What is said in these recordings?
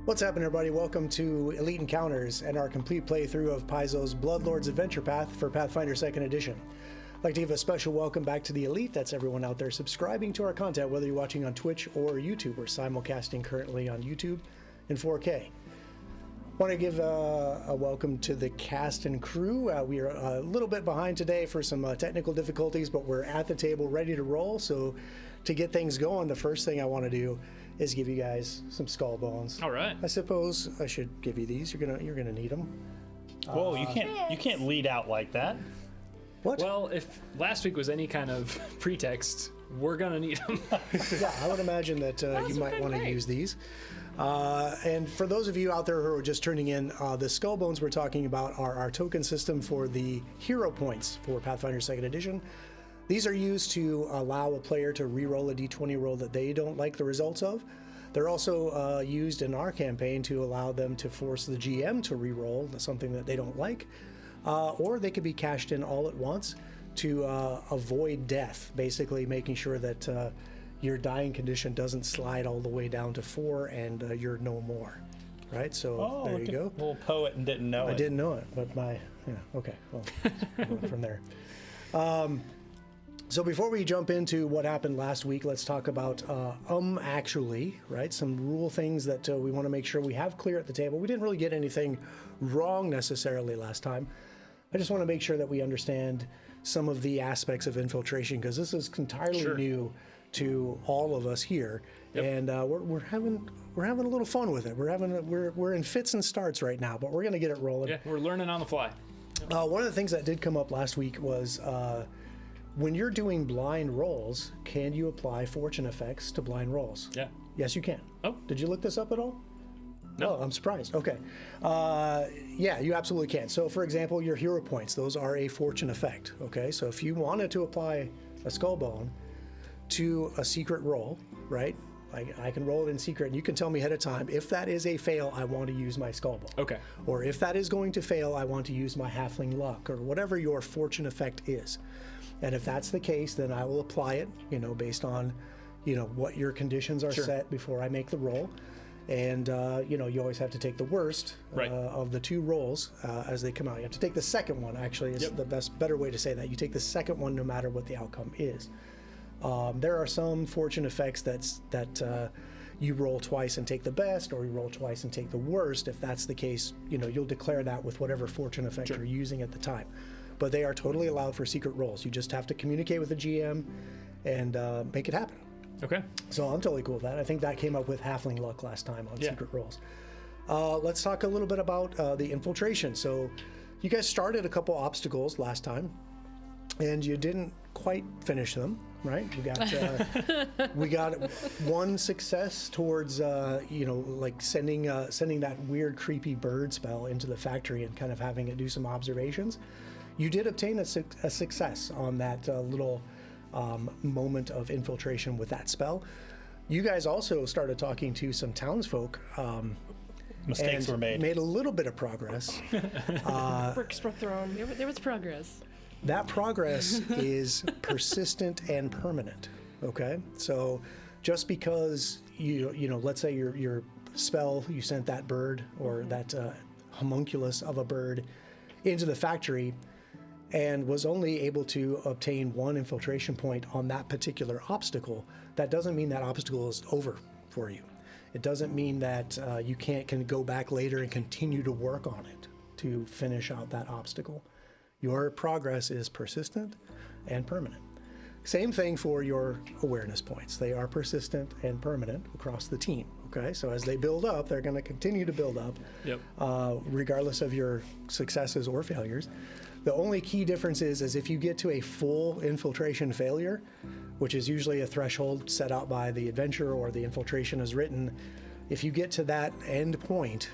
What's happening, everybody? Welcome to Elite Encounters and our complete playthrough of Paizo's Bloodlord's Adventure Path for Pathfinder 2nd Edition. I'd like to give a special welcome back to the Elite. That's everyone out there subscribing to our content, whether you're watching on Twitch or YouTube. We're simulcasting currently on YouTube in 4K. Want to give a welcome to the cast and crew. We are a little bit behind today for some technical difficulties, but we're at the table ready to roll. So to get things going, the first thing I want to do is give you guys some skull bones. All right. I suppose I should give you these. You're gonna need them. Whoa, you can't lead out like that. What? Well, if last week was any kind of pretext, we're gonna need them. Yeah, I would imagine that you might want to use these. And for those of you out there who are just tuning in, the skull bones we're talking about are our token system for the hero points for Pathfinder 2nd Edition. These are used to allow a player to re-roll a d20 roll that they don't like the results of. They're also used in our campaign to allow them to force the GM to re-roll something that they don't like. Or they could be cashed in all at once to avoid death, basically making sure that your dying condition doesn't slide all the way down to 4 and you're no more. Right? So there you go. Little poet and didn't know it. I didn't know it, but okay, well, from there. So before we jump into what happened last week, let's talk about actually, right? Some rule things that we want to make sure we have clear at the table. We didn't really get anything wrong necessarily last time. I just want to make sure that we understand some of the aspects of infiltration, because this is entirely new to all of us here, and we're having a little fun with it. We're in fits and starts right now, but we're going to get it rolling. Yeah, we're learning on the fly. One of the things that did come up last week was when you're doing blind rolls, can you apply fortune effects to blind rolls? Yeah. Yes, you can. Oh. Did you look this up at all? No. Oh, I'm surprised. Okay. Yeah, you absolutely can. So, for example, your hero points, those are a fortune effect. Okay, so if you wanted to apply a skull bone to a secret roll, right? I can roll it in secret, and you can tell me ahead of time, if that is a fail, I want to use my skull bone. Okay. Or if that is going to fail, I want to use my halfling luck, or whatever your fortune effect is. And if that's the case, then I will apply it, based on, what your conditions are set before I make the roll. And, you always have to take the worst of the two rolls as they come out. You have to take the second one, actually, is the better way to say that. You take the second one no matter what the outcome is. There are some fortune effects that you roll twice and take the best, or you roll twice and take the worst. If that's the case, you'll declare that with whatever fortune effect you're using at the time. But they are totally allowed for secret rolls. You just have to communicate with the GM and make it happen. Okay. So I'm totally cool with that. I think that came up with halfling luck last time on secret rolls. Let's talk a little bit about the infiltration. So you guys started a couple obstacles last time, and you didn't quite finish them, right? We got one success towards like sending that weird creepy bird spell into the factory and kind of having it do some observations. You did obtain a success on that little moment of infiltration with that spell. You guys also started talking to some townsfolk. Mistakes were made. Made a little bit of progress. Bricks were thrown. There was progress. That progress is persistent and permanent. Okay, so just because let's say your spell, you sent that bird or that homunculus of a bird into the factory and was only able to obtain one infiltration point on that particular obstacle, that doesn't mean that obstacle is over for you. It doesn't mean that you can go back later and continue to work on it to finish out that obstacle. Your progress is persistent and permanent. Same thing for your awareness points. They are persistent and permanent across the team. Okay, so as they build up, they're going to continue to build up, regardless of your successes or failures. The only key difference is if you get to a full infiltration failure, which is usually a threshold set out by the adventurer or the infiltration is written, if you get to that end point,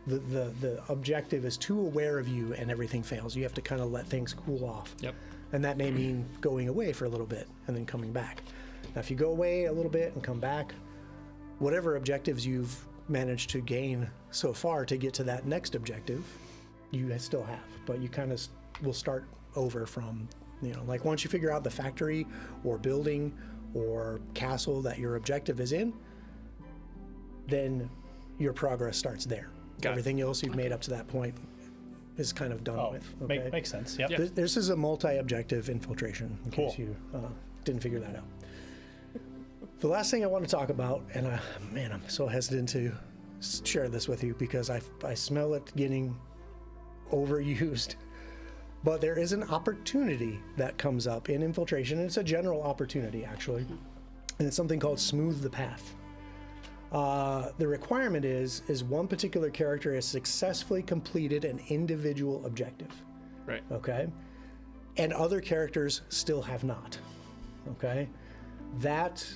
the objective is too aware of you and everything fails. You have to kind of let things cool off. Yep. And that may mean going away for a little bit and then coming back. Now, if you go away a little bit and come back, whatever objectives you've managed to gain so far to get to that next objective, you still have. But you kind of will start over from, like once you figure out the factory or building or castle that your objective is in, then your progress starts there. Got it. Everything else you've made up to that point is kind of done with. Okay? Makes sense. Yep. Yeah. This is a multi-objective infiltration, in Cool. case you didn't figure that out. The last thing I want to talk about, and man, I'm so hesitant to share this with you because I smell it getting overused. But there is an opportunity that comes up in infiltration, and it's a general opportunity, actually. And it's something called smooth the path. The requirement is one particular character has successfully completed an individual objective. Right. Okay? And other characters still have not. Okay? That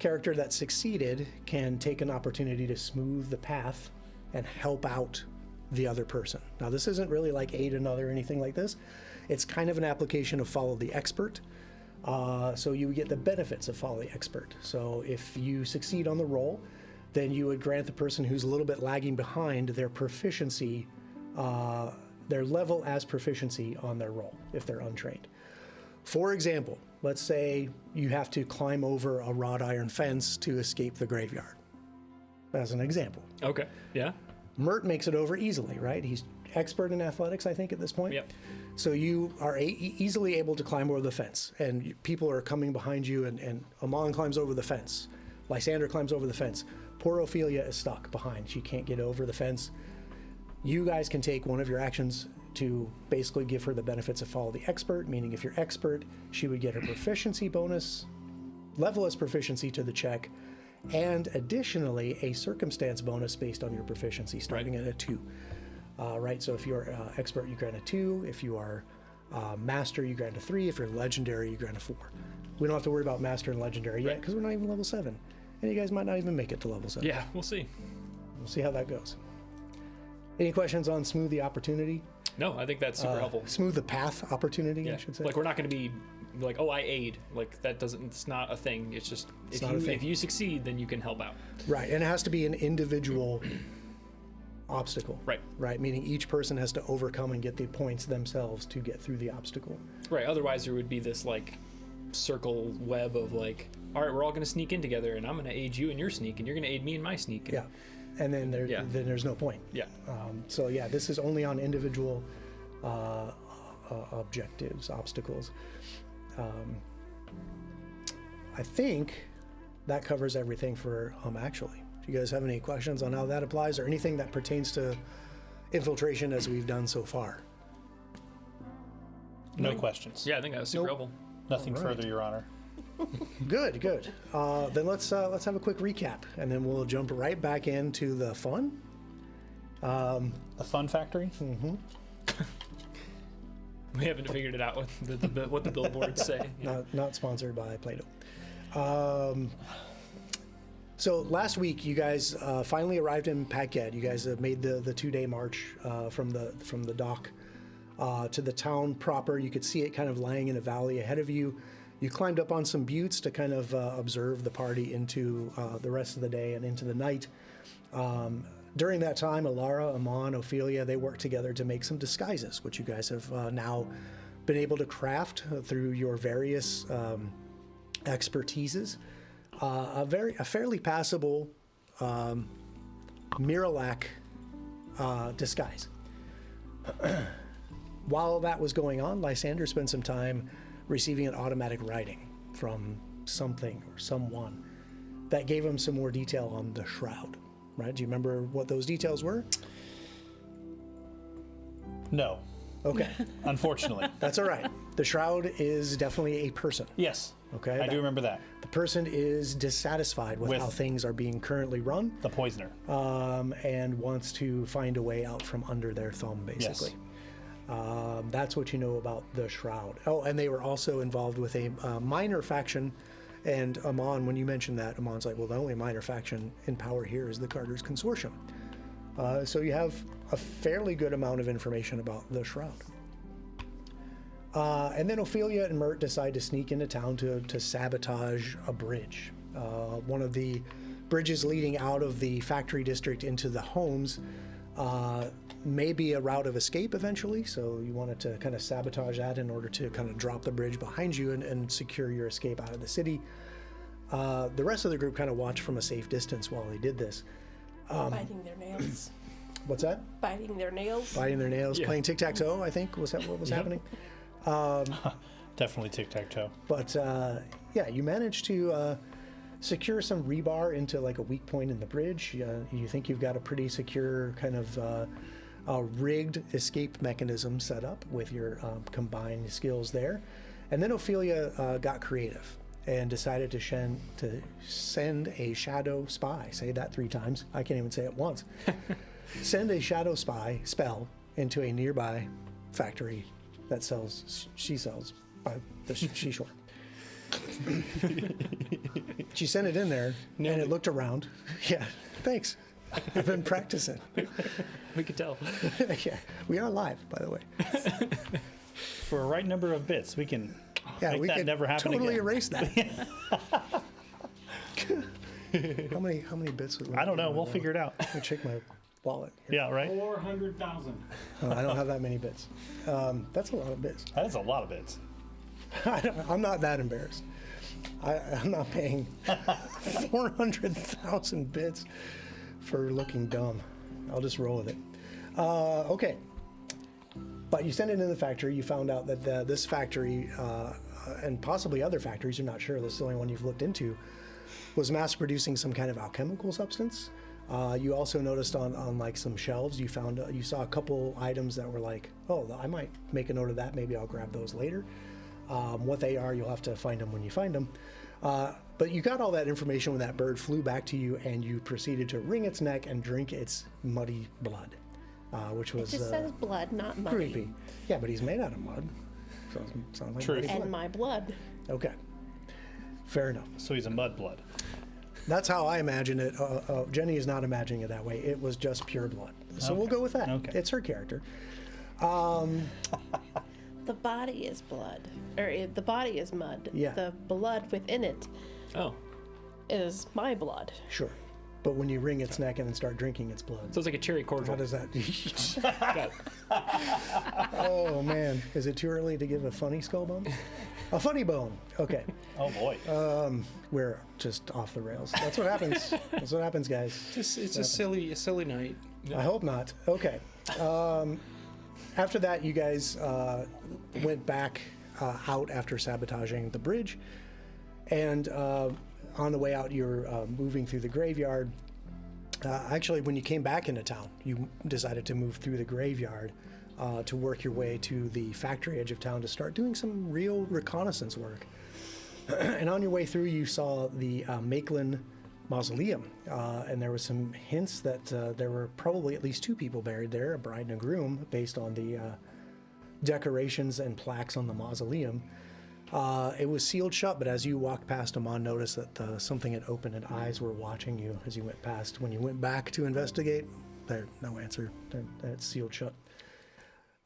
character that succeeded can take an opportunity to smooth the path and help out the other person. Now, this isn't really like aid another or anything like this. It's kind of an application of follow the expert. So you would get the benefits of follow the expert. So if you succeed on the roll, then you would grant the person who's a little bit lagging behind their proficiency, their level as proficiency on their roll if they're untrained. For example, let's say you have to climb over a wrought iron fence to escape the graveyard. As an example. Okay. Yeah. Mert makes it over easily, right? He's expert in athletics, I think, at this point. Yep. So you are easily able to climb over the fence, and people are coming behind you, and Amon climbs over the fence. Lysander climbs over the fence. Poor Ophelia is stuck behind. She can't get over the fence. You guys can take one of your actions to basically give her the benefits of follow the expert, meaning if you're expert, she would get her proficiency bonus, level as proficiency to the check, and additionally a circumstance bonus based on your proficiency starting at a 2. Right, so if you're expert, you grant a 2. If you are master, you grant a 3. If you're legendary, you grant a 4. We don't have to worry about master and legendary yet because we're not even level 7. And you guys might not even make it to level 7. Yeah, we'll see. We'll see how that goes. Any questions on smooth the opportunity? No, I think that's super helpful. Smooth the path opportunity, Yeah. I should say. Like, we're not going to be like, oh, I aid. Like, that doesn't, it's not a thing. It's just, if you succeed, then you can help out. Right, and it has to be an individual obstacle. Right. Right, meaning each person has to overcome and get the points themselves to get through the obstacle. Right. Otherwise, there would be this, like, circle web of, like, all right, we're all going to sneak in together, and I'm going to aid you in your sneak, and you're going to aid me in my sneak. Yeah, and then there's no point. Yeah. So yeah, this is only on individual objectives, obstacles. I think that covers everything for actually. Do you guys have any questions on how that applies or anything that pertains to infiltration as we've done so far? No questions. Yeah, I think that was super Nope. helpful. Nothing All right. further, Your Honor. Good. Then let's have a quick recap, and then we'll jump right back into the fun. The Fun Factory? We haven't figured it out what the billboards say. Not sponsored by Play-Doh. So last week, you guys finally arrived in Paquette. You guys have made the 2-day march from the dock to the town proper. You could see it kind of lying in a valley ahead of you. You climbed up on some buttes to kind of observe the party into the rest of the day and into the night. During that time, Alara, Amon, Ophelia, they worked together to make some disguises, which you guys have now been able to craft through your various expertises. A fairly passable Miralac disguise. While that was going on, Lysander spent some time receiving an automatic writing from something or someone that gave him some more detail on the shroud. Right? Do you remember what those details were? No, Okay, unfortunately. that's all right. The shroud is definitely a person. Yes. Okay, I do remember that. The person is dissatisfied with how things are being currently run, The poisoner. and wants to find a way out from under their thumb, basically. That's what you know about the shroud. Oh, and they were also involved with a minor faction. And Amon, when you mentioned that, Amon's like, well, the only minor faction in power here is the Carter's Consortium. So you have a fairly good amount of information about the shroud. And then Ophelia and Mert decide to sneak into town to sabotage a bridge. One of the bridges leading out of the factory district into the homes may be a route of escape eventually, so you wanted to kind of sabotage that in order to kind of drop the bridge behind you and secure your escape out of the city. The rest of the group kind of watched from a safe distance while they did this. Biting their nails. What's that? Biting their nails. Biting their nails, Yeah. playing tic-tac-toe, I think, was that what was happening? Definitely tic-tac-toe. But yeah, you managed to secure some rebar into like a weak point in the bridge. You think you've got a pretty secure kind of rigged escape mechanism set up with your combined skills there. And then Ophelia got creative and decided to send a shadow spy. Say that 3 times. I can't even say it once. Send a shadow spy spell into a nearby factory that sells she sells by the seashore. She sent it in there, and it looked around. Yeah, thanks. I've been practicing. We could tell. Yeah, we are live, by the way. For a right number of bits, we can make we that could never happen totally again. erase that. How many bits? I don't know. We'll figure it out. Let me check my wallet. Here. Yeah, right? 400,000. Oh, I don't have that many bits. That's a lot of bits. That is a lot of bits. I'm not that embarrassed. I'm not paying 400,000 bits for looking dumb. I'll just roll with it. Okay. But you sent it in the factory. You found out that this factory, and possibly other factories, you're not sure, this is the only one you've looked into, was mass producing some kind of alchemical substance. You also noticed on like some shelves, you saw a couple items that were like, oh, I might make a note of that. Maybe I'll grab those later. What they are, you'll have to find them when you find them. But you got all that information when that bird flew back to you, and you proceeded to wring its neck and drink its muddy blood, which was It just says blood, not muddy. creepy. Yeah, but he's made out of mud. So it sounds like True. muddy And blood. my blood. Okay, fair enough. So he's a mudblood. That's how I imagine it. Jenny is not imagining it that way. It was just pure blood. So we'll go with that. Okay. It's her character. The body is blood. The body is mud. Yeah. The blood within it Oh, is my blood. Sure. But when you wring its neck and then start drinking its blood, so it's like a cherry how cordial. does that? Got it. Oh man, is it too early to give a funny skull bone? A funny bone. Okay, Oh, boy. we're just off the rails. That's what happens. That's what happens, guys. It's a silly night. I hope not. Okay. After that, you guys went back out after sabotaging the bridge, and on the way out, you're moving through the graveyard. Actually, when you came back into town, you decided to move through the graveyard to work your way to the factory edge of town to start doing some real reconnaissance work. And on your way through, you saw the Maitland Mausoleum, and there was some hints that there were probably at least 2 people buried there, a bride and a groom, based on the decorations and plaques on the mausoleum. It was sealed shut, but as you walked past, Amon noticed that something had opened and eyes were watching you as you went past. When you went back to investigate, there, no answer. It's sealed shut.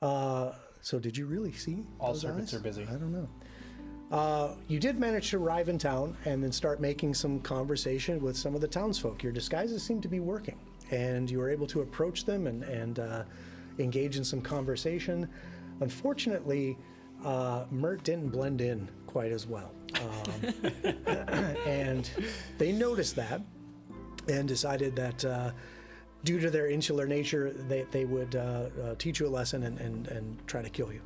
So did you really see All those circuits eyes? are busy. I don't know. You did manage to arrive in town and then start making some conversation with some of the townsfolk. Your disguises seemed to be working, and you were able to approach them and engage in some conversation. Unfortunately, Mert didn't blend in quite as well. And they noticed that and decided that due to their insular nature, they would teach you a lesson and try to kill you.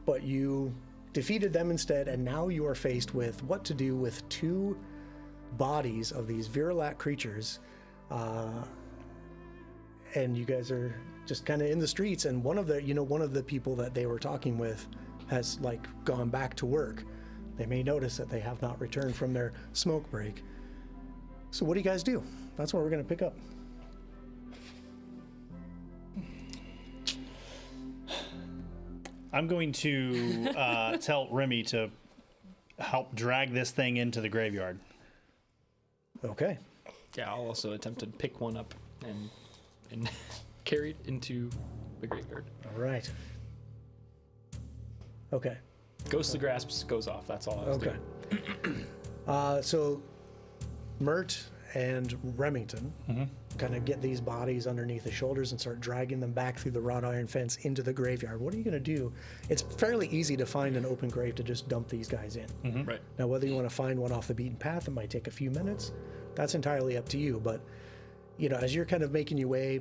But you defeated them instead, and now you are faced with what to do with 2 bodies of these virulent creatures. And you guys are just kind of in the streets, and one of the people that they were talking with has like gone back to work. They may notice that they have not returned from their smoke break. So what do you guys do? That's what we're going to pick up. I'm going to tell Remy to help drag this thing into the graveyard. Okay. Yeah, I'll also attempt to pick one up and carry it into the graveyard. All right. Okay. Ghostly grasps goes off. That's all I was Okay. doing. So Mert and Remington kind of get these bodies underneath the shoulders and start dragging them back through the wrought iron fence into the graveyard. What are you going to do? It's fairly easy to find an open grave to just dump these guys in. Right. Now, whether you want to find one off the beaten path, it might take a few minutes. That's entirely up to you. But as you're kind of making your way,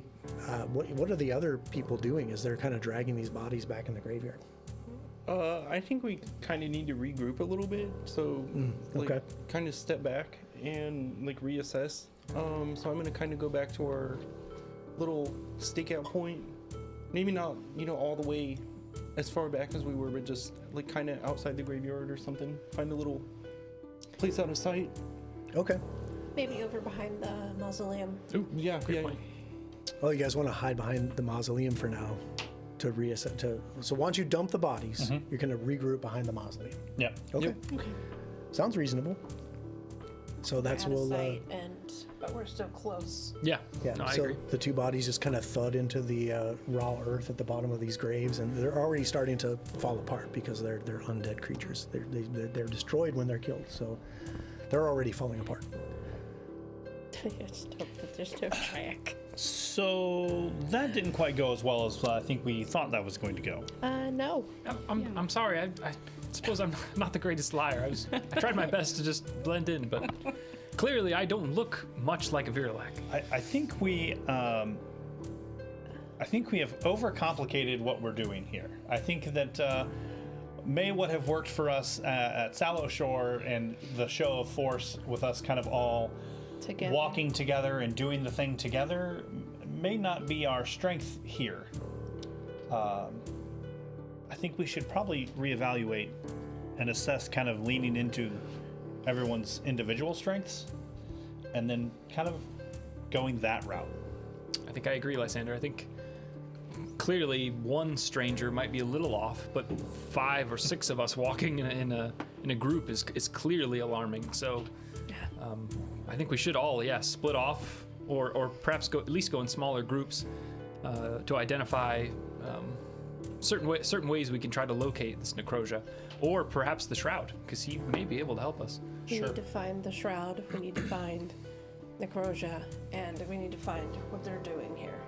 what are the other people doing as they're kind of dragging these bodies back in the graveyard? I think we kind of need to regroup a little bit. So, okay. kind of step back and like reassess. So I'm gonna kind of go back to our little stakeout point. Maybe not, all the way as far back as we were, but just like kind of outside the graveyard or something. Find a little place out of sight. Okay. Maybe over behind the mausoleum. Ooh, Yeah, great point. Well, you guys want to hide behind the mausoleum for now to reassess. So once you dump the bodies, you're going to regroup behind the mausoleum. Yeah. Okay. Sounds reasonable. So that's out of we'll. sight but we're still close. Yeah. Yeah. No, I so agree. the two bodies just kind of thud into the raw earth at the bottom of these graves, and they're already starting to fall apart because they're undead creatures. They're destroyed when they're killed, so they're already falling apart. Just hope that there's no track. So that didn't quite go as well as I think we thought that was going to go. No. I'm sorry. I suppose I'm not the greatest liar. I tried my best to just blend in, but clearly I don't look much like a Virlac. I think we have overcomplicated what we're doing here. I think that may what have worked for us at Sallow Shore and the show of force with us kind of all Together. walking together and doing the thing together may not be our strength here. I think we should probably reevaluate and assess kind of leaning into everyone's individual strengths and then kind of going that route. I think I agree, Lysander. I think clearly one stranger might be a little off, but 5 or 6 of us walking in a group is clearly alarming. So I think we should all, split off or perhaps at least go in smaller groups to identify certain ways we can try to locate this Necrosia, or perhaps the Shroud, because he may be able to help us. We need to find the Shroud, we need to find Necrosia, and we need to find what they're doing here.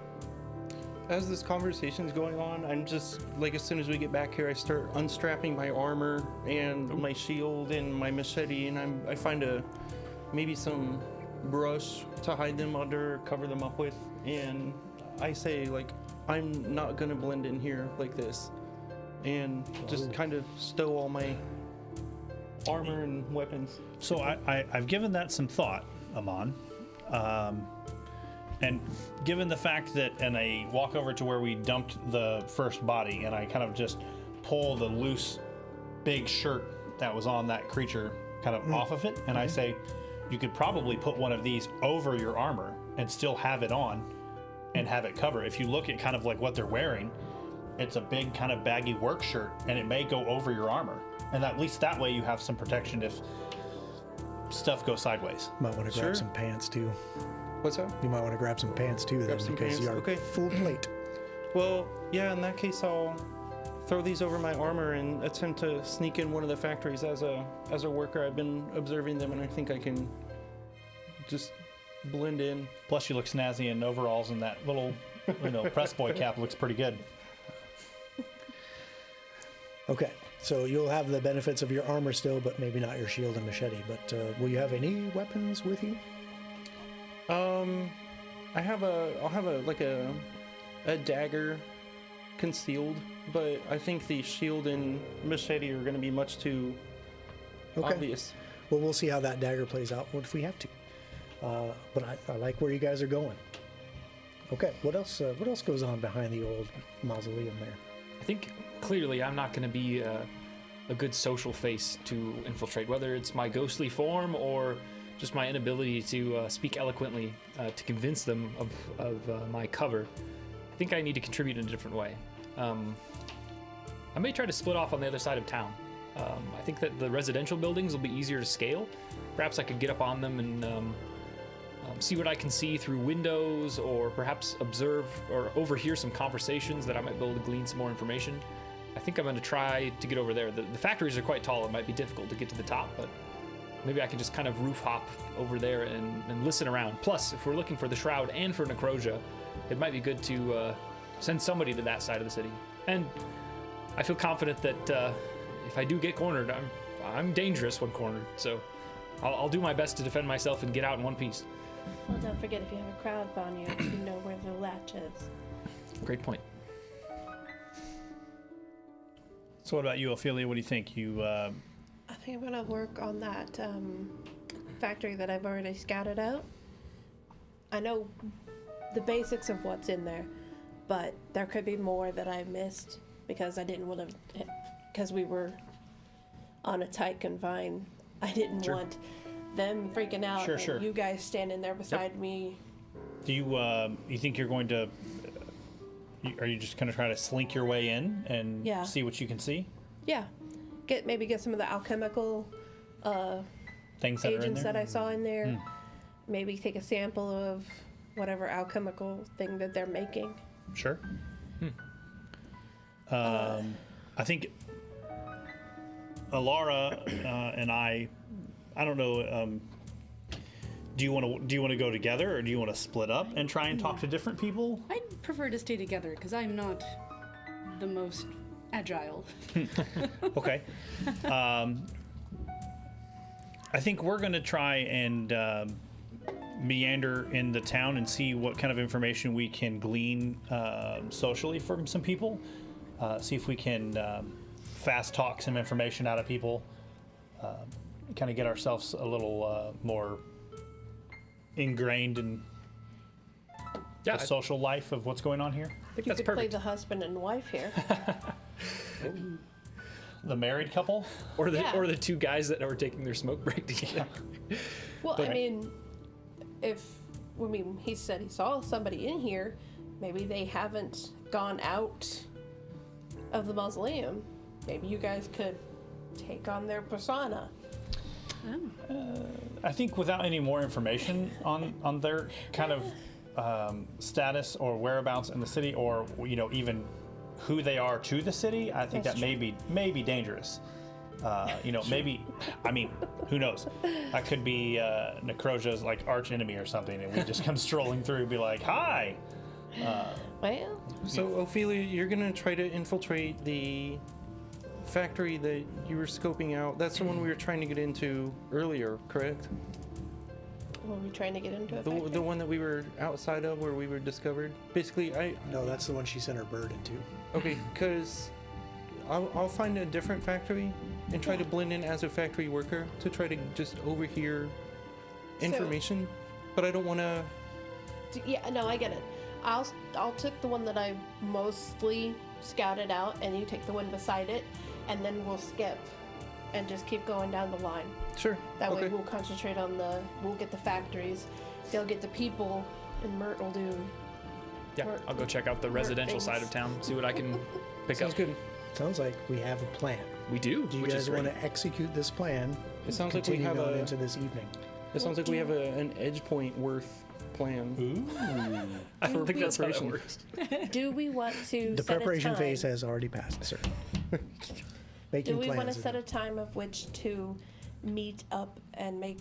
As this conversation's going on, I'm just like, as soon as we get back here, I start unstrapping my armor and my shield and my machete, and I find maybe some brush to hide them under, cover them up with, and I say, like, I'm not gonna blend in here like this, and just kind of stow all my armor and weapons. So I've given that some thought, Amon. And given the fact that, and I walk over to where we dumped the first body, and I kind of just pull the loose, big shirt that was on that creature kind of off of it, and I say, you could probably put one of these over your armor and still have it on and have it cover. If you look at kind of like what they're wearing, it's a big kind of baggy work shirt, and it may go over your armor. And at least that way you have some protection if stuff goes sideways. Might want to grab some pants too. What's that? You might want to grab some pants too, then, some because pants, you are okay. full plate. Well, yeah, in that case, I'll throw these over my armor and attempt to sneak in one of the factories as a worker. I've been observing them, and I think I can just blend in. Plus you look snazzy in overalls, and that little, press boy cap looks pretty good. Okay, so you'll have the benefits of your armor still, but maybe not your shield and machete. But will you have any weapons with you? I'll have a dagger concealed, but I think the shield and machete are going to be much too obvious. Well, we'll see how that dagger plays out if we have to. But I like where you guys are going. Okay, what else goes on behind the old mausoleum there? I think clearly I'm not going to be a good social face to infiltrate, whether it's my ghostly form or just my inability to speak eloquently to convince them of my cover. I think I need to contribute in a different way. I may try to split off on the other side of town. I think that the residential buildings will be easier to scale. Perhaps I could get up on them and see what I can see through windows, or perhaps observe or overhear some conversations that I might be able to glean some more information. I think I'm going to try to get over there. The factories are quite tall. It might be difficult to get to the top, but maybe I can just kind of roof hop over there and listen around. Plus, if we're looking for the Shroud and for Necrosia, it might be good to send somebody to that side of the city. And I feel confident that if I do get cornered, I'm dangerous when cornered. So I'll do my best to defend myself and get out in one piece. Well, don't forget, if you have a crowd on you, you know where the latch is. Great point. So what about you, Ophelia? What do you think? You I think I'm gonna work on that factory that I've already scouted out. I know the basics of what's in there, but there could be more that I missed because I didn't want to, because we were on a tight confine. I didn't want them freaking out Sure, and sure. you guys standing there beside me. do you think you're going to? Are you just going to try to slink your way in and Yeah. see what you can see? Yeah, maybe get some of the alchemical Things that are in agents there. that I saw in there. Maybe take a sample of whatever alchemical thing that they're making. Sure. I think Alara and I don't know. Do you want to go together, or do you want to split up and try and talk to different people? I'd prefer to stay together because I'm not the most agile. Okay. I think we're going to try and meander in the town and see what kind of information we can glean socially from some people. See if we can fast talk some information out of people. Kind of get ourselves a little more ingrained in Yeah, the social life of what's going on here. I think You that's could play perfect. the husband and wife here. The married couple. Or the Yeah. or the two guys that are taking their smoke break together. Well, But- I mean, he said he saw somebody in here. Maybe they haven't gone out of the mausoleum. Maybe you guys could take on their persona. I think without any more information on their kind of status or whereabouts in the city, or even who they are to the city, I think That's that may be dangerous. Maybe, I mean, who knows? That could be Necrozia's like arch enemy or something, and we just come strolling through and be like, "Hi." Well, So, Ophelia, you're gonna try to infiltrate the factory that you were scoping out. That's the one we were trying to get into earlier, correct? were we trying to get into a The factory? one that we were outside of, where we were discovered. Basically, No, that's the one she sent her bird into. okay, because I'll find a different factory and try to blend in as a factory worker to try to just overhear information. But I don't want to. Yeah, no, I get it. I'll take the one that I mostly scouted out, and you take the one beside it, and then we'll skip and just keep going down the line. Sure. That okay. way we'll concentrate on we'll get the factories, they'll get the people, and Mert will do. Yeah, Or- I'll go check out the residential things. side of town, see what I can pick Sounds up. good. Sounds like we have a plan. We do, Do you which guys is want great. to execute this plan? It sounds like we continuing have on a. into this evening. It sounds like we have an edge point worth plan. I don't think we- that's how that preparation. works. Do we want to The set preparation a time? phase has already passed, sir. Do Making we want to plans. set a time of which to meet up and make,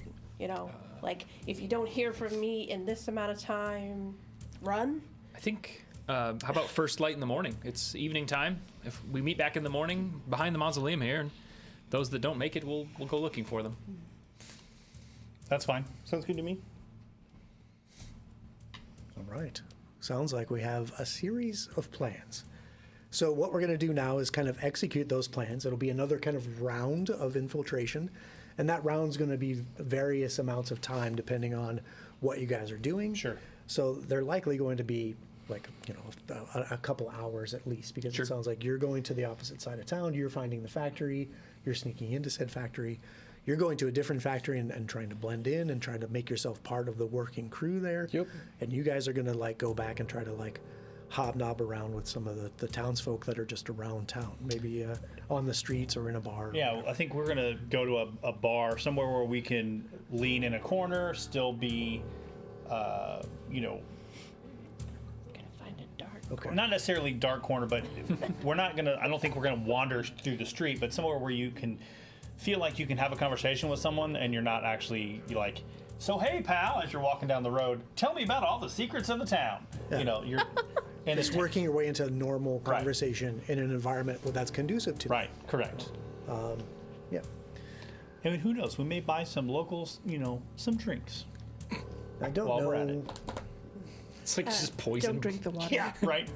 like, if you don't hear from me in this amount of time, run? I think, how about first light in the morning? It's evening time. If we meet back in the morning behind the mausoleum here, and those that don't make it, we'll go looking for them. That's fine. Sounds good to me. All right. Sounds like we have a series of plans. So what we're going to do now is kind of execute those plans. It'll be another kind of round of infiltration, and that round's going to be various amounts of time depending on what you guys are doing. Sure. So they're likely going to be like, a couple hours at least, because Sure. it sounds like you're going to the opposite side of town, you're finding the factory, you're sneaking into said factory, you're going to a different factory and trying to blend in and trying to make yourself part of the working crew there. Yep. And you guys are going to like go back and try to like hobnob around with some of the townsfolk that are just around town, maybe on the streets or in a bar. Yeah, well, I think we're gonna go to a bar somewhere where we can lean in a corner, still be, Gonna find it dark. Okay. not necessarily dark corner, but we're not gonna. I don't think we're gonna wander through the street, but somewhere where you can feel like you can have a conversation with someone, and you're not actually like, so hey pal, as you're walking down the road, tell me about all the secrets of the town. Yeah. You're and Just working your way into normal Right. conversation in an environment that's conducive to it. Right, correct. Yeah. I mean, who knows? We may buy some locals, some drinks. I don't While know. we're at it. It's like just poison. Don't drink the water. Yeah, right.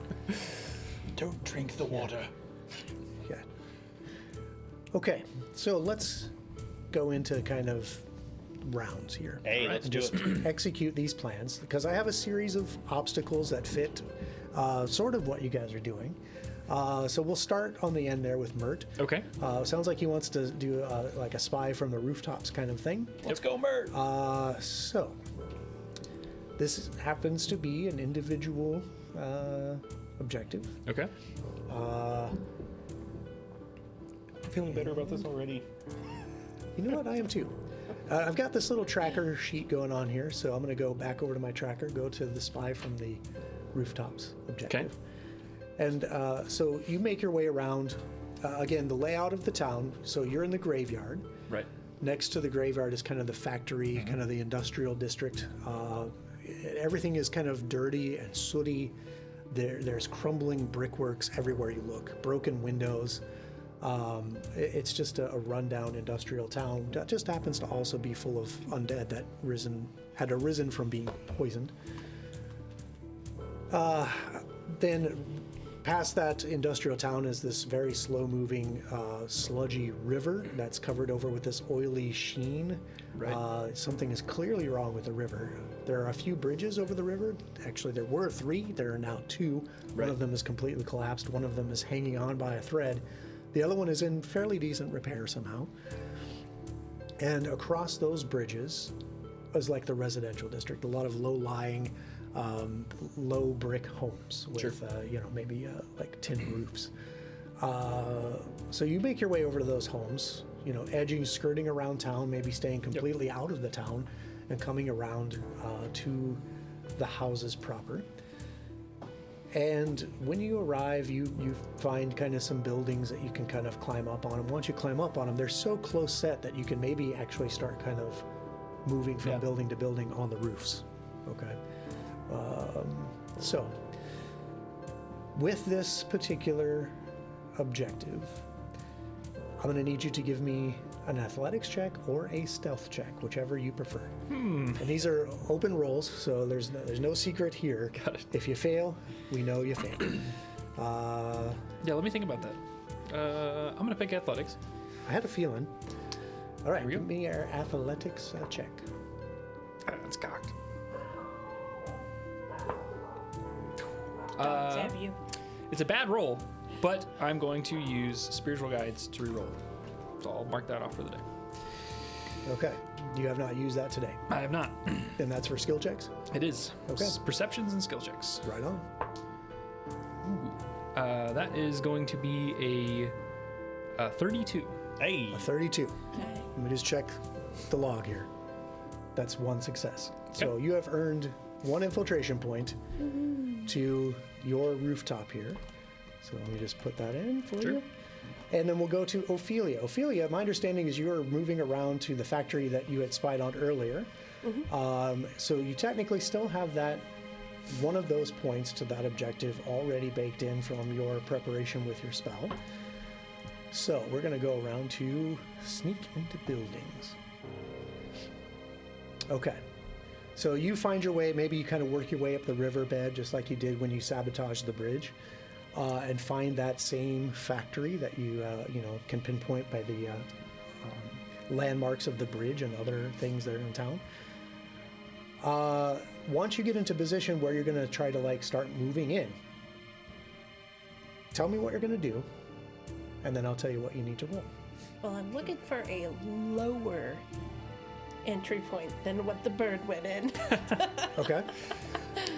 Don't drink the water. Yeah. Okay, so let's go into kind of rounds here. Hey, let's do Just it. execute these plans because I have a series of obstacles that fit sort of what you guys are doing. So we'll start on the end there with Mert. Okay. Sounds like he wants to do like a spy from the rooftops kind of thing. Let's go, Mert. So this happens to be an individual objective. Okay. I'm feeling better about this already. You know what? I am too. I've got this little tracker sheet going on here, so I'm going to go back over to my tracker, go to the spy from the rooftops objective. Okay. And so you make your way around, again, the layout of the town. So you're in the graveyard. Right. Next to the graveyard is kind of the factory, kind of the industrial district. Everything is kind of dirty and sooty. There's crumbling brickworks everywhere you look, broken windows. It's just a rundown industrial town that just happens to also be full of undead that had arisen from being poisoned. Then past that industrial town is this very slow-moving, sludgy river that's covered over with this oily sheen. Right. Something is clearly wrong with the river. There are a few bridges over the river. Actually, there were 3. There are now 2. Right. One of them is completely collapsed. One of them is hanging on by a thread. The other one is in fairly decent repair somehow. And across those bridges is like the residential district, a lot of low-lying, low brick homes with, Sure. maybe like tin roofs. So you make your way over to those homes, skirting around town, maybe staying completely out of the town and coming around to the houses proper. And when you arrive, you find kind of some buildings that you can kind of climb up on. And once you climb up on them, they're so close set that you can maybe actually start kind of moving from building to building on the roofs. Okay. So with this particular objective, I'm going to need you to give me an athletics check or a stealth check, whichever you prefer. And these are open rolls, so there's no secret here. Got it. If you fail, we know you failed. Yeah, let me think about that. I'm going to pick athletics. I had a feeling. All right, Here we give go. me your athletics check. It's cocked. Damn you. It's a bad roll, but I'm going to use spiritual guides to reroll. So I'll mark that off for the day. Okay, you have not used that today, I have not. and that's for skill checks. It is. Okay. Perceptions and skill checks. Right on. That is going to be a 32. Hey. A 32. Let me just check the log here. That's one success. So Okay. you have earned 1 infiltration point to your rooftop here. So let me just put that in for Sure. you. And then we'll go to Ophelia. Ophelia, my understanding is you are moving around to the factory that you had spied on earlier. So you technically still have that one of those points to that objective already baked in from your preparation with your spell. So we're going to go around to sneak into buildings. Okay. So you find your way, maybe you kind of work your way up the riverbed just like you did when you sabotaged the bridge, and find that same factory that you can pinpoint by the landmarks of the bridge and other things that are in town. Once you get into position where you're going to try to start moving in, tell me what you're going to do, and then I'll tell you what you need to roll. Well, I'm looking for a lower entry point than what the bird went in. Okay.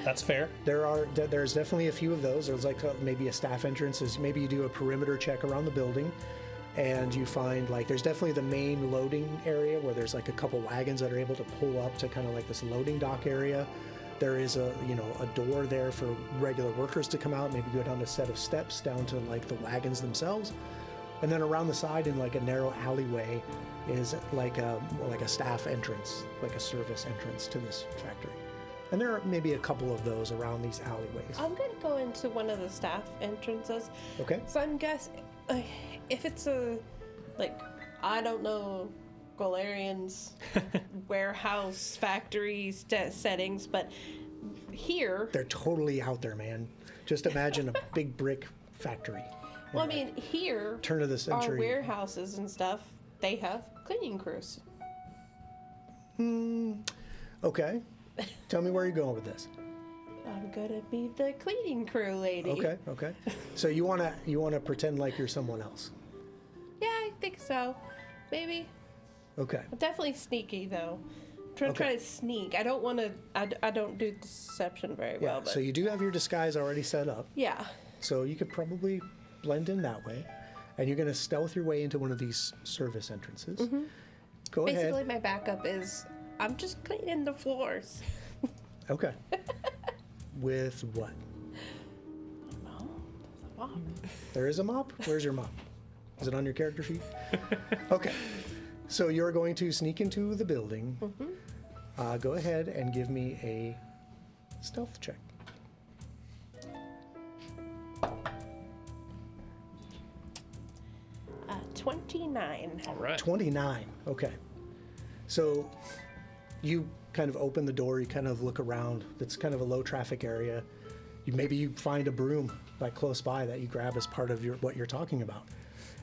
That's fair. There's definitely a few of those. There's maybe a staff entrance. Maybe you do a perimeter check around the building, and you find there's definitely the main loading area where there's a couple wagons that are able to pull up to kind of this loading dock area. There is a door there for regular workers to come out. Maybe go down a set of steps down to the wagons themselves, and then around the side in a narrow alleyway is a staff entrance, a service entrance to this factory. And there are maybe a couple of those around these alleyways. I'm going to go into one of the staff entrances. Okay. So I'm guessing if it's I don't know Galarian's warehouse factory settings, but here. They're totally out there, man. Just imagine a big brick factory. Well, I mean, here. Turn of the Our century. warehouses and stuff, they have cleaning crews. Okay. Tell me where you're going with this. I'm gonna be the cleaning crew lady. Okay. So you wanna pretend like you're someone else. Yeah, I think so. Maybe. Okay. I'm definitely sneaky though. I'm Okay. trying to sneak. I don't want to. I don't do deception very Yeah. well. But So you do have your disguise already set up. yeah. So you could probably blend in that way. And you're gonna stealth your way into one of these service entrances. Go Basically, ahead. my backup is I'm just cleaning the floors. Okay. With what? Mom. There is a mop? Where's your mop? Is it on your character sheet? Okay. So you're going to sneak into the building. Go ahead and give me a stealth check. 29. All right. 29. Okay. So you kind of open the door, you kind of look around. It's kind of a low traffic area. Maybe you find a broom like close by that you grab as part of what you're talking about.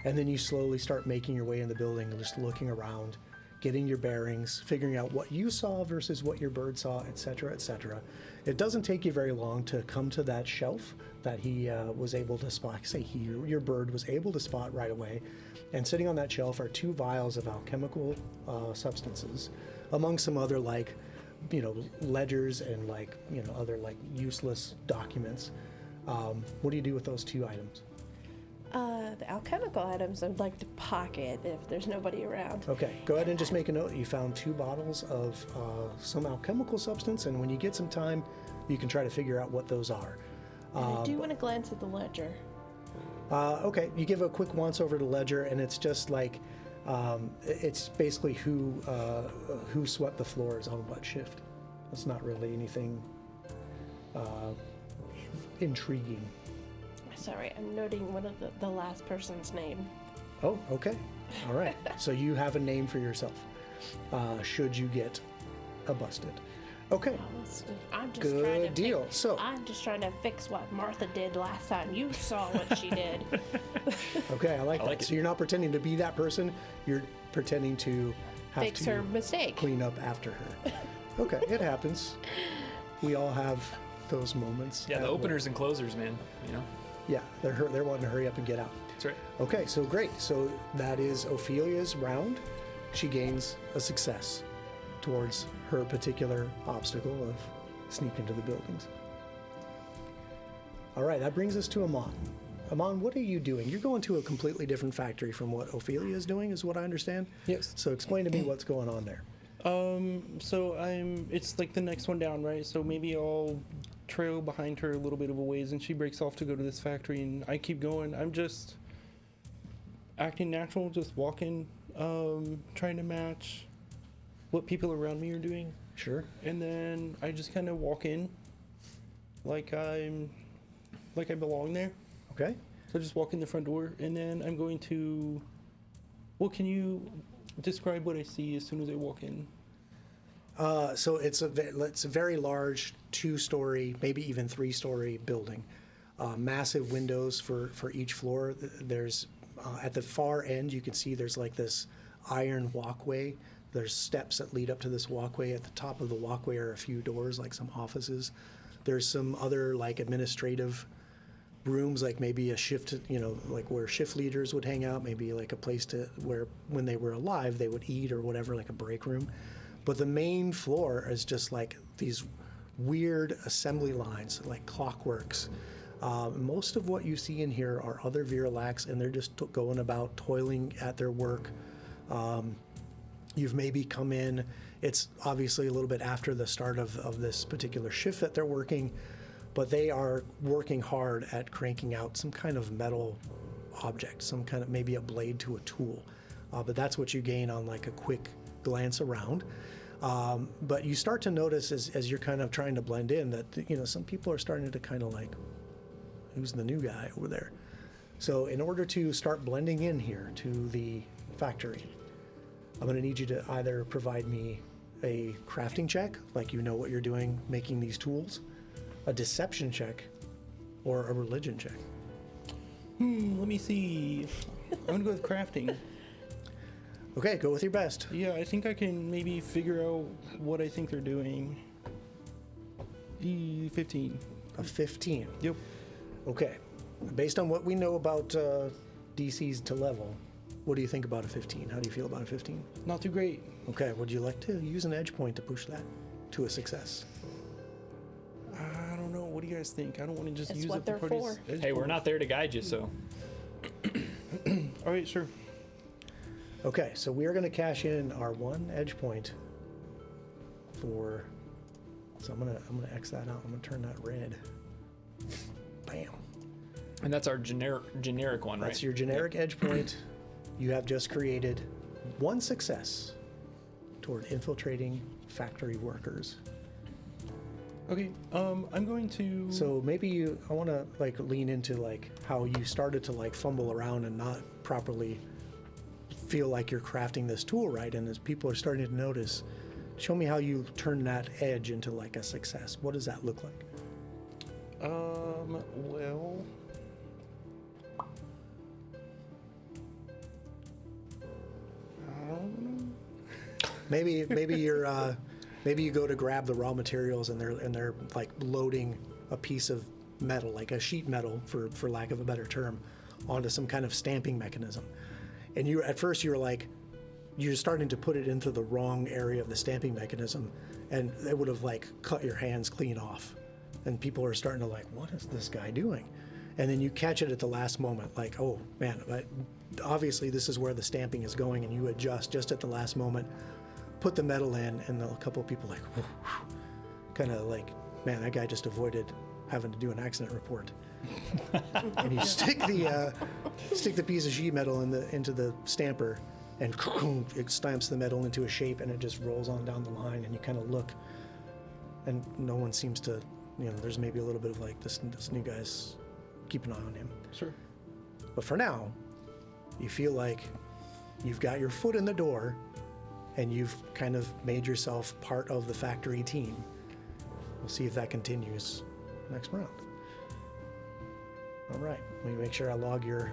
And then you slowly start making your way in the building, just looking around, getting your bearings, figuring out what you saw versus what your bird saw, etc., etc. It doesn't take you very long to come to that shelf that he was able to spot. Your bird was able to spot right away. And sitting on that shelf are 2 vials of alchemical substances, among some other ledgers and other useless documents. What do you do with those 2 items? The alchemical items I'd like to pocket if there's nobody around. Okay, go ahead and just make a note. You found 2 bottles of some alchemical substance, and when you get some time, you can try to figure out what those are. And I do want to glance at the ledger. Okay, you give a quick once over to ledger, and it's just it's basically who swept the floors on what shift. It's not really anything intriguing. Sorry, I'm noting one of the last person's name. Oh, okay. All right. So you have a name for yourself, should you get busted. Okay. I'm just Good trying to deal. So- I'm just trying to fix what Martha did last time. You saw what she did. Okay, I like that. like it. So you're not pretending to be that person. You're pretending to have Fix to her mistake. clean up after her. Okay, it happens. We all have those moments. Yeah, the at work. openers and closers, man. You know. Yeah, they're wanting to hurry up and get out. That's right. Okay, so great. So that is Ophelia's round. She gains a success towards her particular obstacle of sneak into the buildings. All right, that brings us to Amon. Amon, what are you doing? You're going to a completely different factory from what Ophelia is doing, is what I understand. Yes. So explain to me what's going on there. So it's like the next one down, right? So maybe I'll trail behind her a little bit of a ways, and she breaks off to go to this factory, and I keep going. I'm just acting natural, just walking, trying to match what people around me are doing. Sure. And then I just kind of walk in like I belong there. Okay. So I just walk in the front door, and then I'm going to. Well, can you describe what I see as soon as I walk in? So it's a very large 2-story, maybe even 3-story building. Massive windows for each floor. There's at the far end, you can see there's like this iron walkway. There's steps that lead up to this walkway. At the top of the walkway are a few doors, like some offices. There's some other like administrative rooms, like maybe a shift, like where shift leaders would hang out, maybe like a place where when they were alive they would eat or whatever, like a break room. But the main floor is just like these weird assembly lines, like clockworks. Most of what you see in here are other Viralax, and they're just going about toiling at their work. You've maybe come in, it's obviously a little bit after the start of this particular shift that they're working, but they are working hard at cranking out some kind of metal object, some kind of maybe a blade to a tool. But that's what you gain on like a quick glance around. But you start to notice as you're kind of trying to blend in that, some people are starting to kind of like, who's the new guy over there? So in order to start blending in here to the factory, I'm going to need you to either provide me a crafting check, like you know what you're doing making these tools, a deception check, or a religion check. Let me see. I'm gonna go with crafting. Okay, go with your best. Yeah, I think I can maybe figure out what I think they're doing. 15. A 15. Yep. Okay. Based on what we know about DCs to level, what do you think about a 15? How do you feel about a 15? Not too great. Okay, would you like to use an edge point to push that to a success? I don't know. What do you guys think? I don't want to just It's use what up the they're party's for. edge Hey, we're point. not there to guide you, so. All right, sure. Okay, so we are going to cash in our 1 edge point for. So I'm gonna X that out. I'm gonna turn that red. Bam. And that's our generic one, right? That's your generic edge point. You have just created 1 success toward infiltrating factory workers. Okay. I'm going to. So maybe I want to like lean into like how you started to like fumble around and not properly feel like you're crafting this tool right, and as people are starting to notice, show me how you turn that edge into like a success. What does that look like? Well. I don't know. Maybe you're maybe you go to grab the raw materials and they're like loading a piece of metal, like a sheet metal for lack of a better term, onto some kind of stamping mechanism. And you at first you're like you're starting to put it into the wrong area of the stamping mechanism, and it would have like cut your hands clean off. And people are starting to like, what is this guy doing? And then you catch it at the last moment, like, oh man, but obviously this is where the stamping is going, and you adjust just at the last moment, put the metal in, and a couple of people like, kind of like, man, that guy just avoided having to do an accident report. And you stick the piece of sheet metal into the stamper, and it stamps the metal into a shape, and it just rolls on down the line, and you kind of look, and no one seems to, there's maybe a little bit of like this new guy's keep an eye on him. Sure. But for now, you feel like you've got your foot in the door, and you've kind of made yourself part of the factory team. We'll see if that continues next round. All right, let me make sure I log your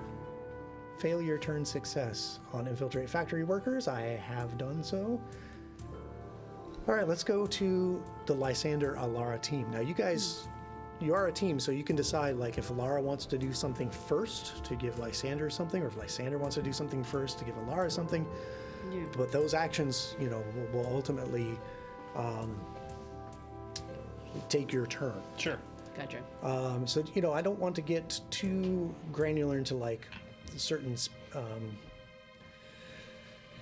failure turn success on infiltrate factory workers. I have done so. All right, let's go to the Lysander Alara team. Now you guys, you are a team, so you can decide like if Alara wants to do something first to give Lysander something, or if Lysander wants to do something first to give Alara something. Yeah. But those actions, will ultimately take your turn. Sure. Gotcha. So, I don't want to get too granular into like certain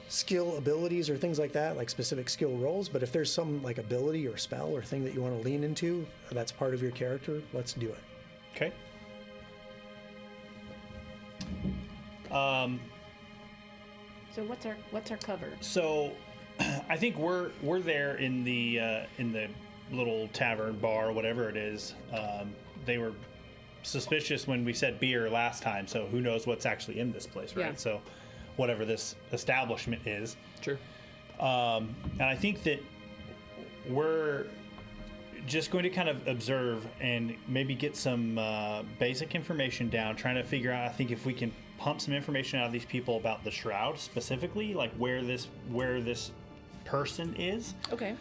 skill abilities or things like that, like specific skill roles. But if there's some like ability or spell or thing that you want to lean into, that's part of your character, let's do it. Okay. So what's our cover? So, I think we're there in the little tavern bar, whatever it is. They were suspicious when we said beer last time, so who knows what's actually in this place, right? Yeah. So, whatever this establishment is. Sure. And I think that we're just going to kind of observe and maybe get some basic information down, trying to figure out, I think, if we can pump some information out of these people about the shroud specifically, like where this person is. Okay.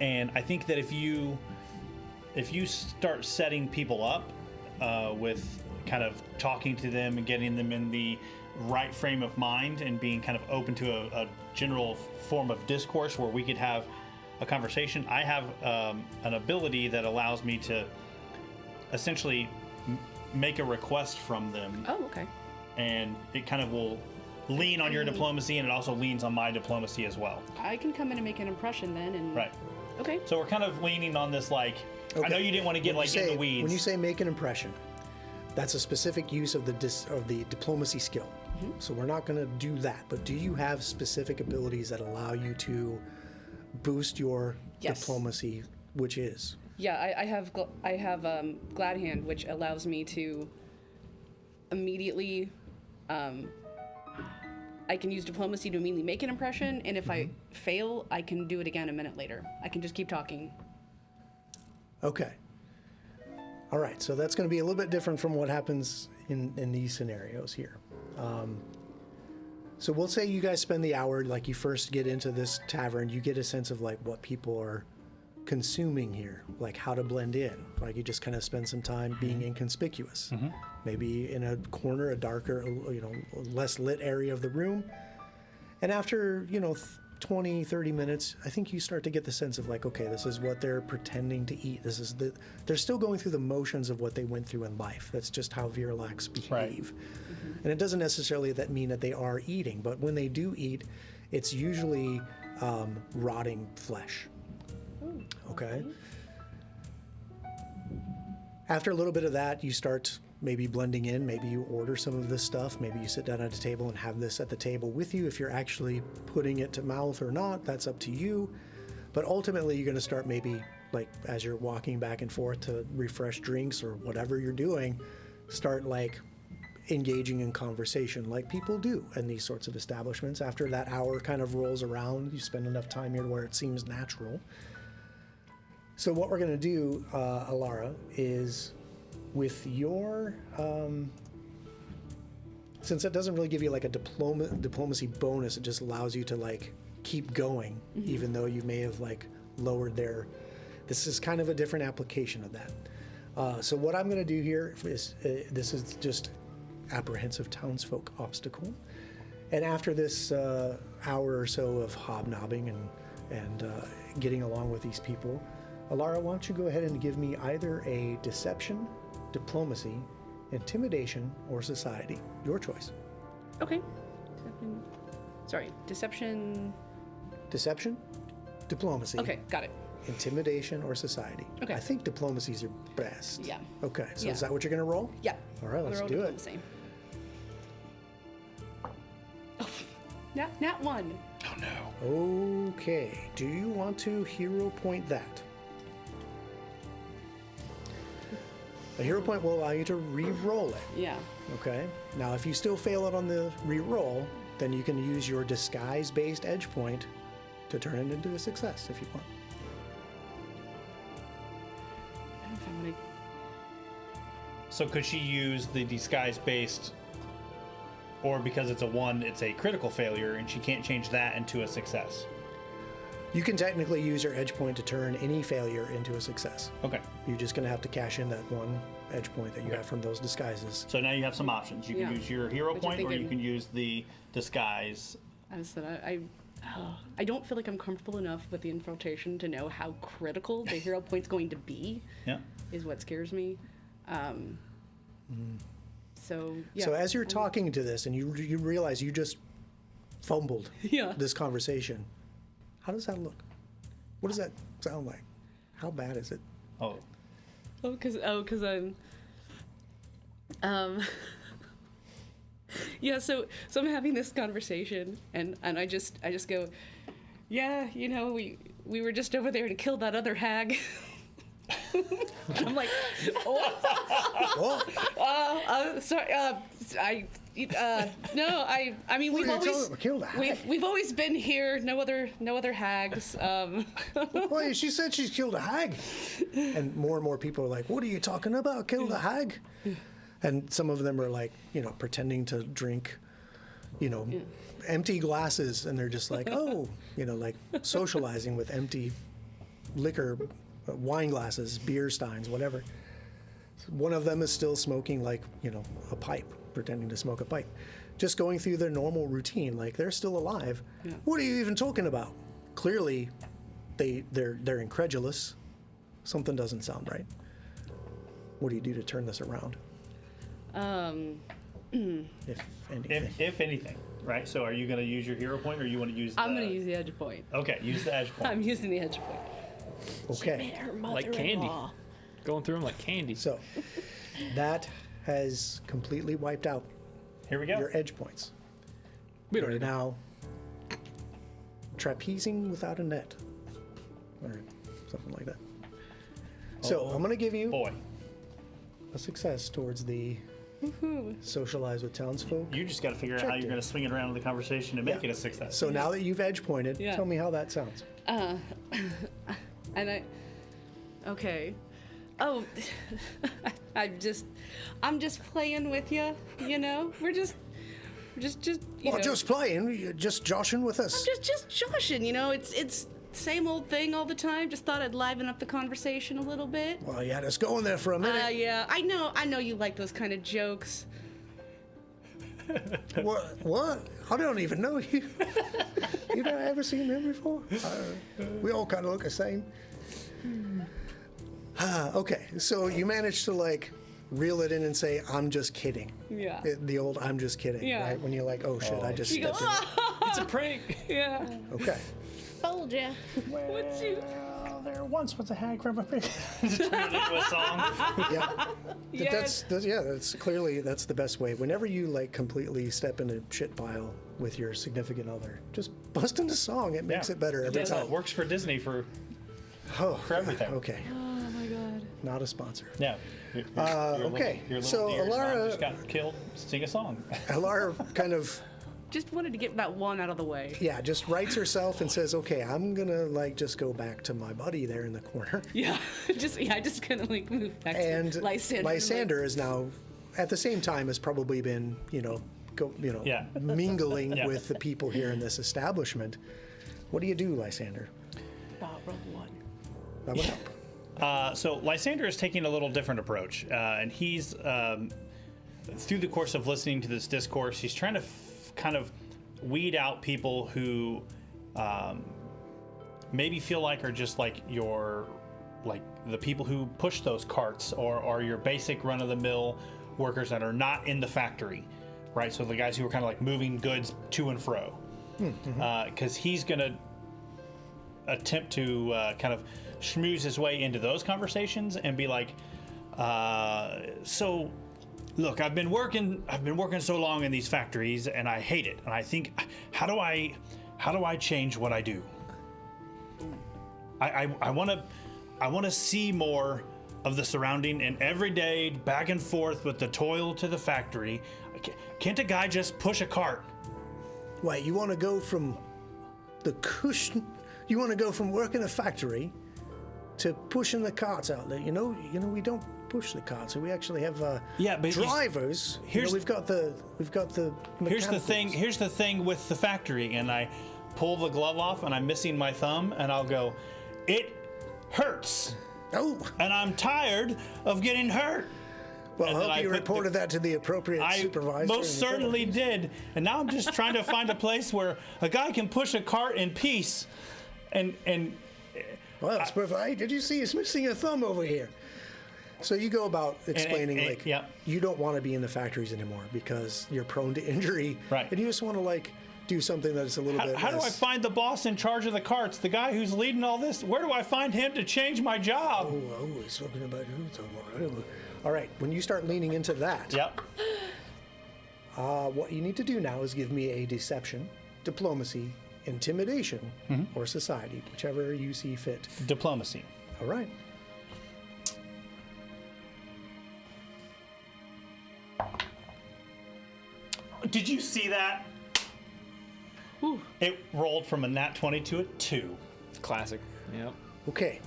And I think that if you start setting people up with kind of talking to them and getting them in the right frame of mind and being kind of open to a general form of discourse where we could have a conversation, I have an ability that allows me to essentially make a request from them. Oh, okay. And it kind of will lean on your diplomacy, and it also leans on my diplomacy as well. I can come in and make an impression then, and Right. Okay. So we're kind of leaning on this, like, I know you didn't want to get in the weeds. When you say make an impression, that's a specific use of the diplomacy skill. Mm-hmm. So we're not going to do that. But do you have specific abilities that allow you to boost your Yes. diplomacy, which is? Yeah, I have Glad Hand, which allows me to immediately I can use diplomacy to immediately make an impression, and if I fail, I can do it again a minute later. I can just keep talking. Okay. All right, so that's going to be a little bit different from what happens in these scenarios here. So we'll say you guys spend the hour, like you first get into this tavern, you get a sense of like what people are consuming here, like how to blend in. Like you just kind of spend some time being inconspicuous. Maybe in a corner, a darker, less lit area of the room. And after, 20, 30 minutes, I think you start to get the sense of like, okay, this is what they're pretending to eat. They're still going through the motions of what they went through in life. That's just how Viralax behave. And it doesn't necessarily mean that they are eating, but when they do eat, it's usually rotting flesh. Okay. After a little bit of that, you start maybe blending in. Maybe you order some of this stuff. Maybe you sit down at a table and have this at the table with you. If you're actually putting it to mouth or not, that's up to you. But ultimately, you're going to start maybe like as you're walking back and forth to refresh drinks or whatever you're doing, start like engaging in conversation like people do in these sorts of establishments. After that hour kind of rolls around, you spend enough time here where it seems natural. So what we're going to do, Alara, is with your, since it doesn't really give you like a diplomacy bonus, it just allows you to like keep going, even though you may have like lowered their, this is kind of a different application of that. So what I'm going to do here is, this is just apprehensive townsfolk obstacle. And after this hour or so of hobnobbing and getting along with these people, Alara, why don't you go ahead and give me either a deception, diplomacy, intimidation, or society. Your choice. Okay. Deception. Deception, diplomacy. Okay, got it. Intimidation or society. Okay. I think diplomacy's your best. Yeah. Okay, so Yeah. is that what you're going to roll? Yeah. All right, let's Roll do it. diplomacy. Oh, nat 1. Oh no. Okay, do you want to hero point that? A hero point will allow you to re-roll it. Yeah. Okay. Now, if you still fail it on the re-roll, then you can use your disguise-based edge point to turn it into a success if you want. I don't know if I want to. So could she use the disguise-based, or because it's a 1, it's a critical failure, and she can't change that into a success? You can technically use your edge point to turn any failure into a success. Okay. You're just going to have to cash in that one edge point that you have from those disguises. So now you have some options. You can Yeah. use your hero Which I'm point, or you thinking- can use the disguise. I don't feel like I'm comfortable enough with the infiltration to know how critical the hero point's going to be. Yeah. Is what scares me. So yeah. So as you're talking to this and you realize you just fumbled Yeah. this conversation, how does that look? What does that sound like? How bad is it? Oh. Because I'm. Yeah, so I'm having this conversation, and I just go, yeah, we were just over there and killed that other hag. I'm like, sorry, no, I mean we've always been here. No other hags. Well, she said she's killed a hag, and more people are like, "What are you talking about? Killed a hag?" And some of them are like, pretending to drink, empty glasses, and they're just like, oh, like socializing with empty liquor, wine glasses, beer steins, whatever. One of them is still smoking like, a pipe, pretending to smoke a pipe. Just going through their normal routine, like they're still alive. Yeah. What are you even talking about? Clearly, they're incredulous. Something doesn't sound right. What do you do to turn this around? If anything. If anything, right? So are you going to use your hero point, or you want to use? I'm going to use the edge point. Okay, use the edge point. I'm using the edge point. Okay. Like candy. Going through them like candy. So that has completely wiped out Here we go. your edge points. We don't You're need now trapezing without a net, or something like that. So I'm going to give you Boy. a success towards the Socialize with townsfolk. You just got to figure out how you're going to swing it around in the conversation and make it a success. So now that you've edge pointed, Yeah. tell me how that sounds. And okay. Oh, I'm just playing with you, you know? We're just, you know. Just playing, you're just joshing with us. Just joshing, you know? It's same old thing all the time. Just thought I'd liven up the conversation a little bit. Well, you had us going there for a minute. Yeah, I know you like those kind of jokes. What? I don't even know you. You never ever seen him before? We all kind of look the same. Okay, so you managed to like reel it in and say, "I'm just kidding." Yeah. The old "I'm just kidding," Yeah. right? When you're like, "Oh shit, I just You go, stepped in." It's a prank. yeah. Okay. Told ya. What's you? Well, there once was a hag from a pig. Just turn it into a song. Yeah. Yes. That's clearly that's the best way. Whenever you like completely step in a shit pile with your significant other, just bust into song. It makes Yeah. it better every That's how time. it works for Disney for everything. Okay. Oh my god. Not a sponsor. Yeah. Okay, so Alara- just got killed. Sing a song. Alara kind of Just wanted to get that one out of the way. just rights herself and says, "Okay, I'm gonna like just go back to my buddy there in the corner." Yeah. just kind of like move back And to Lysander. Lysander is now, at the same time, has probably been Yeah. mingling Yeah. with the people here in this establishment. What do you do, Lysander? Barbara one. That would help. So Lysander is taking a little different approach, and he's through the course of listening to this discourse, he's trying to kind of weed out people who maybe feel like are just like the people who push those carts, or your basic run-of-the-mill workers that are not in the factory, right? So the guys who are kind of like moving goods to and fro, because he's gonna attempt to kind of schmooze his way into those conversations and be like, so look, I've been working so long in these factories and I hate it. And I think, how do I change what I do? I want to see more of the surrounding, and every day back and forth with the toil to the factory. Can't a guy just push a cart? Wait, you want to go from the cushion? You want to go from working a factory to pushing the carts out there? You know, we don't push the carts. We actually have Yeah, but drivers. We've got the Here's the thing. mechanicals. Here's the thing with the factory, and I pull the glove off, and I'm missing my thumb, and I'll go, it hurts, Oh, and I'm tired of getting hurt. well, And I then hope I you put reported that to the appropriate I supervisor. most certainly did, and now I'm just trying to find a place where a guy can push a cart in peace, and Well, that's perfect. Hey, did you see he's missing a thumb over here? So you go about explaining and- yeah. you don't want to be in the factories anymore because you're prone to injury, Right. And you just want to like do something that's a little bit. how do I less- find the boss in charge of the carts, the guy who's leading all this? Where do I find him to change my job? Oh, he's talking about who? All right, when you start leaning into that, Yep. what you need to do now is give me a deception, diplomacy, intimidation, or society, whichever you see fit. Diplomacy. All right. Did you see that? It rolled from a nat 20 to a 2. Classic. Yep. Okay.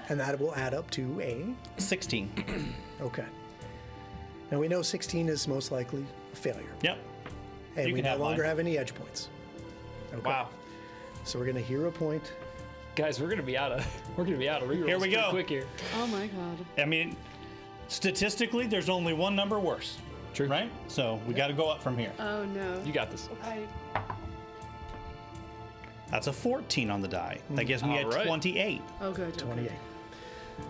And that will add up to a 16. okay. And we know 16 is most likely a failure. Yep. And You we can no have longer mine. have any edge points. Okay. Wow. So we're gonna hero point. Guys, we're gonna be out of rerolls Here we pretty go. quick here. Oh my god. I mean, statistically, there's only one number worse. True. Right? So we got to go up from here. Oh no. You got this. That's a 14 on the die. That gives me a All right. 28. Oh good. okay. 28.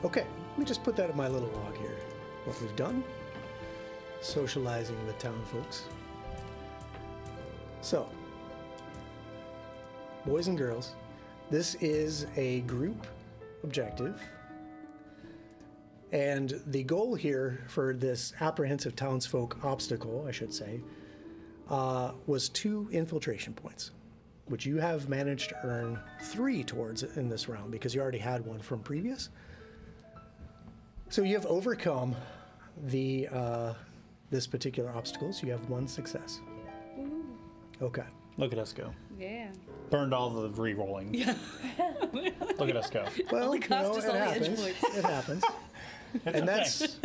Okay, let me just put that in my little log here. What we've done. Socializing with town folks. So, boys and girls, this is a group objective. And the goal here for this apprehensive townsfolk obstacle, I should say, was 2 infiltration points, which you have managed to earn 3 towards in this round because you already had one from previous. So you have overcome the this particular obstacle, so you have 1 success. Okay. Look at us go. Yeah. Burned all the re-rolling. Yeah. Look at us go. Well, Only cost us it all the edge happens. points. It happens. And that's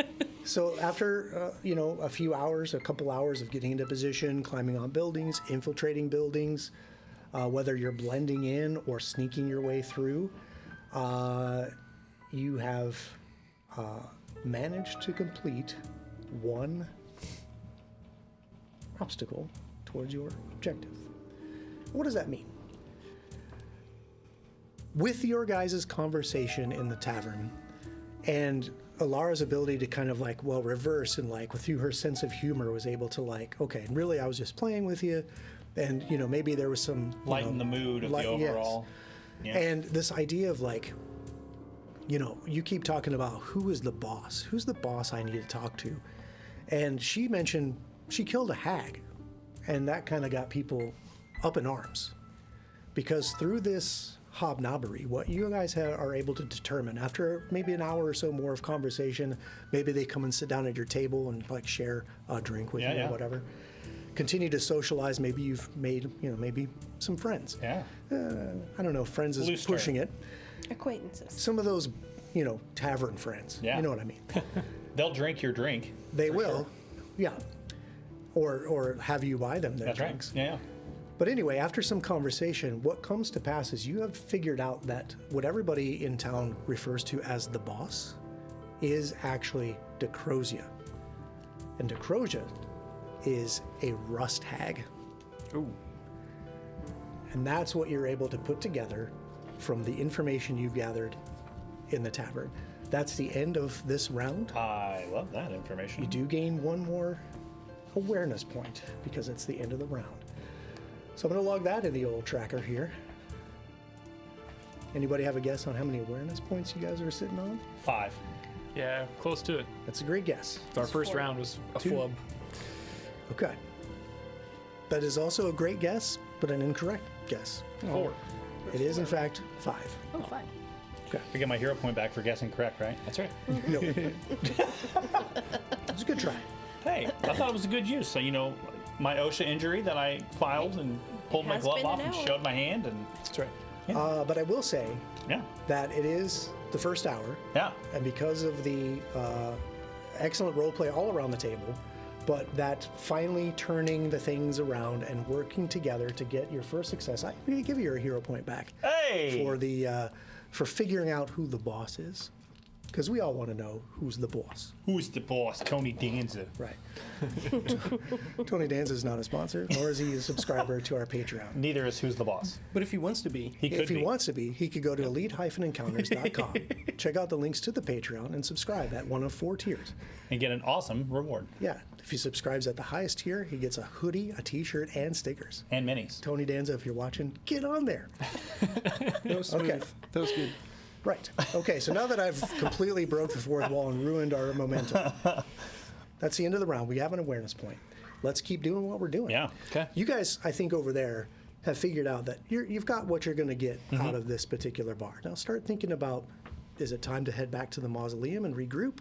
so after a few hours, a couple hours of getting into position, climbing on buildings, infiltrating buildings, whether you're blending in or sneaking your way through, you have managed to complete 1 obstacle towards your objective. What does that mean? With your guys' conversation in the tavern and Alara's ability to kind of reverse and through her sense of humor was able to okay, really I was just playing with you, and maybe there was some Lighten the mood of the overall. Yes. Yeah. And this idea of you keep talking about who is the boss? Who's the boss I need to talk to? And she mentioned she killed a hag, and that kind of got people up in arms, because through this hobnobbery, what you guys are able to determine after maybe an hour or so more of conversation, maybe they come and sit down at your table and share a drink with you or whatever, continue to socialize. Maybe you've made maybe some friends. Yeah. I don't know, friends is Loose pushing term. it. Acquaintances. Some of those tavern friends. Yeah. You know what I mean. They'll drink your drink. They for will. sure. Yeah. Or have you buy them their That's drinks. right. Yeah. But anyway, after some conversation, what comes to pass is you have figured out that what everybody in town refers to as the boss is actually Decrosia. And Decrosia is a rust hag. Ooh. And that's what you're able to put together from the information you've gathered in the tavern. That's the end of this round. I love that information. You do gain 1 more awareness point because it's the end of the round. So I'm going to log that in the old tracker here. Anybody have a guess on how many awareness points you guys are sitting on? 5. Yeah, close to it. That's a great guess. Our first round was a 2. flub. Okay. That is also a great guess, but an incorrect guess. 4. It is, in fact, 5. Oh, fine. I get my hero point back for guessing correct, right? That's right. No. It was a good try. Hey, I thought it was a good use. So, my OSHA injury that I filed and pulled my has glove been off an and hour. showed my hand, and That's right. But I will say yeah, that it is the first hour, yeah. and because of the excellent role play all around the table, but that finally turning the things around and working together to get your first success, I'm going to give you your hero point back Hey! for figuring out who the boss is, because we all want to know who's the boss. Who's the boss? Tony Danza. Right. Tony Danza is not a sponsor, nor is he a subscriber to our Patreon. Neither is Who's the Boss. But if he wants to be, He could If he be. wants to be, he could go to elite-encounters.com, check out the links to the Patreon, and subscribe at one of 4 tiers. And get an awesome reward. Yeah, if he subscribes at the highest tier, he gets a hoodie, a t-shirt, and stickers. And minis. Tony Danza, if you're watching, get on there. that was smooth. Okay. That was good. Right. Okay, so now that I've completely broke the 4th wall and ruined our momentum, that's the end of the round. We have an awareness point. Let's keep doing what we're doing. Yeah. Okay. You guys, I think over there, have figured out that you've got what you're going to get out of this particular bar. Now start thinking about, is it time to head back to the mausoleum and regroup?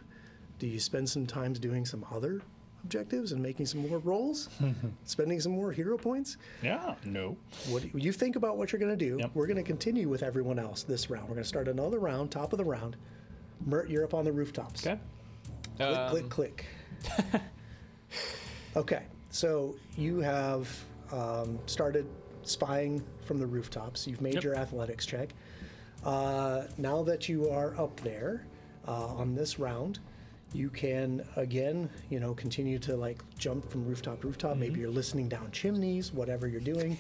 Do you spend some time doing some other objectives and making some more rolls? Spending some more hero points? Yeah. No. What you think about what you're going to do. Yep. We're going to continue with everyone else this round. We're going to start another round, top of the round. Mert, you're up on the rooftops. Okay. Click, click, click. Okay, so you have started spying from the rooftops. You've made Yep. your athletics check. Now that you are up there on this round, you can again, continue to jump from rooftop to rooftop. Maybe you're listening down chimneys, whatever you're doing.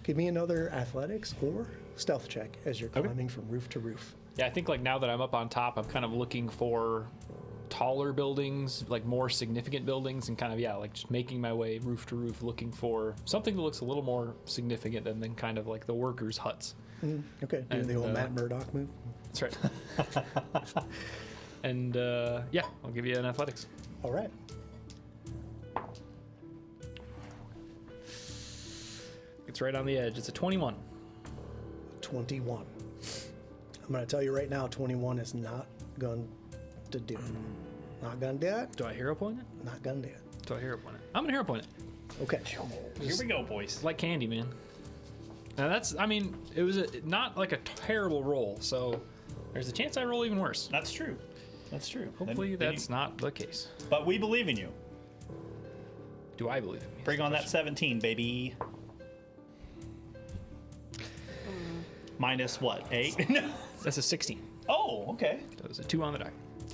Give me another athletics or stealth check as you're climbing from roof to roof. Yeah, I think now that I'm up on top, I'm kind of looking for taller buildings, more significant buildings, and kind of just making my way roof to roof, looking for something that looks a little more significant than kind of the workers' huts. Okay, doing the And, old Matt Murdock move. That's right. And I'll give you an athletics. All right. It's right on the edge. It's a 21. 21. I'm going to tell you right now, 21 is not going to do it. Not gonna do it. Do I hero point it? Not gonna do it. Do I hero point it? I'm gonna hero point it. Okay. Here we go, boys. Like candy, man. Now that's, I mean, it was not like a terrible roll, so there's a chance I roll even worse. That's true. That's true. Hopefully Then that's not the case. But we believe in you. Do I believe in me? Bring on that 17, baby. Minus what? 8? That's a 16. Oh, okay. That was a 2 on the die.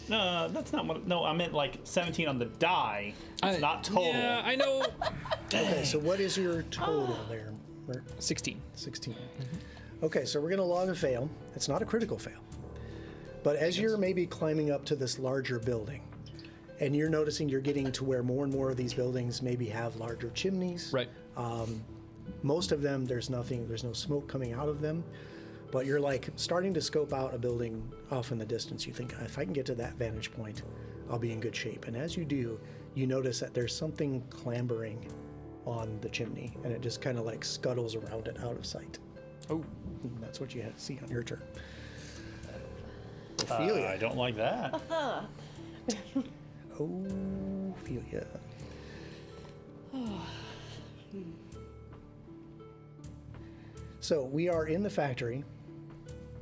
No, that's not what. No, I meant like 17 on the die. It's not total. Yeah, I know. Okay, so what is your total there? Mert? 16. 16. Okay, so we're going to log a fail. It's not a critical fail. But as you're maybe climbing up to this larger building, and you're noticing you're getting to where more and more of these buildings maybe have larger chimneys. Right. Most of them, there's no smoke coming out of them. But you're like starting to scope out a building off in the distance. You think, if I can get to that vantage point, I'll be in good shape. And as you do, you notice that there's something clambering on the chimney, and it just kind of like scuttles around it out of sight. Oh. And that's what you see on your turn. Ophelia. I don't like that. Ophelia. So we are in the factory.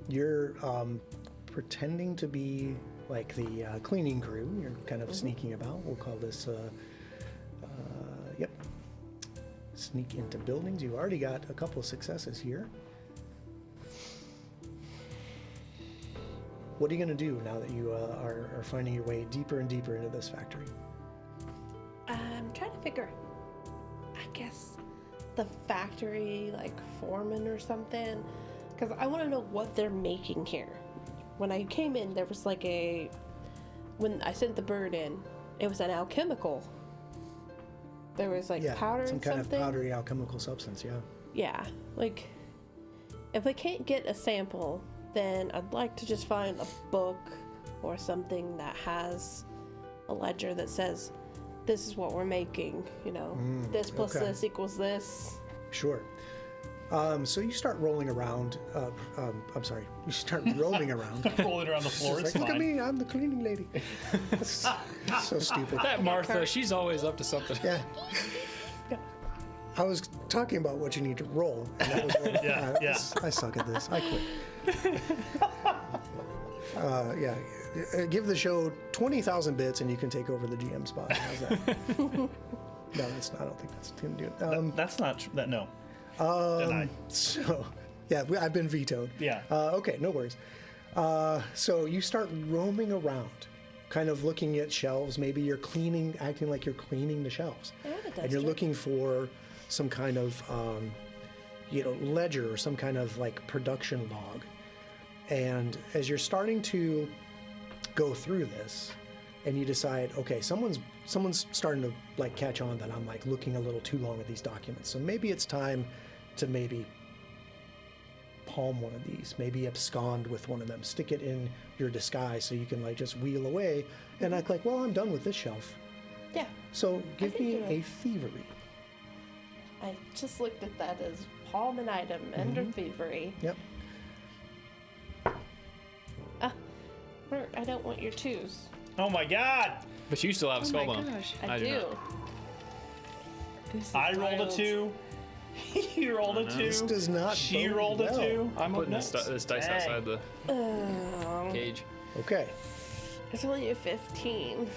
You're pretending to be like the cleaning crew. You're kind of sneaking about. We'll call this, sneak into buildings. You've already got a couple of successes here. What are you going to do now that you are finding your way deeper and deeper into this factory? I'm trying to figure, I guess, the factory, like, foreman or something. Because I want to know what they're making here. When I came in, there was like when I sent the bird in, it was an alchemical. There was like powder some and kind something. of powdery alchemical substance, yeah. Yeah, like, if I can't get a sample, then I'd like to just find a book or something that has a ledger that says, this is what we're making, you know, this plus this equals this. Sure. So you start rolling around. You start roaming around. Rolling around the floor. It's It's like, look at fine. me, I'm the cleaning lady. That's so stupid. That Martha, she's always up to something. Yeah. I was talking about what you need to roll. And that was what, Yeah. I suck at this. I quit. Give the show 20,000 bits and you can take over the GM spot. How's that? No, that's not. I don't think that's going to do it. That's not true. No. Denied. So, I've been vetoed. Yeah. Okay, no worries. So you start roaming around, kind of looking at shelves. Maybe you're acting like you're cleaning the shelves. And you're looking for some kind of, ledger or some kind of like production log. And as you're starting to go through this, and you decide, okay, someone's starting to like catch on that I'm like looking a little too long at these documents. So maybe it's time to maybe palm one of these, maybe abscond with one of them, stick it in your disguise so you can like just wheel away and act like, well, I'm done with this shelf. Yeah. So give can me do a it. thievery. I just looked at that as palm an item under thievery. Yep. Bert, I don't want your twos. Oh my God! But you still have a skull Oh my bone. gosh. I do do. not. This is I rolled a wild. 2. He rolled a 2. This does not She bode rolled a well. 2. I'm putting nuts. this dice Dang. outside the cage. Okay. It's only a 15.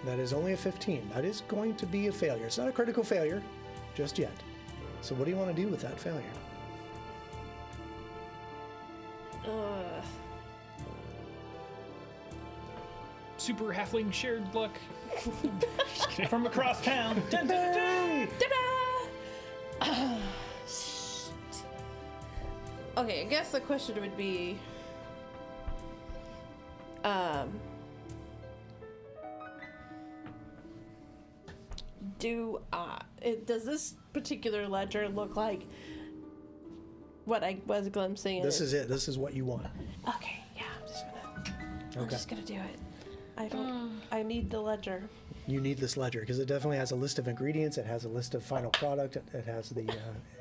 That is only a 15. That is going to be a failure. It's not a critical failure just yet. So what do you want to do with that failure? Super halfling shared luck. From across town. Dun, dun, dun. Ta-da! Okay, I guess the question would be, does this particular ledger look like what I was glimpsing in This it? is it. This is what you want. Okay, yeah, I'm Okay. just gonna do it. I need the ledger. You need this ledger because it definitely has a list of ingredients. It has a list of final product. It has the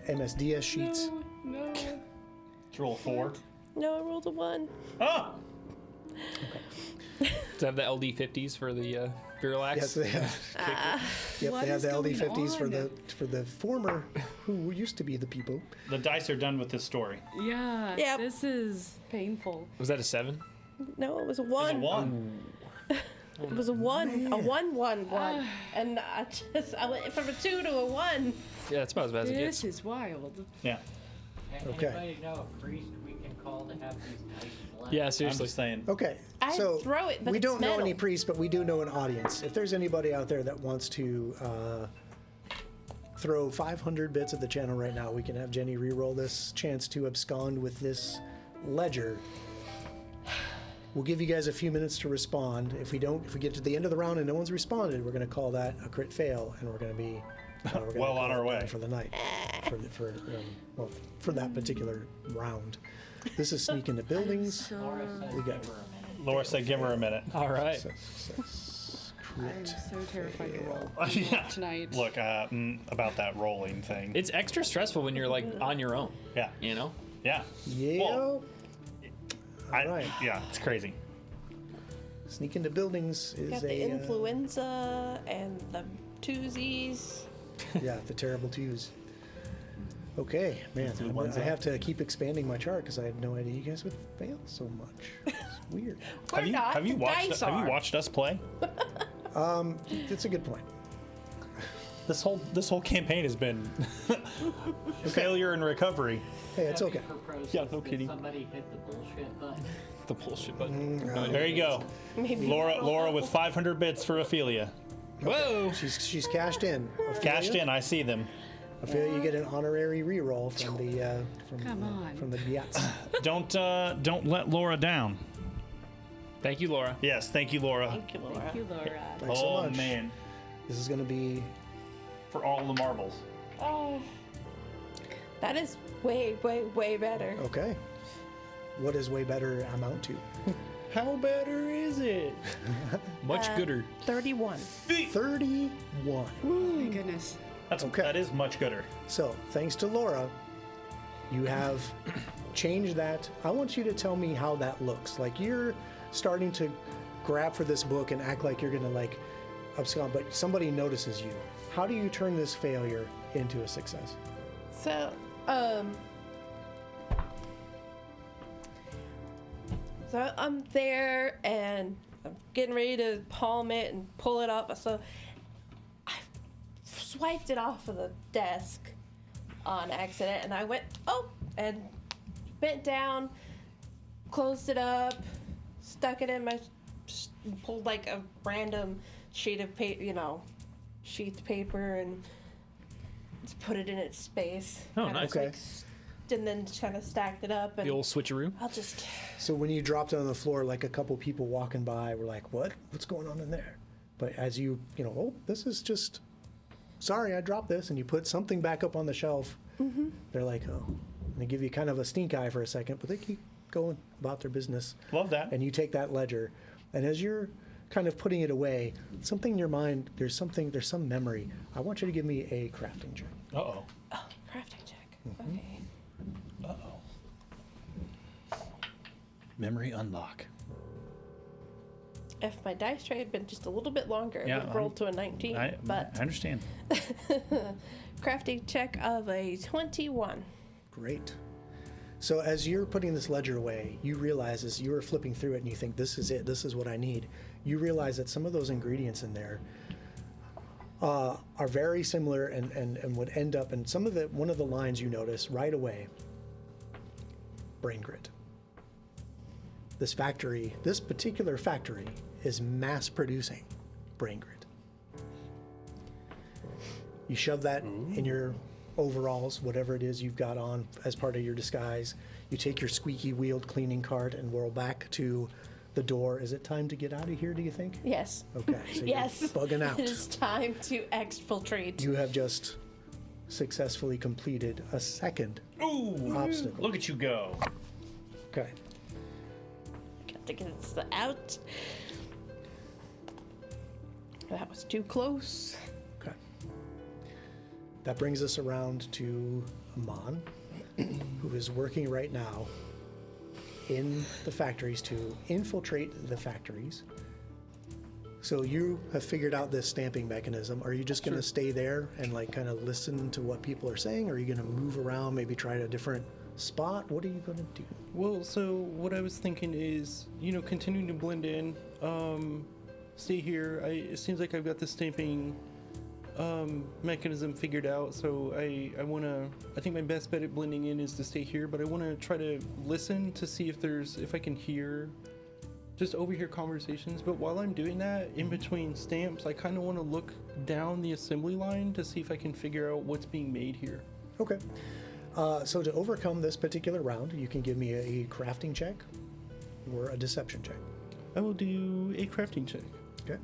MSDS sheets. No. Let's roll 4. No, I rolled a 1. Oh! To have the LD50s for the Virilax. Yes, they have. Yep, What they have is the going LD50s on? for the former who used to be the people. The dice are done with this story. Yeah. Yep. This is painful. Was that a 7? No, it was a There's one. a 1. It was a one. A 1-1-1. And I went from a 2 to a 1. Yeah, that's about as bad as it This gets. is wild. Yeah. Okay. Anybody know a priest we can call to have these dice blessed? Yeah, I'm seriously. just saying. Okay. I so throw it, but we it's don't know any metal. priests, but we do know an audience. If there's anybody out there that wants to throw 500 bits at the channel right now, we can have Jenny re-roll this chance to abscond with this ledger. We'll give you guys a few minutes to respond. If we get to the end of the round and no one's responded, we're going to call that a crit fail, and we're going to be we're gonna Well call on it our done way. for the night. For that particular round. This is sneak into buildings. Laura says We got give her a minute. Laura said give her a minute. All right. success, I'm crit. so terrified to roll Yeah. tonight. Look, about that rolling thing. It's extra stressful when you're like on your own, Yeah. you know? Yeah. Yeah. Well, Alright. Yeah, it's crazy. Sneak into buildings is Got the influenza and the twosies. Yeah, the terrible twos. Okay, man, the ones I up. have to keep expanding my chart because I had no idea you guys would fail so much. It's weird. We're not. Have you the watched dice have are. you watched us play? It's a good point. This whole campaign has been failure and recovery. Hey, it's okay. For process, Yeah, no did kidding. Somebody hit the bullshit button. The bullshit button. There you go. Maybe Laura with 500 bits for Ophelia. Whoa! She's cashed in. Cashed in, I see them. Ophelia, you get an honorary reroll from the Come on. from the Biats. Don't let Laura down. Thank you, Laura. Yes, thank you, Laura. Thank you, Laura. Thank you, Laura. Thanks so Oh much. man, This is going to be for all the marbles. Oh, that is way, way, way better. okay. What does way better amount to? How better is it? Much gooder. 31. 31. My goodness. Okay. That is much gooder. So, thanks to Laura, you have changed that. I want you to tell me how that looks. Like you're starting to grab for this book and act like you're going to like abscond, but somebody notices you. How do you turn this failure into a success? So, so I'm there and I'm getting ready to palm it and pull it up. So I swiped it off of the desk on accident and I went, and bent down, closed it up, stuck it in my, pulled like a random sheet of paper, sheath paper and just put it in its space. Oh, Kinda nice. Okay. and then kind of stacked it up and The old switcheroo. I'll just So when you dropped it on the floor, like a couple people walking by were like, what's going on in there? But as you this is just, sorry, I dropped this, and you put something back up on the shelf, they're like, oh. And they give you kind of a stink eye for a second, but they keep going about their business. Love that. And you take that ledger, and as you're kind of putting it away, something in your mind, there's some memory. I want you to give me a crafting check. Uh-oh. crafting check. Okay. Memory unlock. If my dice tray had been just a little bit longer, Yeah, it would have rolled to a 19. I but understand. crafting check of a 21. Great. So as you're putting this ledger away, you realize as you're flipping through it and you think, this is it, this is what I need, you realize that some of those ingredients in there are very similar and would end up in one of the lines you notice right away, brain grit. This particular factory is mass producing brain grit. You shove that in your overalls, whatever it is you've got on as part of your disguise. You take your squeaky wheeled cleaning cart and whirl back to the door. Is it time to get out of here, do you think? Yes. Okay, so Yes. you're bugging out. It is time to exfiltrate. You have just successfully completed a second Ooh, obstacle. look at you go. Okay. Got to get this out. That was too close. Okay. That brings us around to Amon, who is working right now in the factories to infiltrate the factories. So you have figured out this stamping mechanism. Are you just going to stay there and like kind of listen to what people are saying? Or are you going to move around, maybe try a different spot? What are you going to do? Well, so what I was thinking is, continuing to blend in, stay here. It seems like I've got the stamping mechanism figured out, so I think my best bet at blending in is to stay here, but I want to try to listen to see if I can overhear conversations. But while I'm doing that, in between stamps, I kind of want to look down the assembly line to see if I can figure out what's being made here. Okay. So to overcome this particular round, you can give me a crafting check or a deception check. I will do a crafting check. Okay.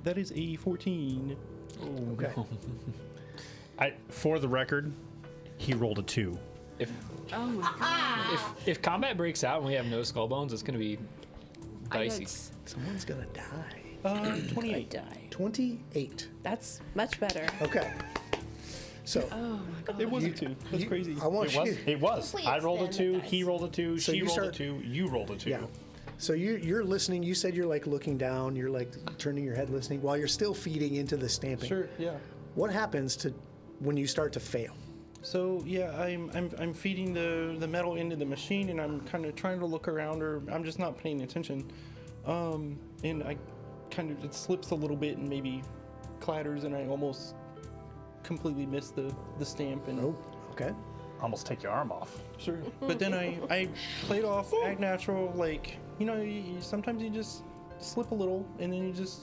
That is a 14. Okay. For the record, he rolled a 2. If Oh my god. if combat breaks out and we have no skull bones, it's gonna be dicey. Someone's going to die. 28. Die. 28. That's much better. Okay. So Oh my god. It was a 2. That's you- crazy. I want you. It was. Please I rolled a stand 2. the He dice. rolled a 2. So She you rolled start- a 2. You rolled a 2. Yeah. So you're listening. You said you're like looking down. You're like turning your head, listening while you're still feeding into the stamping. Sure, yeah. What happens to when you start to fail? So yeah, I'm feeding the metal into the machine, and I'm kind of trying to look around, or I'm just not paying attention. And I it slips a little bit and maybe clatters, and I almost completely miss the stamp. And Oh, okay. Almost take your arm off. sure. But then I played off, act natural, like sometimes you just slip a little, and then you just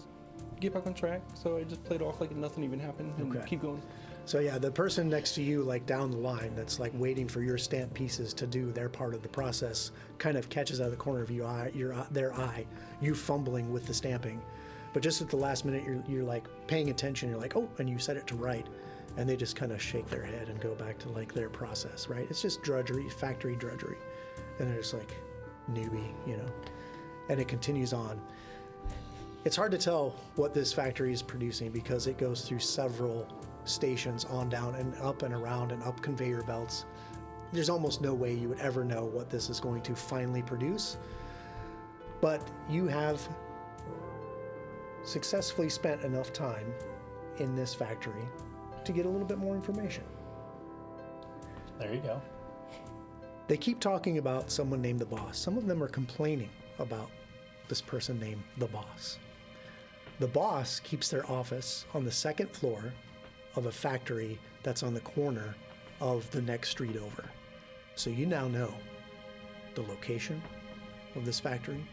get back on track. So I just played off like nothing even happened, and Okay. keep going. So yeah, the person next to you, like down the line, that's like waiting for your stamp pieces to do their part of the process, kind of catches out of the corner of their eye, you fumbling with the stamping. But just at the last minute, you're like paying attention. You're like, oh, and you set it to right, and they just kind of shake their head and go back to like their process, right? It's just drudgery, factory drudgery, and they're just like newbie, and it continues on. It's hard to tell what this factory is producing because it goes through several stations on down and up and around and up conveyor belts. There's almost no way you would ever know what this is going to finally produce. But you have successfully spent enough time in this factory to get a little bit more information. There you go. They keep talking about someone named the boss. Some of them are complaining about this person named the boss. The boss keeps their office on the second floor of a factory that's on the corner of the next street over. So you now know the location of this factory.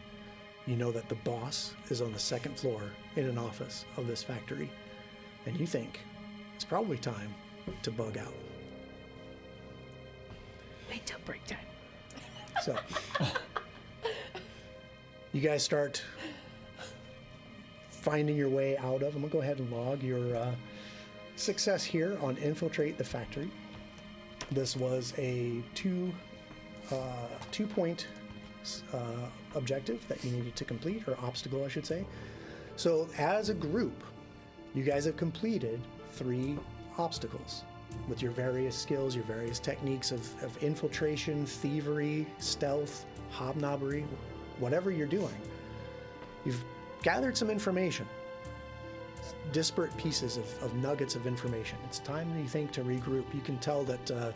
You know that the boss is on the second floor in an office of this factory. And you think it's probably time to bug out. Wait till break time. So you guys start finding your way out of. I'm gonna go ahead and log your success here on infiltrate the factory. This was a two-point objective that you needed to complete, or obstacle, I should say. So as a group, you guys have completed 3 obstacles with your various skills, your various techniques of infiltration, thievery, stealth, hobnobbery, whatever you're doing. You've gathered some information, disparate pieces of nuggets of information. It's time, you think, to regroup. You can tell that the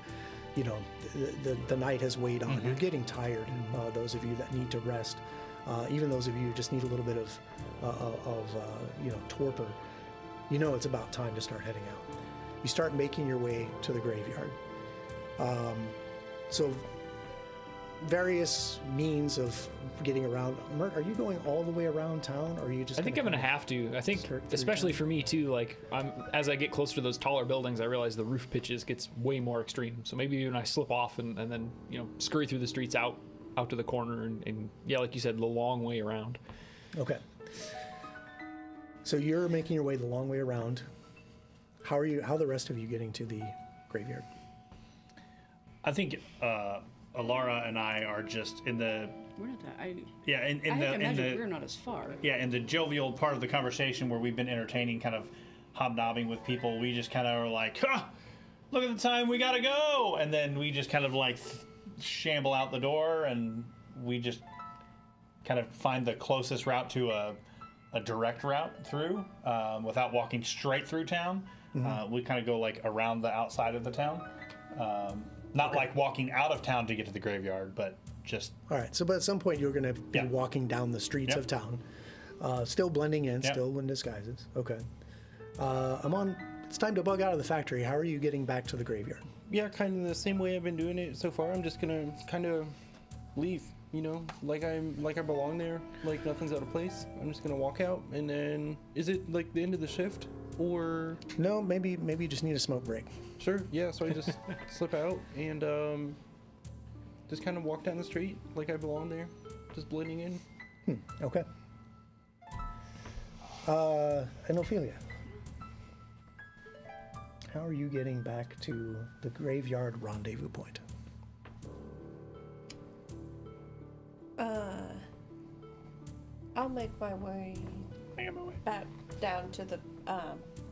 night has weighed on. You're getting tired. Those of you that need to rest, even those of you who just need a little bit of torpor. It's about time to start heading out. You start making your way to the graveyard. So various means of getting around. Mert, are you going all the way around town, or are you just? I think I'm gonna have to. I think, skirt through especially town? for me too. Like, as I get closer to those taller buildings, I realize the roof pitches gets way more extreme. So maybe when I slip off and then scurry through the streets out to the corner and yeah, like you said, the long way around. Okay. So you're making your way the long way around. How are the rest of you getting to the graveyard? I think Alara and I are just in the We're not that. in I the imagine we're not as far. in the jovial part of the conversation where we've been entertaining, kind of hobnobbing with people. We just kind of are like, look at the time, we gotta go, and then we just kind of like shamble out the door, and we just kind of find the closest route to a direct route through without walking straight through town. We kind of go like around the outside of the town. Not like walking out of town to get to the graveyard, but just... All right, so but at some point you're going to be walking down the streets of town, still blending in, still in disguises. Okay. Amon, it's time to bug out of the factory. How are you getting back to the graveyard? Yeah, kind of the same way I've been doing it so far. I'm just gonna kind of leave, you know, like I belong there, like nothing's out of place. I'm just gonna walk out, and then is it like the end of the shift, or No, maybe you just need a smoke break. sure, yeah. So I just slip out and just kind of walk down the street like I belong there, just blending in. Okay. And Ophelia, how are you getting back to the graveyard rendezvous point? I'll make my way back down to the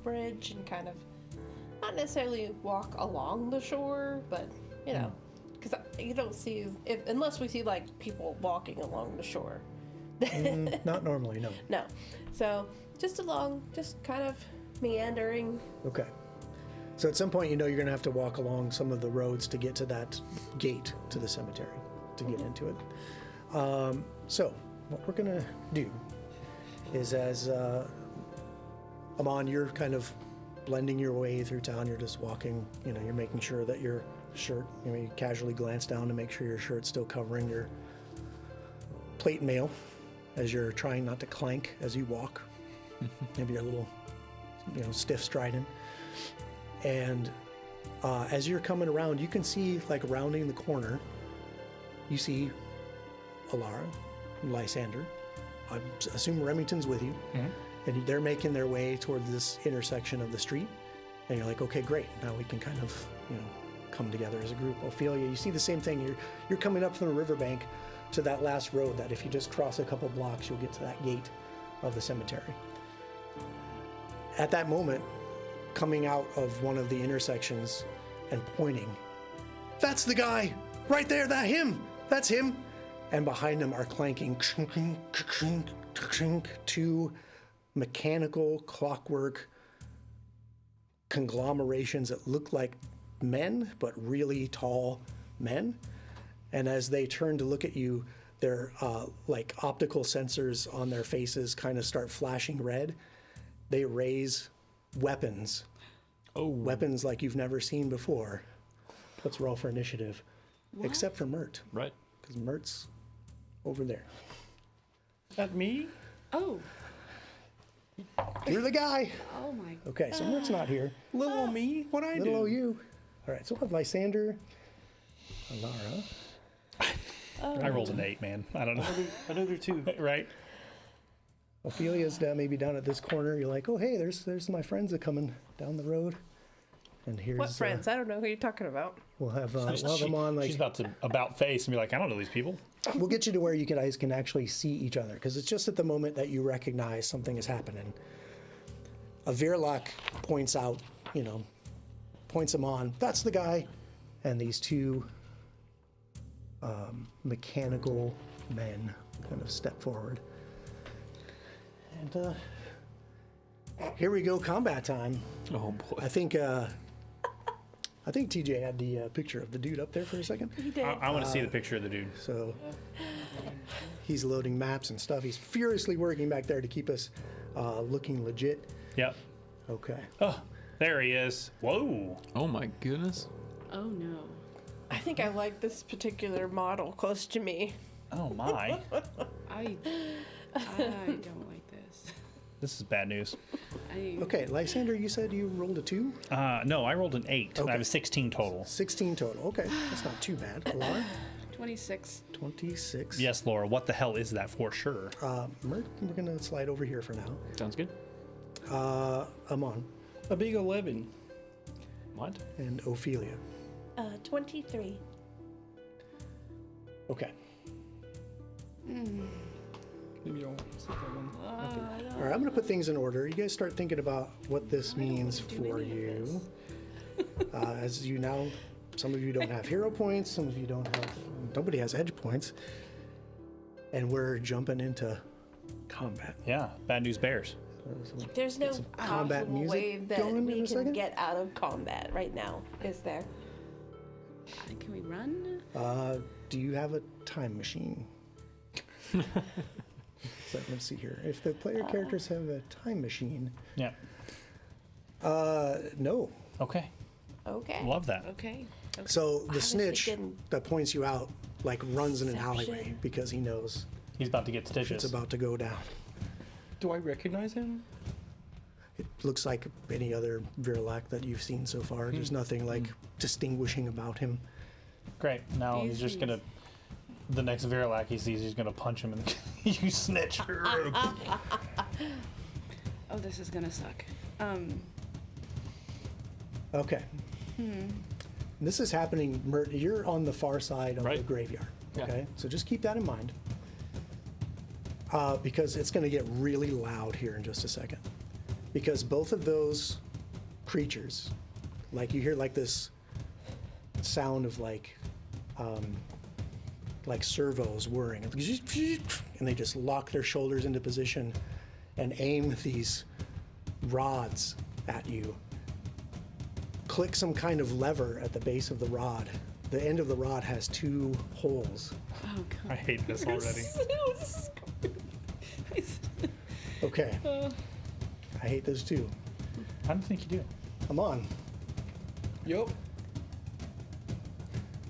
bridge and kind of not necessarily walk along the shore, but you know, because you don't see unless we see like people walking along the shore. Not normally, no. No, so just kind of meandering. Okay. So at some point, you know you're going to have to walk along some of the roads to get to that gate to the cemetery to get into it. So what we're going to do is as Amon, you're kind of blending your way through town. You're just walking, you know, you're making sure that your shirt, you know, you casually glance down to make sure your shirt's still covering your plate mail as you're trying not to clank as you walk. Maybe you're a little, you know, stiff striding. And as you're coming around, you can see, like, rounding the corner, you see Alara and Lysander. I assume Remington's with you. And they're making their way toward this intersection of the street. And you're like, okay, great. Now we can kind of, you know, come together as a group. Ophelia, you see the same thing. You're coming up from the riverbank to that last road that if you just cross a couple blocks, you'll get to that gate of the cemetery. At that moment, coming out of one of the intersections and pointing, that's the guy right there, that's him. And behind him are clanking two mechanical clockwork conglomerations that look like men, but really tall men. And as they turn to look at you, their like optical sensors on their faces kind of start flashing red. They raise weapons. Weapons like you've never seen before. Let's roll for initiative. Except for Mert. Right. Because Mert's over there. At me? Oh. You're the guy. Oh my. Okay, so Mert's not here. Little old me? What'd I Little do? old you. All right, so we'll have Lysander, Alara. I rolled an 8, man. I don't know. Another two. Right? Ophelia's down, maybe down at this corner. You're like, oh, hey, there's my friends that coming down the road. And here's What friends? I don't know who you're talking about. we'll have them on like She's about to about face and be like, I don't know these people. we'll get you to where you guys can actually see each other because it's just at the moment that you recognize something is happening. A Veerlock points out, you know, points him on. That's the guy, and these two mechanical men kind of step forward. And here we go, combat time. Oh boy. I think TJ had the picture of the dude up there for a second. He did. I want to see the picture of the dude. So he's loading maps and stuff. He's furiously working back there to keep us looking legit. Yep. Okay. Oh, there he is. Whoa. Oh my goodness. Oh no. I think I like this particular model close to me. Oh my. I don't like this. This is bad news. Okay, Lysander, you said you rolled a 2? No, I rolled an 8. Okay. I have a 16 total. 16 total. Okay, that's not too bad. Laura? 26. 26. Yes, Laura, what the hell is that for sure? Mert, we're going to slide over here for now. Sounds good. Amon A big 11. What? and Ophelia. 23. Okay. Maybe I'll set that one. All right, I'm going to put things in order. You guys start thinking about what this means for you. As you now Some of you don't have hero points. Some of you don't have. Nobody has edge points. And we're jumping into combat. Yeah, bad news bears. There's no combat possible music way that going in we a can second? get out of combat right now, is there? Can we run? Do you have a time machine? So, let's see here. If the player characters have a time machine, Yeah. no. Okay. Okay. Love that. Okay. So the was snitch thinking- that points you out like runs in an alleyway Deception. because he knows He's about to get stitches. it's about to go down. Do I recognize him? It looks like any other Virlac that you've seen so far. There's nothing like distinguishing about him. Great. Now he's These just gonna. The next Virlac he sees, he's gonna punch him and you snitch. Oh, this is gonna suck. Okay. This is happening. You're on the far side of the Right. graveyard. Yeah. Okay, so just keep that in mind, because it's going to get really loud here in just a second. Because both of those creatures, like you hear like this sound of like servos whirring, and they just lock their shoulders into position and aim these rods at you. Click some kind of lever at the base of the rod. The end of the rod has 2 holes. Oh I god. hate this already. Okay. I hate those too. I don't think you do. I'm on. Yup.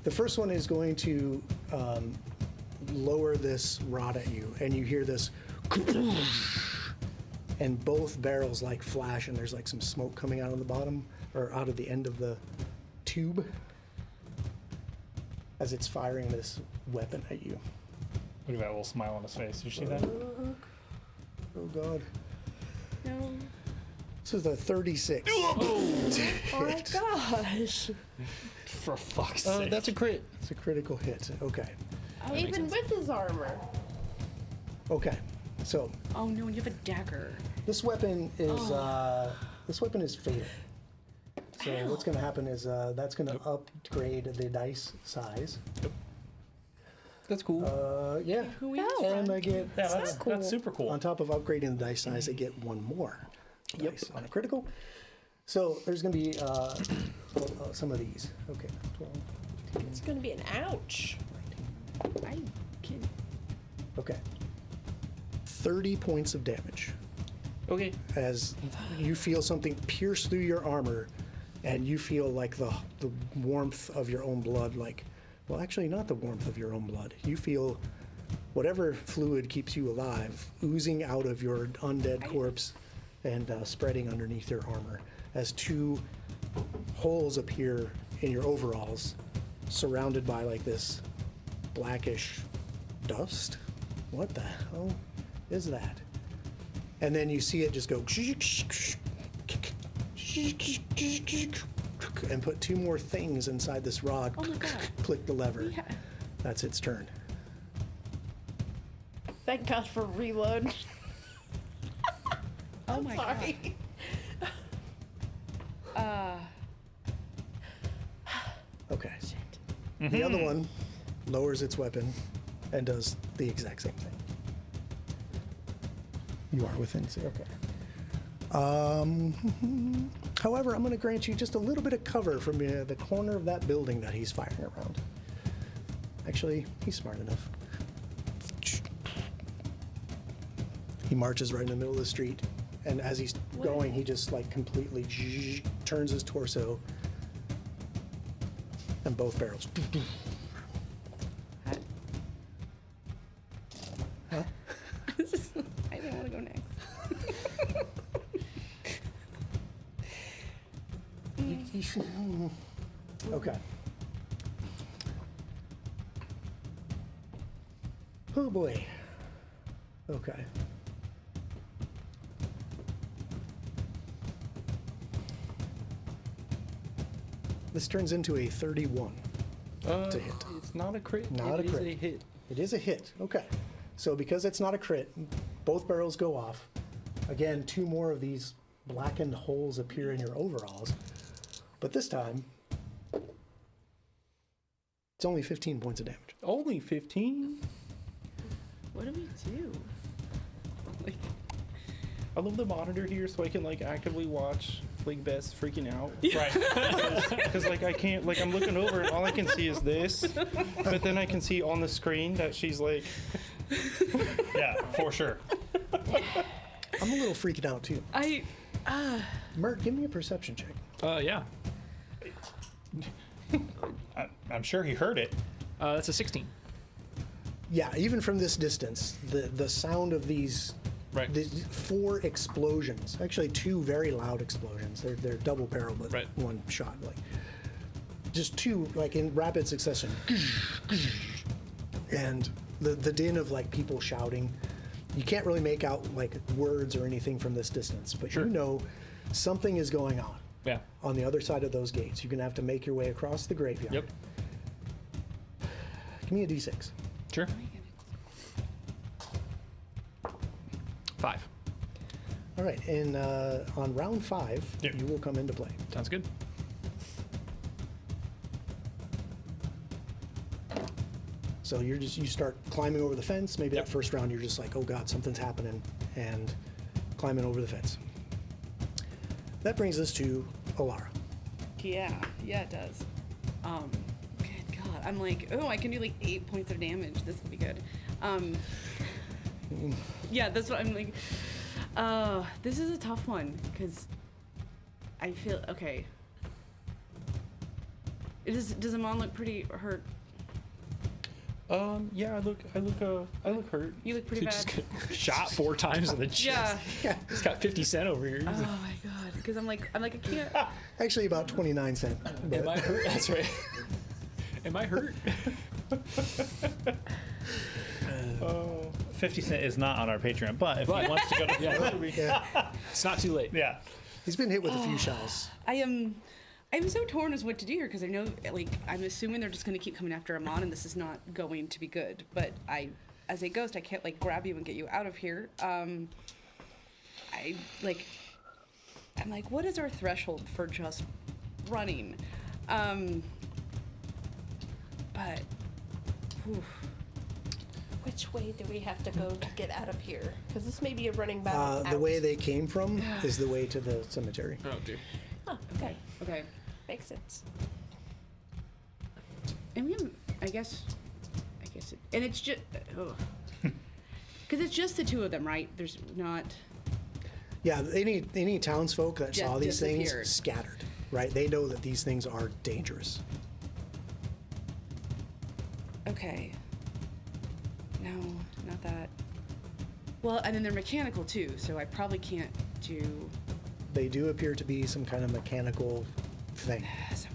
The first one is going to lower this rod at you, and you hear this, and both barrels like flash, and there's like some smoke coming out of the bottom, or out of the end of the tube, as it's firing this weapon at you. Look at that little smile on his face. Did you see that? Oh God. No. This is a 36. Oh my gosh. For fuck's sake. That's a crit. It's a critical hit. Okay. Oh, Even with his armor. Okay. So oh no, you have a dagger. this weapon is fatal. So what's going to happen is that's going to upgrade the dice size. That's cool. Yeah. Who we And I get Yeah, that's super cool. on top of upgrading the dice size, I get 1 more dice on a critical. So there's going to be some of these. Okay. 12, 15, It's gonna be an ouch. 19. I can. Okay. 30 points of damage Okay. as you feel something pierce through your armor, and you feel like the warmth of your own blood, like, well, actually not the warmth of your own blood. You feel whatever fluid keeps you alive oozing out of your undead corpse and spreading underneath your armor as 2 holes appear in your overalls, surrounded by like this blackish dust. What the hell is that? And then you see it just go and put 2 more things inside this rod. Oh my god. Click the lever. Yeah. That's its turn. Thank God for reload. Oh my Sorry. god. Okay. The other one lowers its weapon and does the exact same thing. You are within. Okay. However, I'm going to grant you just a little bit of cover from the corner of that building that he's firing around. Actually, he's smart enough. He marches right in the middle of the street, and as he's going, he just like completely turns his torso, and both barrels. Huh? I didn't want to go next. Okay. Oh boy. Okay. This turns into a 31 to hit. It's not a crit. Not a It is crit. a hit. It is a hit. Okay. So because it's not a crit, both barrels go off. Again, 2 more of these blackened holes appear in your overalls. But this time, It's only 15 points of damage. Only 15? What do we do? Like, I love the monitor here so I can like actively watch like Bess freaking out. Right. Because like I can't, like I'm looking over and all I can see is this, but then I can see on the screen that she's like, Yeah, for sure. I'm a little freaking out too. Mert, give me a perception check. Yeah. I'm sure he heard it. That's a 16. Yeah, even from this distance, the sound of these Right. 4 explosions, actually 2 very loud explosions. They're double barrel, but Right. one shot. Like just 2, like in rapid succession, and the din of like people shouting. You can't really make out like words or anything from this distance, but Sure. you know something is going on Yeah. on the other side of those gates. You're gonna have to make your way across the graveyard. Yep. Give me a d6. Sure. 5. All right, and on round 5, Yep. you will come into play. Sounds good. So you start climbing over the fence. Maybe Yep. that first round you're just like, oh god, something's happening, and climbing over the fence. That brings us to Alara. yeah, it does. Good God, I'm like, oh, I can do like 8 points of damage. This will be good. Yeah, that's what I'm like. This is a tough one because I feel okay. Does Amon look pretty hurt? yeah, I look hurt. You look pretty He bad. just got shot 4 times in the chest. Yeah. He's got 50 cent over here. Oh my God, because I'm like I can't. Actually, about 29 cents. Am I hurt? That's right. Am I hurt? 50 Cent is not on our Patreon, but if he wants to go to Yeah. It's not too late. yeah. He's been hit with a few shells. I'm so torn as what to do here because I know, like, I'm assuming they're just going to keep coming after Amon, and this is not going to be good. But as a ghost, I can't like grab you and get you out of here. I'm like, what is our threshold for just running? But, whew. Which way do we have to go to get out of here? Because this may be a running battle. The way they came from is the way to the cemetery. Oh, dear. Oh, okay. Okay. Makes sense. I mean, I guess it, and it's just, because it's just the two of them, right? There's not. Yeah, any townsfolk that Just saw these things disappeared. scattered, right? They know that these things are dangerous. Okay. No, not that. Well, and then they're mechanical too, so I probably can't do. They do appear to be some kind of mechanical thing. So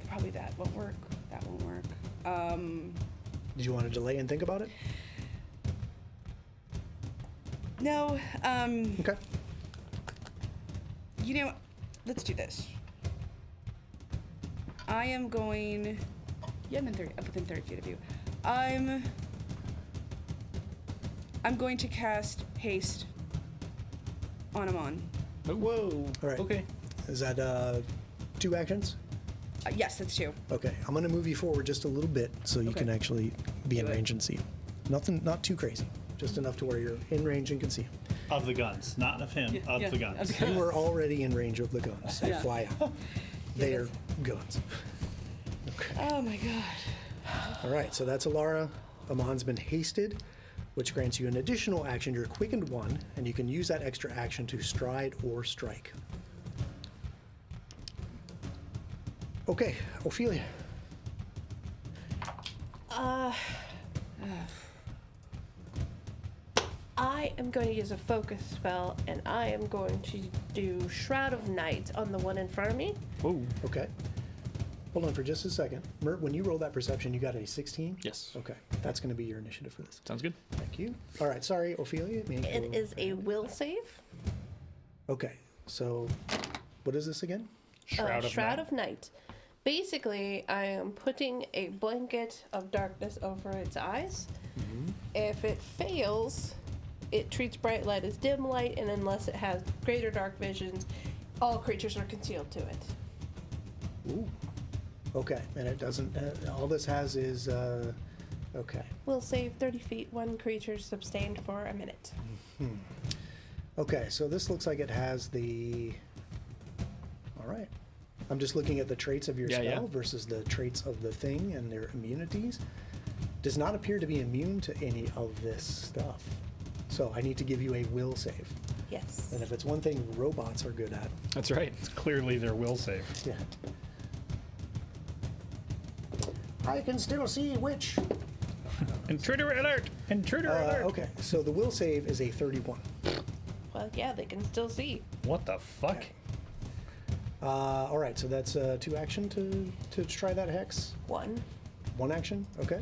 probably that won't work. That won't work. Did you want to delay and think about it? No. Okay. You know, let's do this. I am going. Yeah, I'm within 30 feet of you. I'm going to cast haste on Amon. Whoa. All right. Okay. Is that 2 actions? Yes, that's 2. Okay. I'm going to move you forward just a little bit so you Okay. can actually be in Do it. range and see him. Nothing, not too crazy. Just enough to where you're in range and can see him. Of the guns, not of him, of Yeah, the guns. okay. You are already in range of the guns. Yeah. FYI. They are guns. Oh my god. All right, so that's Alara. Amon's been hasted, which grants you an additional action. You're quickened 1, and you can use that extra action to stride or strike. Okay, Ophelia. I am going to use a focus spell, and I am going to do Shroud of Night on the one in front of me. Whoa. Okay. Hold on for just a second. Mert, when you roll that perception, you got a 16? Yes. Okay, that's going to be your initiative for this. Sounds good. Thank you. All right, sorry, Ophelia. It is a will save. Okay, so what is this again? Shroud of Shroud Night. of Night. Basically, I am putting a blanket of darkness over its eyes. If it fails, it treats bright light as dim light, and unless it has greater dark visions, all creatures are concealed to it. Ooh. Okay, and it doesn't. All this has is. Okay. Will save 30 feet. One creature sustained for a minute. Okay, so this looks like it has the. All right. I'm just looking at the traits of your spell versus the traits of the thing and their immunities. Does not appear to be immune to any of this stuff. So I need to give you a will save. Yes. And if it's one thing robots are good at, That's right. It's clearly their will save. yeah. I can still see which. Intruder alert! Intruder alert! Okay, so the will save is a 31. Well, yeah, they can still see. What the fuck? All right, so that's 2 action to try that hex. 1. 1 action, okay.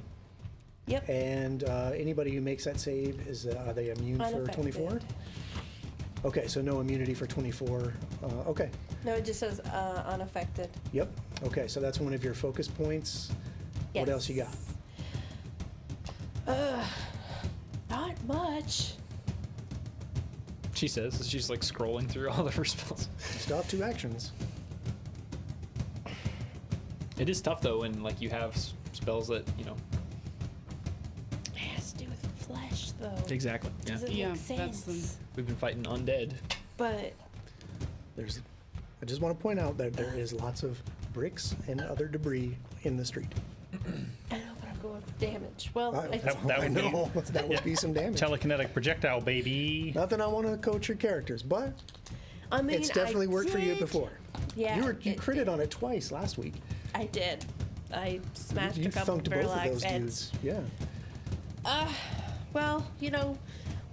Yep. And anybody who makes that save is are they immune for 24? Unaffected. Okay, so no immunity for 24. Okay. No, it just says unaffected. Yep. Okay, so that's one of your focus points. What Yes. else you got? Not much. She says as she's like scrolling through all of her spells. Still have 2 actions. It is tough though when like you have spells that It has to do with flesh, though. Exactly. Yeah. Does it Yeah, make that's sense? We've been fighting undead. But I just want to point out that there is lots of bricks and other debris in the street. I know, but I'm going for damage. Well, That I would be- know. That would be some damage. Telekinetic projectile, baby. Not that I want to coach your characters, but I mean, it's definitely I worked for you did. before. Yeah, You it critted on it twice last week. I did. I smashed You a couple thunked of both of Verlag those beds. dudes. Yeah. Well,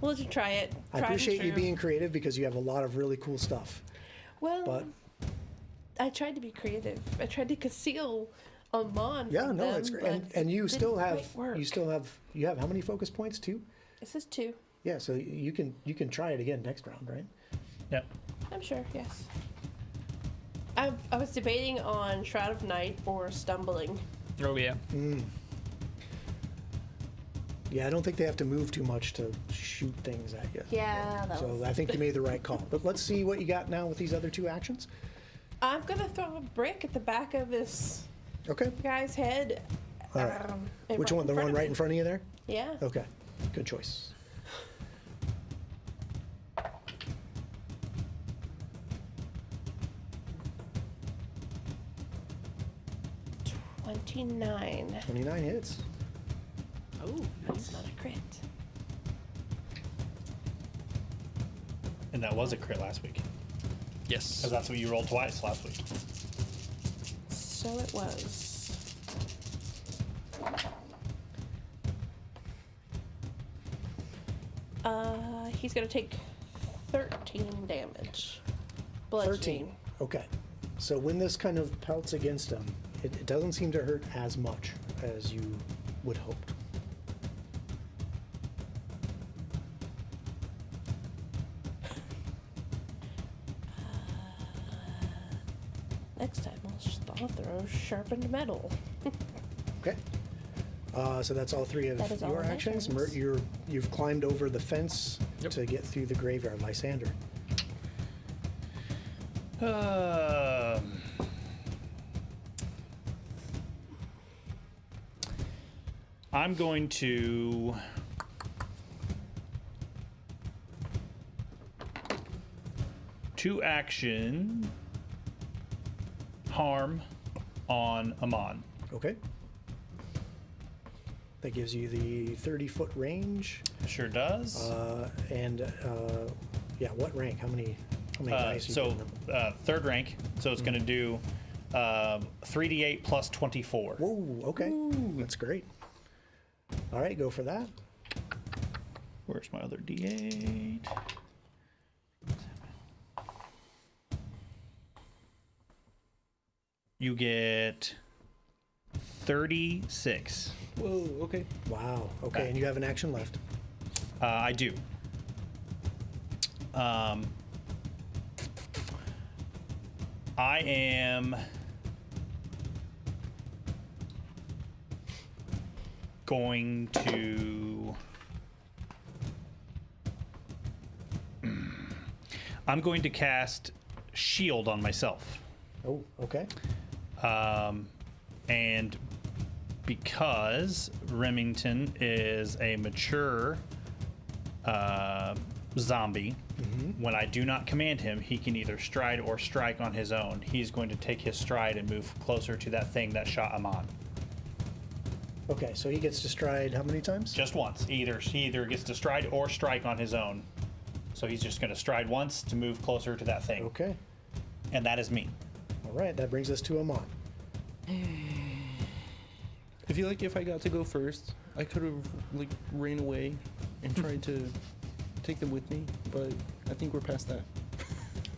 we'll just try it. I Tried and appreciate you true. being creative because you have a lot of really cool stuff. Well, But I tried to be creative. I tried to conceal Amon. yeah, from no, them, it's great. but And you it still didn't have quite work. you have how many focus points? 2? This is 2. Yeah, so you can try it again next round, right? Yep. I'm sure. Yes. I was debating on Shroud of Night or Stumbling. Oh yeah. Yeah, I don't think they have to move too much to shoot things at you. Yeah, that So was. I think you made the right call. But let's see what you got now with these other 2 actions. I'm gonna throw a brick at the back of this Okay. guy's head. All right. and Which one? The one right in front of you there? Yeah. Okay. Good choice. 29. 29 hits. Oh, that's not a crit. And that was a crit last week. Yes. Because that's what you rolled twice last week. So it was. He's gonna take 13 damage. Bludgeoning. 13. Okay. So when this kind of pelts against him, it doesn't seem to hurt as much as you would hope. Next time I'll throw sharpened metal. Okay. So that's all 3 of That is all your of my actions. turns. You've climbed over the fence to get through the graveyard. Lysander. I'm going to two action harm on Amon. Okay. That gives you the 30-foot range. Sure does. Yeah, what rank? How many dice are you So giving them? third rank. So it's going to do 3d8 plus 24. Whoa, okay. That's great. All right, go for that. Where's my other d8? You get 36. Whoa, okay. Wow. Okay, and you have an action left. I do. I am going to. I'm going to cast Shield on myself. Oh, okay. And because Remington is a mature zombie, when I do not command him, he can either stride or strike on his own. He's going to take his stride and move closer to that thing that shot Amon. Okay, so he gets to stride how many times? Just once. He either gets to stride or strike on his own. So he's just going to stride once to move closer to that thing. Okay. And that is me. All right, that brings us to Amon. I feel like if I got to go first, I could have like ran away and tried to take them with me, but I think we're past that.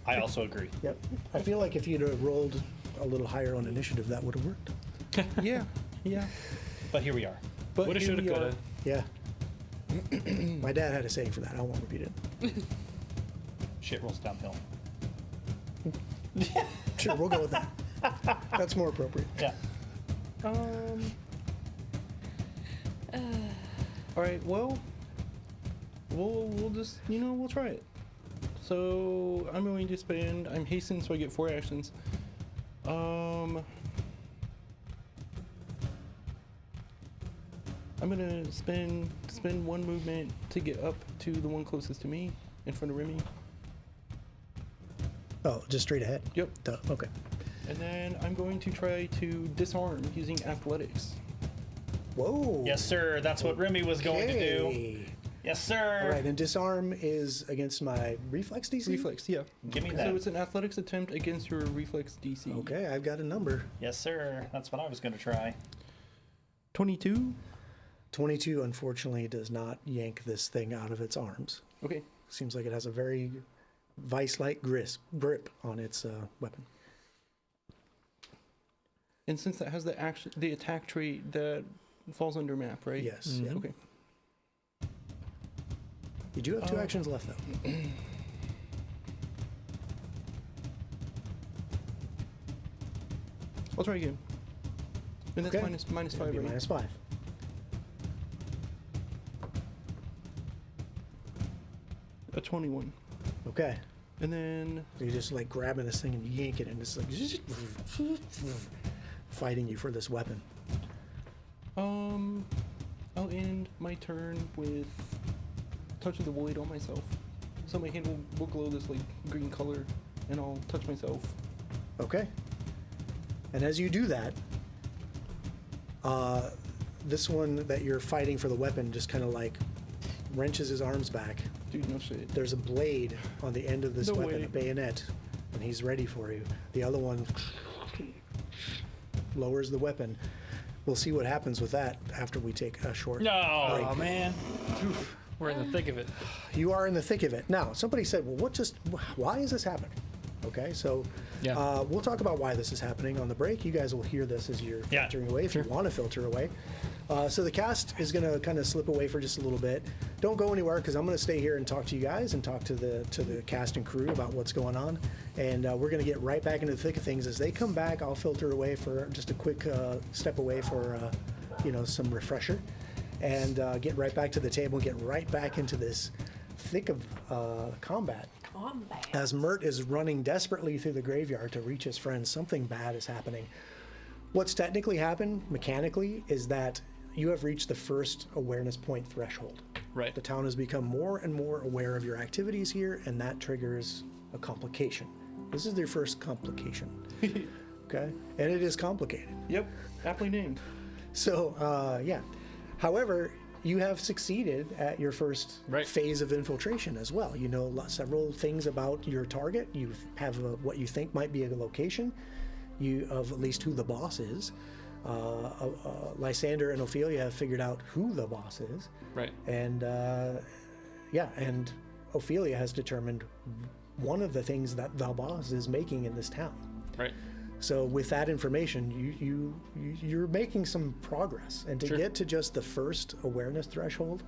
I also agree. Yep. I feel like if you'd have rolled a little higher on initiative, that would have worked. Yeah, yeah. But here we are. But Woulda, here shoulda, we are. coulda. Yeah. My dad had a saying for that. I won't repeat it. Shit rolls downhill. Sure, we'll go with that. That's more appropriate. Yeah. All right. Well, we'll just we'll try it. So I'm going to spend. I'm hastened, so I get 4 actions. I'm gonna spend 1 movement to get up to the one closest to me, in front of Remy. Oh, just straight ahead? Yep. Duh. Okay. And then I'm going to try to disarm using athletics. Whoa. Yes, sir. That's what Remy was going to do. Okay. Yes, sir. All right, and disarm is against my reflex DC? Reflex, yeah. Give me So that. it's an athletics attempt against your reflex DC. Okay, I've got a number. Yes, sir. That's what I was going to try. 22. 22, unfortunately, does not yank this thing out of its arms. Okay. Seems like it has a very vice-like grip on its weapon. And since that has the attack trait, that falls under map, right? Yes. Yeah. Okay. You do have 2 actions left, though. I'll try again. And that's Okay. minus It'll 5, be right? -5. A 21. Okay. And then So you're just like grabbing this thing and yank it, and it's like fighting you for this weapon. I'll end my turn with Touch of the Void on myself. So my hand will glow this like green color, and I'll touch myself. Okay. And as you do that, this one that you're fighting for the weapon just kind of like wrenches his arms back. Dude, no shit. There's a blade on the end of this No weapon, way. a bayonet, and he's ready for you. The other one lowers the weapon. We'll see what happens with that after we take a short No, break. man. Oof, we're in the thick of it. You are in the thick of it. Now, somebody said, well, why is this happening? Okay, so Yeah. we'll talk about why this is happening on the break. You guys will hear this as you're Yeah, filtering away, if you want to filter away. So the cast is going to kind of slip away for just a little bit. Don't go anywhere, because I'm going to stay here and talk to you guys and talk to the cast and crew about what's going on. And we're going to get right back into the thick of things. As they come back, I'll filter away for just a quick step away for some refresher, and get right back to the table and get right back into this thick of combat. As Mert is running desperately through the graveyard to reach his friends, something bad is happening. What's technically happened mechanically is that you have reached the first awareness point threshold. Right. The town has become more and more aware of your activities here, and that triggers a complication. This is their first complication. Okay? And it is complicated. Yep, aptly named. So, yeah. However, you have succeeded at your first Right. phase of infiltration as well. You know several things about your target. You have what you think might be a location. You of at least who the boss is. Lysander and Ophelia have figured out who the boss is. Right. And and Ophelia has determined one of the things that the boss is making in this town. Right. So with that information, you're making some progress, and to Sure. get to just the first awareness threshold,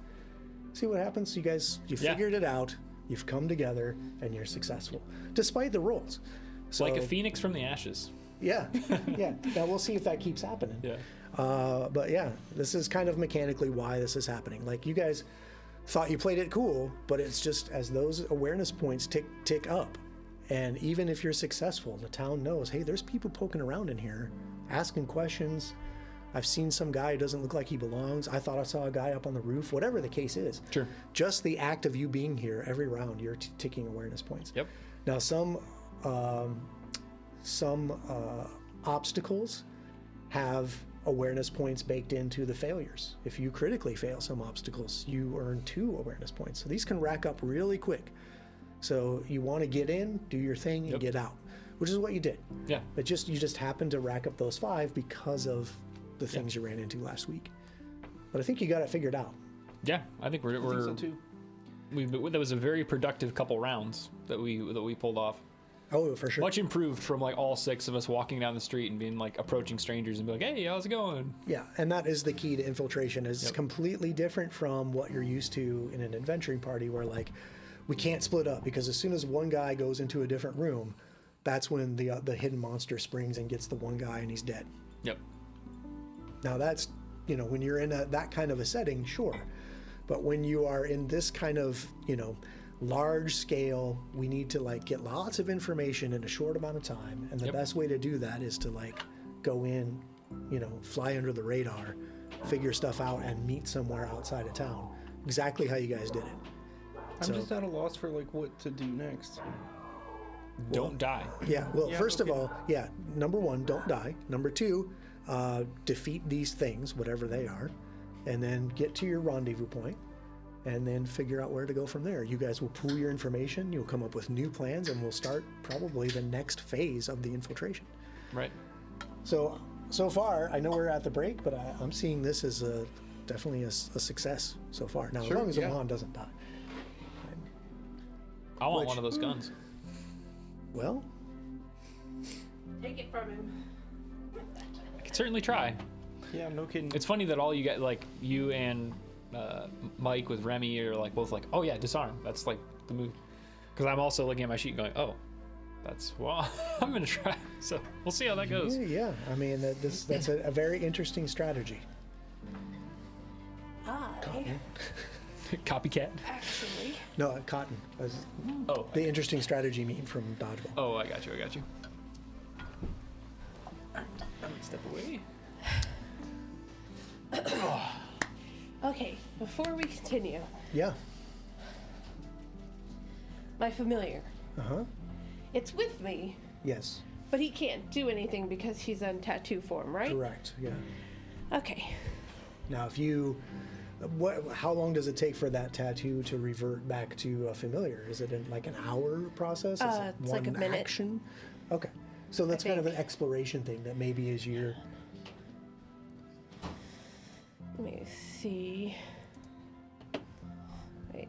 see what happens. You guys, you Yeah. figured it out. You've come together, and you're successful despite the rolls. So Like a phoenix from the ashes. yeah, yeah. Now we'll see if that keeps happening. Yeah. But yeah, this is kind of mechanically why this is happening. Like, you guys thought you played it cool, but it's just as those awareness points tick up, And even if you're successful, the town knows, hey, there's people poking around in here, asking questions. I've seen some guy who doesn't look like he belongs. I thought I saw a guy up on the roof, whatever the case is. Sure. Just the act of you being here every round, you're ticking awareness points. Yep. Now, some obstacles have awareness points baked into the failures. If you critically fail some obstacles, you earn 2 awareness points. So these can rack up really quick. So you want to get in, do your thing, and get out, which is what you did. Yeah. You just happened to rack up those 5 because of the things you ran into last week. But I think you got it figured out. Yeah, I think I think so too. that was a very productive couple rounds that we pulled off. Oh, for sure. Much improved from like all 6 of us walking down the street and being like approaching strangers and be like, hey, how's it going? Yeah, and that is the key to infiltration. Is completely different from what you're used to in an adventuring party, where like we can't split up because as soon as one guy goes into a different room, that's when the hidden monster springs and gets the one guy and he's dead. Yep. Now that's, when you're in that kind of a setting, sure. But when you are in this kind of, large scale, we need to like get lots of information in a short amount of time. And the best way to do that is to like go in, fly under the radar, figure stuff out and meet somewhere outside of town. Exactly how you guys did it. I'm just at a loss for like what to do next. Don't die. Yeah, well, Yeah, first okay. of all, number 1, don't die. Number 2, defeat these things, whatever they are, and then get to your rendezvous point, and then figure out where to go from there. You guys will pool your information, you'll come up with new plans, and we'll start probably the next phase of the infiltration. Right. So far, I know we're at the break, but I'm seeing this as definitely a success so far. Now, Sure, as long as yeah. Amon doesn't die. I want Which- one of those guns. Well, Take it from him. I could certainly try. Yeah, no kidding. It's funny that all you get, like you and Mike with Remy are like both like, oh yeah, disarm. That's like the move. Because I'm also looking at my sheet going, oh, that's I'm gonna try. So we'll see how that goes. yeah. I mean, that's a very interesting strategy. Copycat. Actually, No, Cotton. Oh. The interesting strategy meme from Dodgeball. Oh, I got you. Step away. okay, before we continue, Yeah. my familiar. Uh-huh. It's with me, Yes. but he can't do anything because he's on tattoo form, right? Correct. Yeah. Okay. Now, how long does it take for that tattoo to revert back to a familiar? Is it like an hour process? Is it It's like a one minute. action? Okay. So that's kind of an think. exploration thing that maybe is your. Let me see. Wait.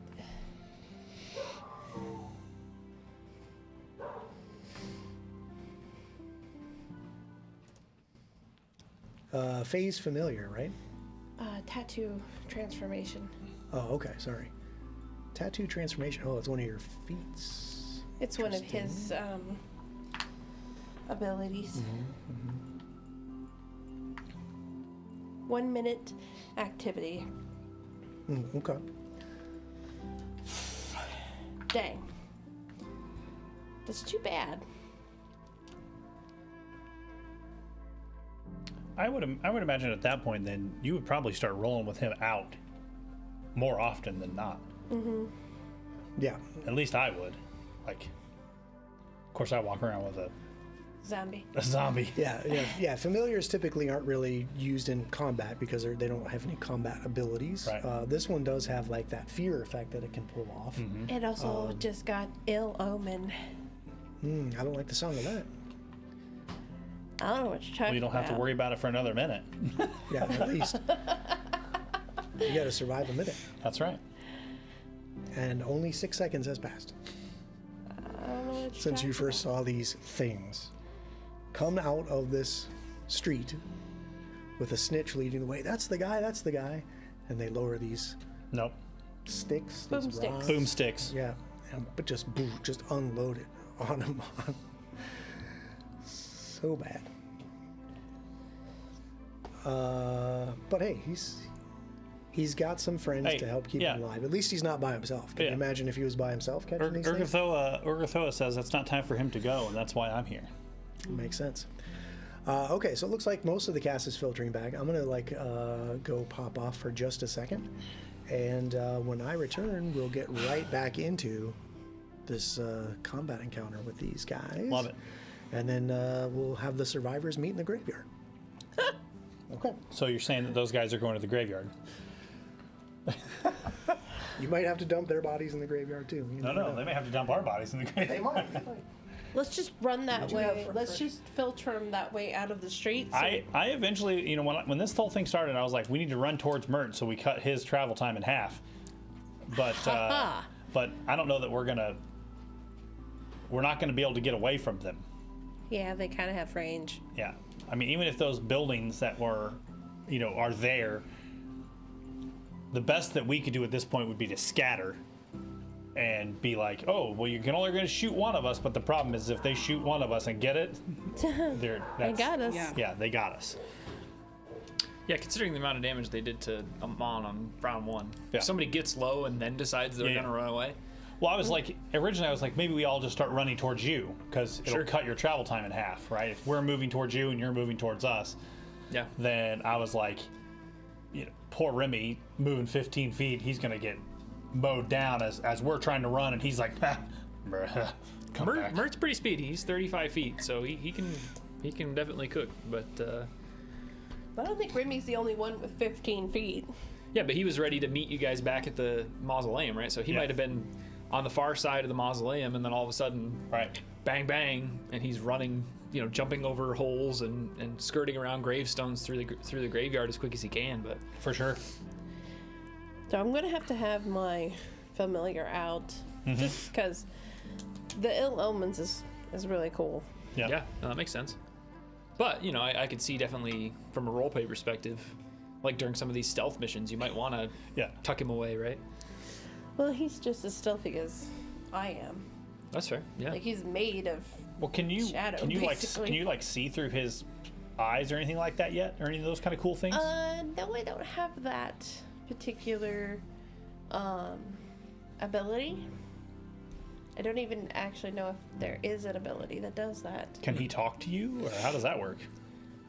Phase familiar, right? Tattoo transformation. Oh, okay. Sorry. Tattoo transformation. Oh, it's one of your feats. It's one of his abilities. 1 minute activity. Okay. Dang. That's too bad. I would imagine at that point then you would probably start rolling with him out more often than not. Yeah. At least I would. Like, of course, I walk around with a Zombie. zombie. Yeah. Familiars typically aren't really used in combat because they don't have any combat abilities. Right. This one does have like that fear effect that it can pull off. It also just got ill omen. I don't like the sound of that. I don't know what you're talking Well, you don't have to about. worry about it for another minute. Yeah, at least. You got to survive a minute. That's right. And only 6 seconds has passed I don't know what you're since you talking first saw these things come out of this street with a snitch leading the way. That's the guy, that's the guy. And they lower these Nope. sticks. these Boomsticks. rods. Boomsticks. Yeah, but just unload it on him. So bad. But hey, He's got some friends Hey, to help keep yeah. him alive. At least he's not by himself. Can you Yeah. imagine if he was by himself catching these things? Urgathoa says it's not time for him to go, and that's why I'm here. Makes sense. Okay, so it looks like most of the cast is filtering back. I'm gonna go pop off for just a second, and when I return, we'll get right back into this combat encounter with these guys. Love it. And then we'll have the survivors meet in the graveyard. Okay. So you're saying that those guys are going to the graveyard? You might have to dump their bodies in the graveyard too. You never know. They may have to dump our bodies in the They graveyard. might. Let's just run that Would you have way. for- Let's just filter them that way out of the streets. I eventually, you know, when this whole thing started, I was like, we need to run towards Mert, so we cut his travel time in half. But but I don't know that we're not gonna be able to get away from them. Yeah, they kind of have range. Yeah, I mean, even if those buildings that were, you know, are there, the best that we could do at this point would be to scatter and be like, oh, well, you're only going to shoot one of us, but the problem is if they shoot one of us and get it, They got us. Yeah. Yeah, they got us. Yeah, considering the amount of damage they did to Amon on round 1. Yeah. If somebody gets low and then decides they're Yeah, going to run away. Well, I was like, originally I was like, maybe we all just start running towards you because it'll Sure. cut your travel time in half, right? If we're moving towards you and you're moving towards us, Yeah. then I was like, you know, poor Remy moving 15 feet, he's going to get mowed down as we're trying to run, and he's like, bruh, come back. Mert's pretty speedy. He's 35 feet, so he can definitely cook. But But I don't think Remy's the only one with 15 feet. yeah, but he was ready to meet you guys back at the mausoleum, right? So he Yeah. might have been on the far side of the mausoleum, and then all of a sudden, Right. bang bang, and he's running, you know, jumping over holes and skirting around gravestones through the graveyard as quick as he can. But For sure. So I'm gonna have my familiar out, just because the ill omens is really cool. yeah, no, that makes sense. But you know, I could see definitely from a roleplay perspective, like during some of these stealth missions, you might want to Yeah. tuck him away, right? Well, he's just as stealthy as I am. That's fair. Yeah. Like he's made of. Well, can you Shadow, like basically. see through his eyes or anything like that yet, or any of those kind of cool things? No, I don't have that particular ability. I don't even actually know if there is an ability that does that. Can he talk to you, or how does that work?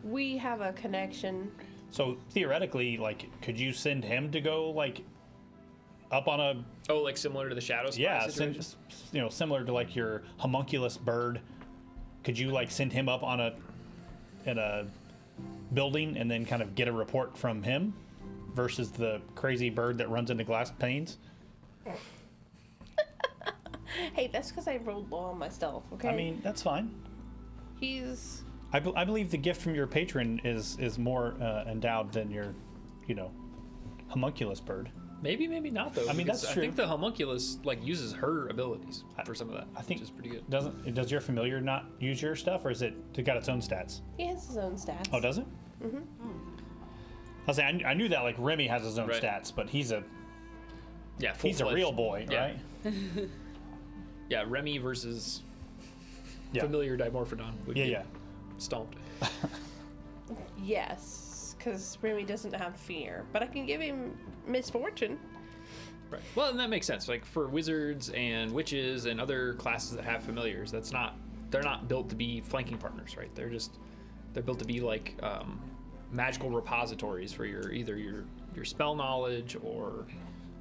We have a connection. So theoretically, like, could you send him to go like up on a Oh, like similar to the shadow spy situation? you know, similar to like your homunculus bird? Could you like send him up on a building and then kind of get a report from him versus the crazy bird that runs into glass panes? Hey, that's because I rolled low on my stealth. Okay. I mean, that's fine. he's. I believe the gift from your patron is more endowed than your, you know, homunculus bird. Maybe not though. I mean, because that's I true. think the homunculus like uses her abilities for some of that. I think which is pretty good. Does your familiar not use your stuff, or is it got its own stats? He has his own stats. Oh, does it? Mm-hmm. I was saying, I knew that like Remy has his own Right. stats, but he's a Full-fledged. real boy, Yeah. right? Yeah, Remy versus Yeah. familiar Dimorphodon would Yeah, get yeah. stomped. Yes, because Remy doesn't have fear, but I can give him misfortune. Right. Well, and that makes sense. Like for wizards and witches and other classes that have familiars, they're not built to be flanking partners, right? They're built to be like magical repositories for either your spell knowledge or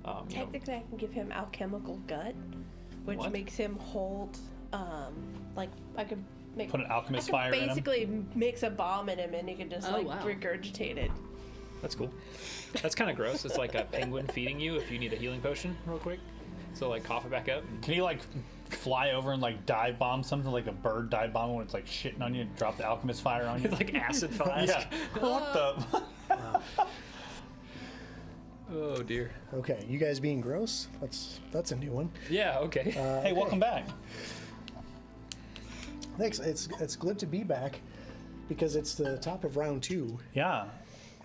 you know, Technically, I can give him alchemical gut, which What? makes him hold. Like I could make. Put an alchemist I fire could in him. basically mix a bomb in him, and he could just Oh, like wow. regurgitate it. that's cool. That's kind of gross. It's like a penguin feeding you if you need a healing potion real quick. So like cough it back up. Can you like fly over and like dive bomb something like a bird dive bomb when it's like shitting on you and drop the alchemist fire on you? It's like acid flask. Yeah. What the? Oh dear. Okay, you guys being gross? That's a new one. Yeah. Okay. Hey, welcome back. Thanks. It's good to be back because it's the top of round 2 Yeah.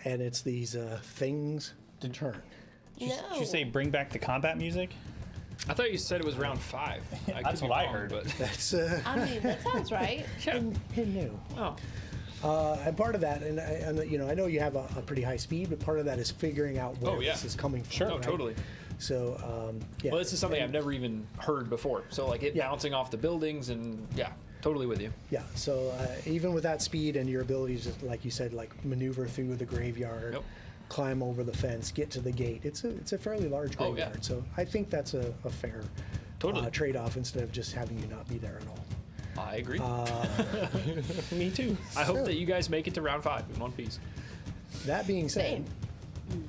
and it's these things to turn. Did you say bring back the combat music? I thought you said it was round 5. That's what I heard. But That's I mean, that sounds right. yeah. new. Oh. And part of that, and you know, I know you have a pretty high speed, but part of that is figuring out where Oh, yeah. this is coming from. Sure, no, right? totally. So, yeah. Well, this is something I've never even heard before. So like it Yeah. bouncing off the buildings and yeah, totally with you. Yeah. So even with that speed and your ability to, like you said, like maneuver through the graveyard, Yep. climb over the fence, get to the gate. It's a fairly large Oh, yeah. graveyard. So I think that's a fair Totally. trade-off instead of just having you not be there at all. I agree. Me too. I hope that you guys make it to round 5 in one piece. That being said, Same.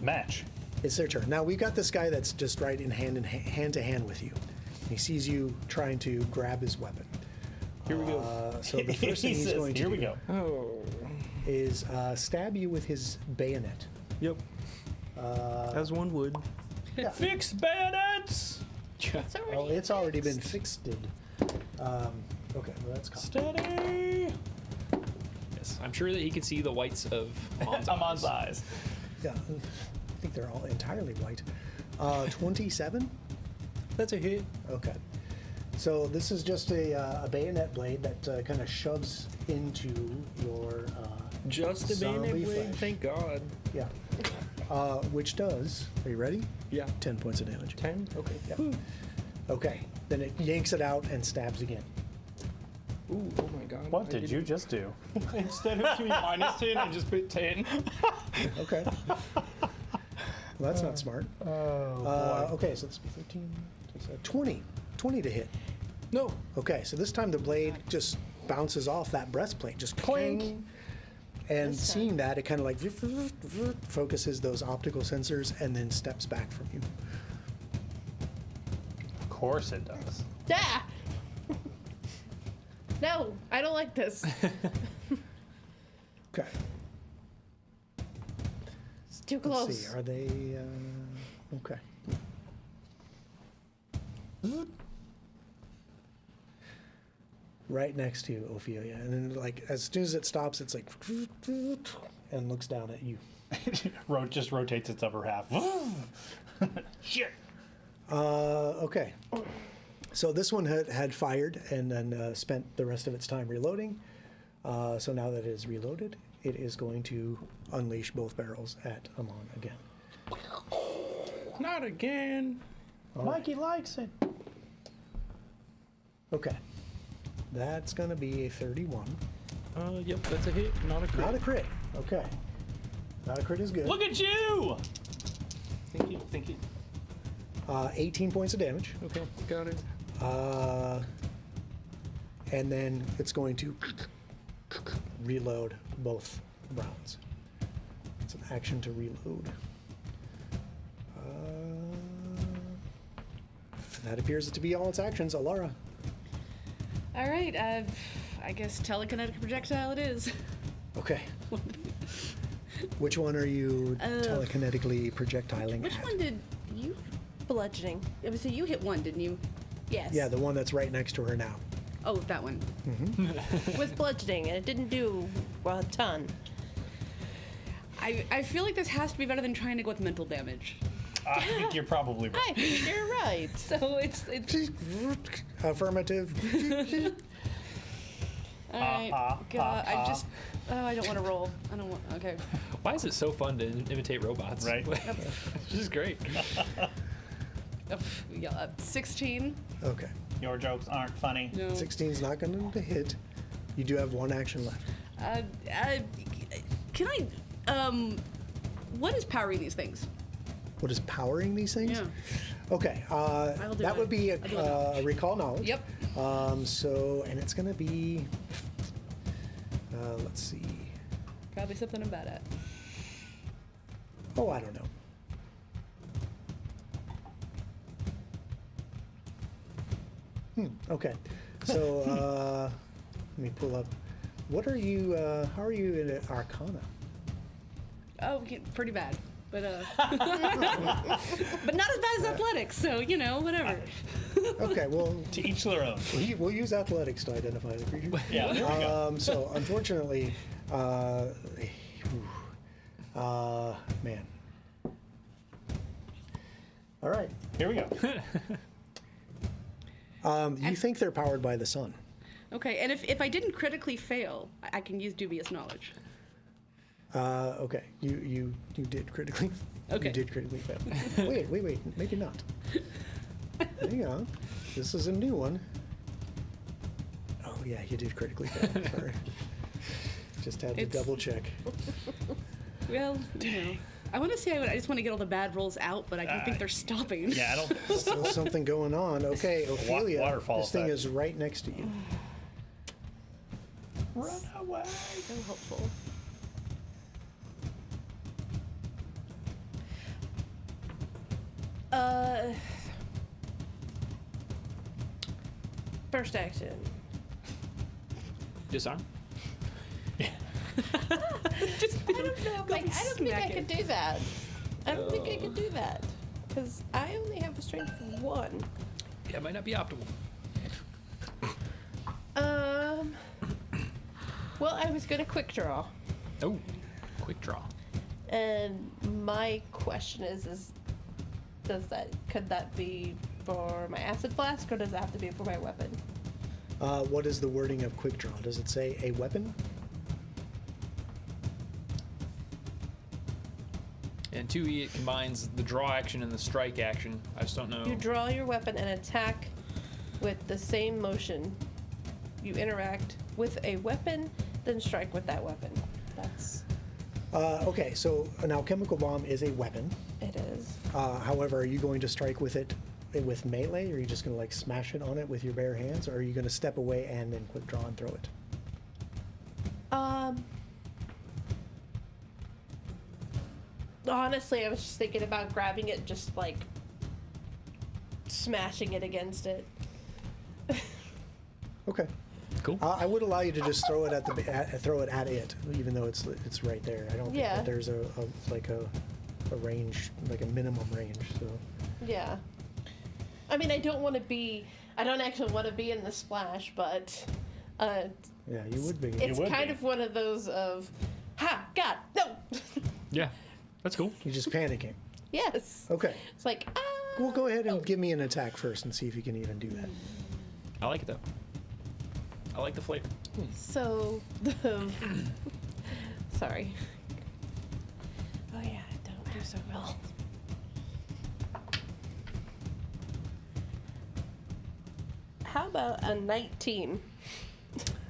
Match. it's their turn. Now we've got this guy that's just right in hand to hand with you. He sees you trying to grab his weapon. Here we go. So the first thing he's says, going to here do we go. Oh. is stab you with his bayonet. Yep. As one would. Fix bayonets! It's already Oh, it's already been fixed. Okay, well that's cool. Steady! Yes, I'm sure that he can see the whites of Amon's eyes. Yeah, I think they're all entirely white. 27? That's a hit. Okay. So this is just a bayonet blade that kind of shoves into your Just a zombie bayonet blade, flesh. thank God. Yeah. Which does, are you ready? Yeah. 10 points of damage. 10? Okay. Yeah. Okay. Then it yanks it out and stabs again. Ooh, oh my God. What I did you just do? Instead of doing -10, I just put 10. Okay. Well, that's not smart. Oh, Okay, so this would be 13, 20. 20 to hit. No. Okay, so this time the blade just bounces off that breastplate, just Clink. clang. And This time. seeing that, it kind of like focuses those optical sensors and then steps back from you. Of course it does. Ah! No, I don't like this. Okay. It's too Let's close. see. Are they? Okay. Right next to you, Ophelia, and then like as soon as it stops, it's like and looks down at you. Just rotates its upper half. Shit. Okay. So this one had fired and then spent the rest of its time reloading. So now that it is reloaded, it is going to unleash both barrels at Amon again. Not again. Mikey likes it. Okay. That's going to be a 31. Yep, that's a hit, not a crit. Not a crit. Okay. Not a crit is good. Look at you! Thank you, thank you. 18 points of damage. Okay, got it. And then it's going to reload both rounds. It's an action to reload. That appears to be all its actions. Alara. All right, I guess telekinetic projectile it is. Okay. Which one are you telekinetically projectiling Which at? one did you? Bludgeoning. So you hit one, didn't you? Yes. Yeah, the one that's right next to her now. Oh, that one. With bludgeoning, and it didn't do a ton. I feel like this has to be better than trying to go with mental damage. I think you're probably right. I think you're right. So it's Affirmative. all right. God, I don't want to roll. I don't want. Okay. Why is it so fun to imitate robots? Right. It's just great. 16. Okay. Your jokes aren't funny. No. 16's not going to hit. You do have one action left. Can I? What is powering these things? What is powering these things? Yeah. Okay. do That it. would be I'll do it a recall knowledge. Yep. And it's going to be. Let's see. Probably something I'm bad at. Oh, I don't know. Okay. So let me pull up. What are you? How are you in Arcana? Oh, pretty bad. But but not as bad as athletics, so you know, whatever. Okay. Well, To each their own. we'll use athletics to identify the creature. Yeah, there we go. So unfortunately, man. All right. Here we go. You think they're powered by the sun? Okay, and if I didn't critically fail, I can use dubious knowledge. Okay, you did critically. Okay. You did critically fail. wait, maybe not. Hang on, this is a new one. Oh yeah, you did critically fail. Sorry. Just had to It's- double check. Well, I want to say I just want to get all the bad rolls out, but I don't think they're stopping. Yeah, I don't. Still something going on. Okay, Ophelia, waterfall this thing effect. is right next to you. Run away. So helpful. First action. Disarm. I don't know. Like, I don't think I could do that. I don't think I could do that because I only have a strength of 1. Yeah, it might not be optimal. Well, I was gonna quick draw, Oh, quick draw. and my question is, could that be for my acid flask, or does it have to be for my weapon? What is the wording of quick draw? Does it say a weapon? And 2E, it combines the draw action and the strike action. I just don't know. You draw your weapon and attack with the same motion. You interact with a weapon, then strike with that weapon. That's Okay, so now chemical bomb is a weapon. it is. However, are you going to strike with it with melee, or are you just going to like smash it on it with your bare hands, or are you going to step away and then quick draw and throw it? Honestly, I was just thinking about grabbing it, just like smashing it against it. Okay. Cool. I would allow you to just throw it throw it at it, even though it's right there. I don't think Yeah. that there's a range, like a minimum range. So Yeah. I mean, I don't actually want to be in the splash, but yeah, you would be. it's would kind be. of one of those of, ha, God, no. Yeah, that's cool. You're just panicking. Yes. Okay. It's like, ah. Well, go ahead and give me an attack first and see if you can even do that. I like it though. I like the flavor. So, sorry. Oh yeah, I don't do so well. How about a 19?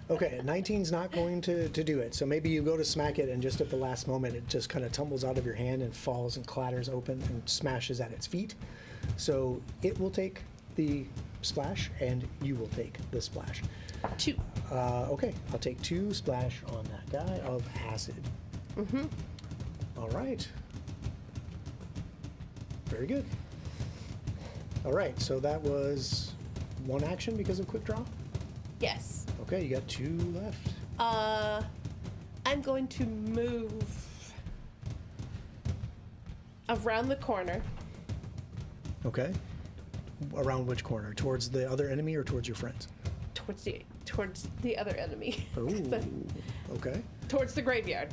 Okay, 19's not going to do it. So maybe you go to smack it, and just at the last moment, it just kind of tumbles out of your hand and falls and clatters open and smashes at its feet. So it will take the splash, and you will take the splash. 2. Okay, I'll take 2 splash on that guy of acid. Mm-hmm. All right. Very good. All right, so that was 1 action because of quick draw. Yes. Okay, you got 2 left. I'm going to move around the corner. Okay. Around which corner? Towards the other enemy or towards your friends? Towards the other enemy. Ooh. Okay. Towards the graveyard.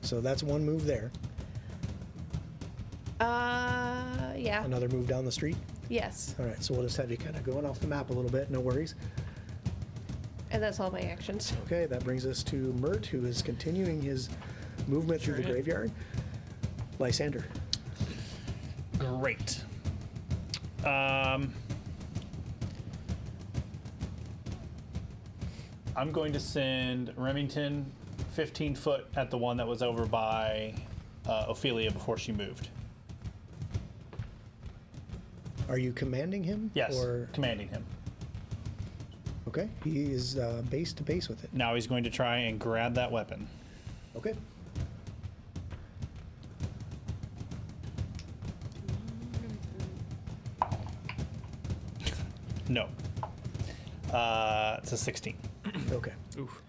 So that's 1 move there. Yeah. Another move down the street. Yes. All right, so we'll just have you kind of going off the map a little bit. No worries. And that's all my actions. Okay, that brings us to Mert, who is continuing his movement through the Sure is. graveyard. Lysander. Great. I'm going to send Remington 15 foot at the one that was over by Ophelia before she moved. Are you commanding him? Yes, Or commanding him. okay, he is base to base with it. Now he's going to try and grab that weapon. Okay. No. It's a 16. Okay. Oof.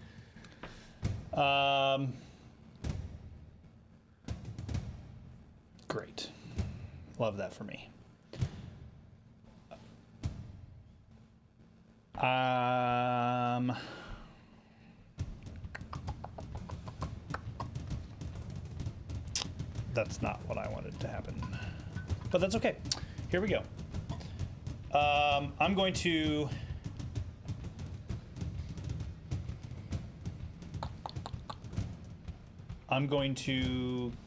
Great. Love that for me. That's not what I wanted to happen. But that's okay. Here we go. I'm going to.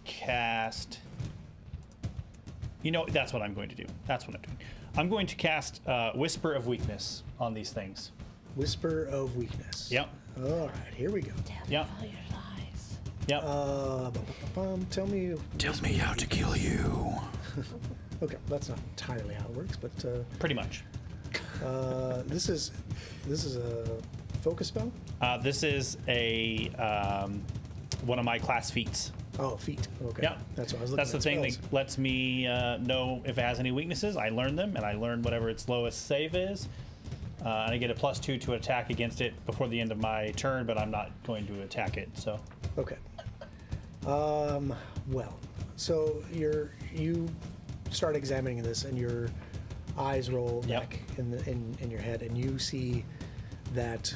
Cast. You know, that's what I'm going to do. That's what I'm doing. I'm going to cast Whisper of Weakness on these things. Whisper of Weakness. Yep. All right, here we go. Yep. All your lies. Yep. Tell me. Tell me how to kill you. Okay, that's not entirely how it works, but Pretty much. this is a focus spell. This is a one of my class feats. Oh, feet. Okay. Yeah, That's what I was looking That's the at. thing spells. that lets me know if it has any weaknesses. I learn them, and I learn whatever its lowest save is. And I get a +2 to attack against it before the end of my turn, but I'm not going to attack it. So Okay. Well, so you start examining this, and your eyes roll Yep. back in your head, and you see that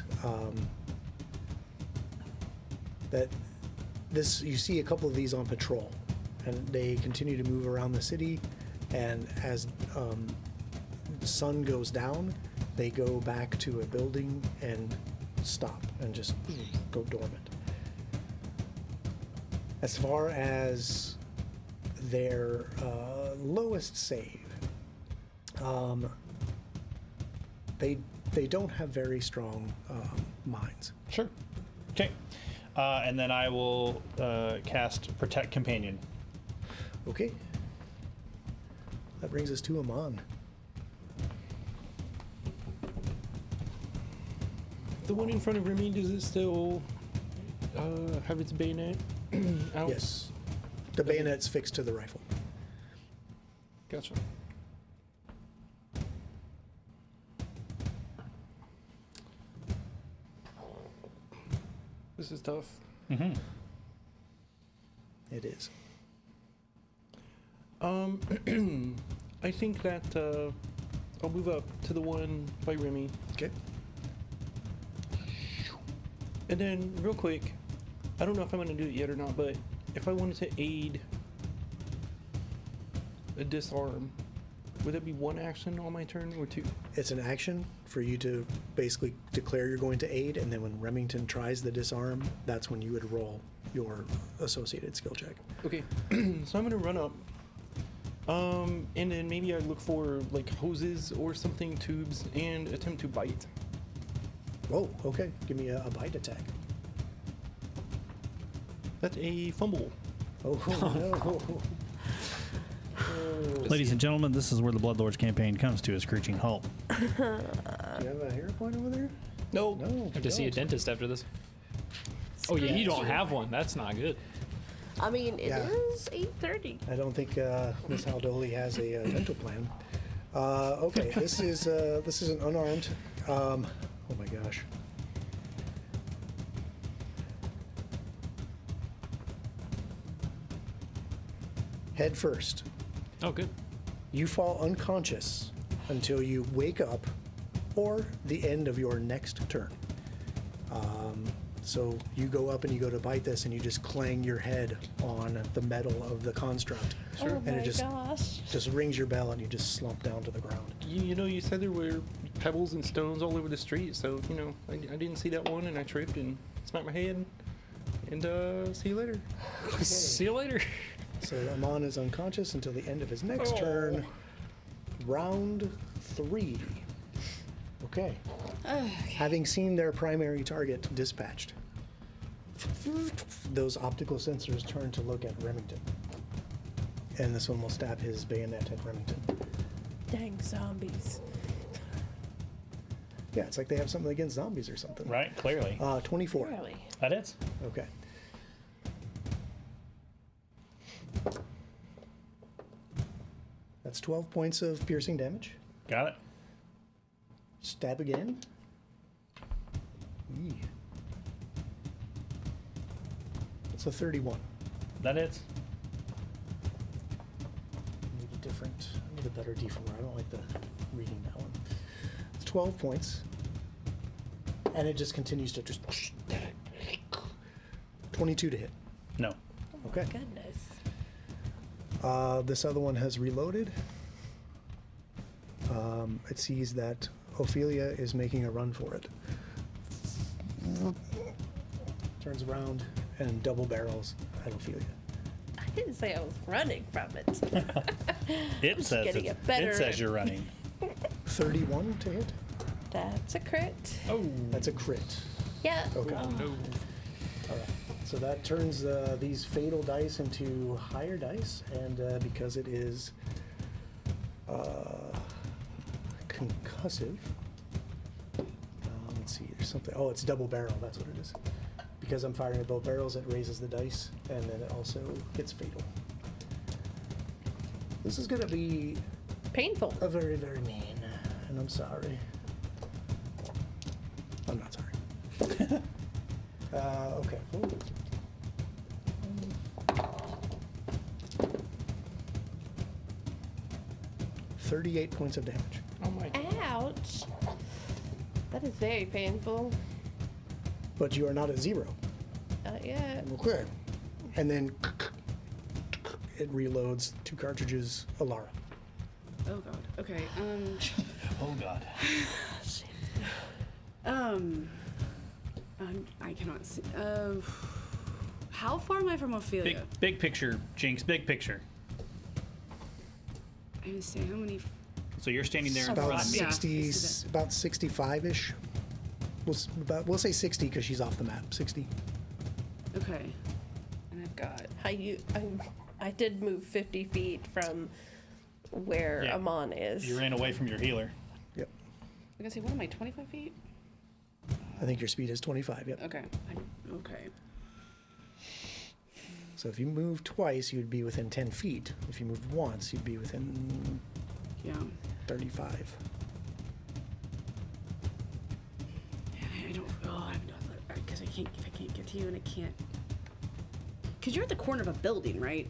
you see a couple of these on patrol, and they continue to move around the city, and as the sun goes down, they go back to a building and stop and just go dormant. As far as their lowest save, they don't have very strong minds. sure. Okay. And then I will cast Protect Companion. Okay. That brings us to Amon. The one in front of Remy, does it still have its bayonet out? Yes. The bayonet's fixed to the rifle. Gotcha. This is tough. Mm-hmm. It is. I think that I'll move up to the one by Remy. Okay. And then, real quick, I don't know if I'm going to do it yet or not, but if I wanted to aid a disarm, would that be one action on my turn or two? It's an action for you to basically declare you're going to aid, and then when Remington tries the disarm, that's when you would roll your associated skill check. Okay, so I'm going to run up. And then maybe I look for like hoses or something, tubes, and attempt to bite. Whoa, okay. Give me a bite attack. That's a fumble. Oh, no. Ladies and gentlemen, this is where the Bloodlords campaign comes to a screeching halt. Do you have a hero point over there? No. No. I have to see a dentist after this. Oh yeah, you don't have one. That's not good. I mean, it Yeah. is 8:30. I don't think Miss Haldoli has a dental plan. Okay, this is an unarmed. Oh my gosh. Head first. Oh, good. You fall unconscious until you wake up or the end of your next turn. So you go up and you go to bite this, and you just clang your head on the metal of the construct. Oh And my it gosh. just rings your bell, and you just slump down to the ground. You know, you said there were pebbles and stones all over the street, so, you know, I didn't see that one, and I tripped and smacked my head. And, see you later. See you later. So Amon is unconscious until the end of his next turn. Round 3. Okay. Having seen their primary target dispatched, those optical sensors turn to look at Remington. And this one will stab his bayonet at Remington. Dang zombies. Yeah, it's like they have something against zombies or something. Right? Clearly. 24. Really? That is. Okay. That's 12 points of piercing damage. Got it. Stab again. Eee. It's a 31. That is. Need a different, I need a better D4. I don't like the reading that one. It's 12 points. And it just continues to just 22 to hit. No. Okay. Goodness. This other one has reloaded. it sees that Ophelia is making a run for it. Turns around and double barrels at Ophelia. I didn't say I was running from it. It says getting it better. It says you're running. 31 to hit. That's a crit. Oh. That's a crit. Yeah. Okay. No. All right. So that turns these fatal dice into higher dice, and because it is concussive, let's see, there's something. Oh, it's double barrel. That's what it is. Because I'm firing at both barrels, it raises the dice, and then it also gets fatal. This is going to be Painful. a very, very mean, and I'm sorry. I'm not sorry. Okay. Ooh. 38 points of damage. Oh my. Ouch. That is very painful. But you are not at 0. Yeah. Okay. And then it reloads 2 cartridges, Alara. Oh god. Okay. Oh God. I cannot see. How far am I from Ophelia? Big picture, Jinx. Big picture. I would say how many. So you're standing there in About front of me. Yeah. 60, about 65-ish. We'll say 60 because she's off the map. 60. Okay. And I've got. I did move 50 feet from where Yeah. Amon is. You ran away from your healer. Yep. I'm gonna say, what am I? 25 feet? I think your speed is 25. Yep. Okay. Okay. So if you move twice, you'd be within 10 feet. If you moved once, you'd be within Yeah. 35. I don't. Oh, I'm not. Because I can't. If I can't get to you, and I can't. Because you're at the corner of a building, right?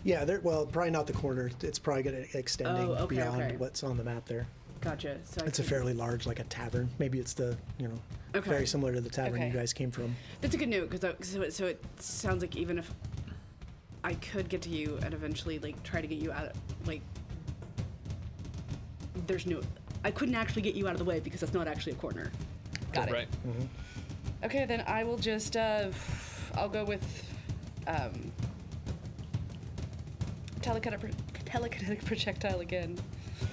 Yeah, well, probably not the corner. It's probably going to extending Oh, okay, beyond okay. what's on the map there. Gotcha. So It's a fairly large, like a tavern. Maybe it's the, Okay. very similar to the tavern Okay. you guys came from. That's a good note because so it sounds like even if I could get to you and eventually like try to get you out of there's no I couldn't actually get you out of the way because that's not actually a corner. Got it. Right. Okay, then I will just I'll go with telekinetic projectile again.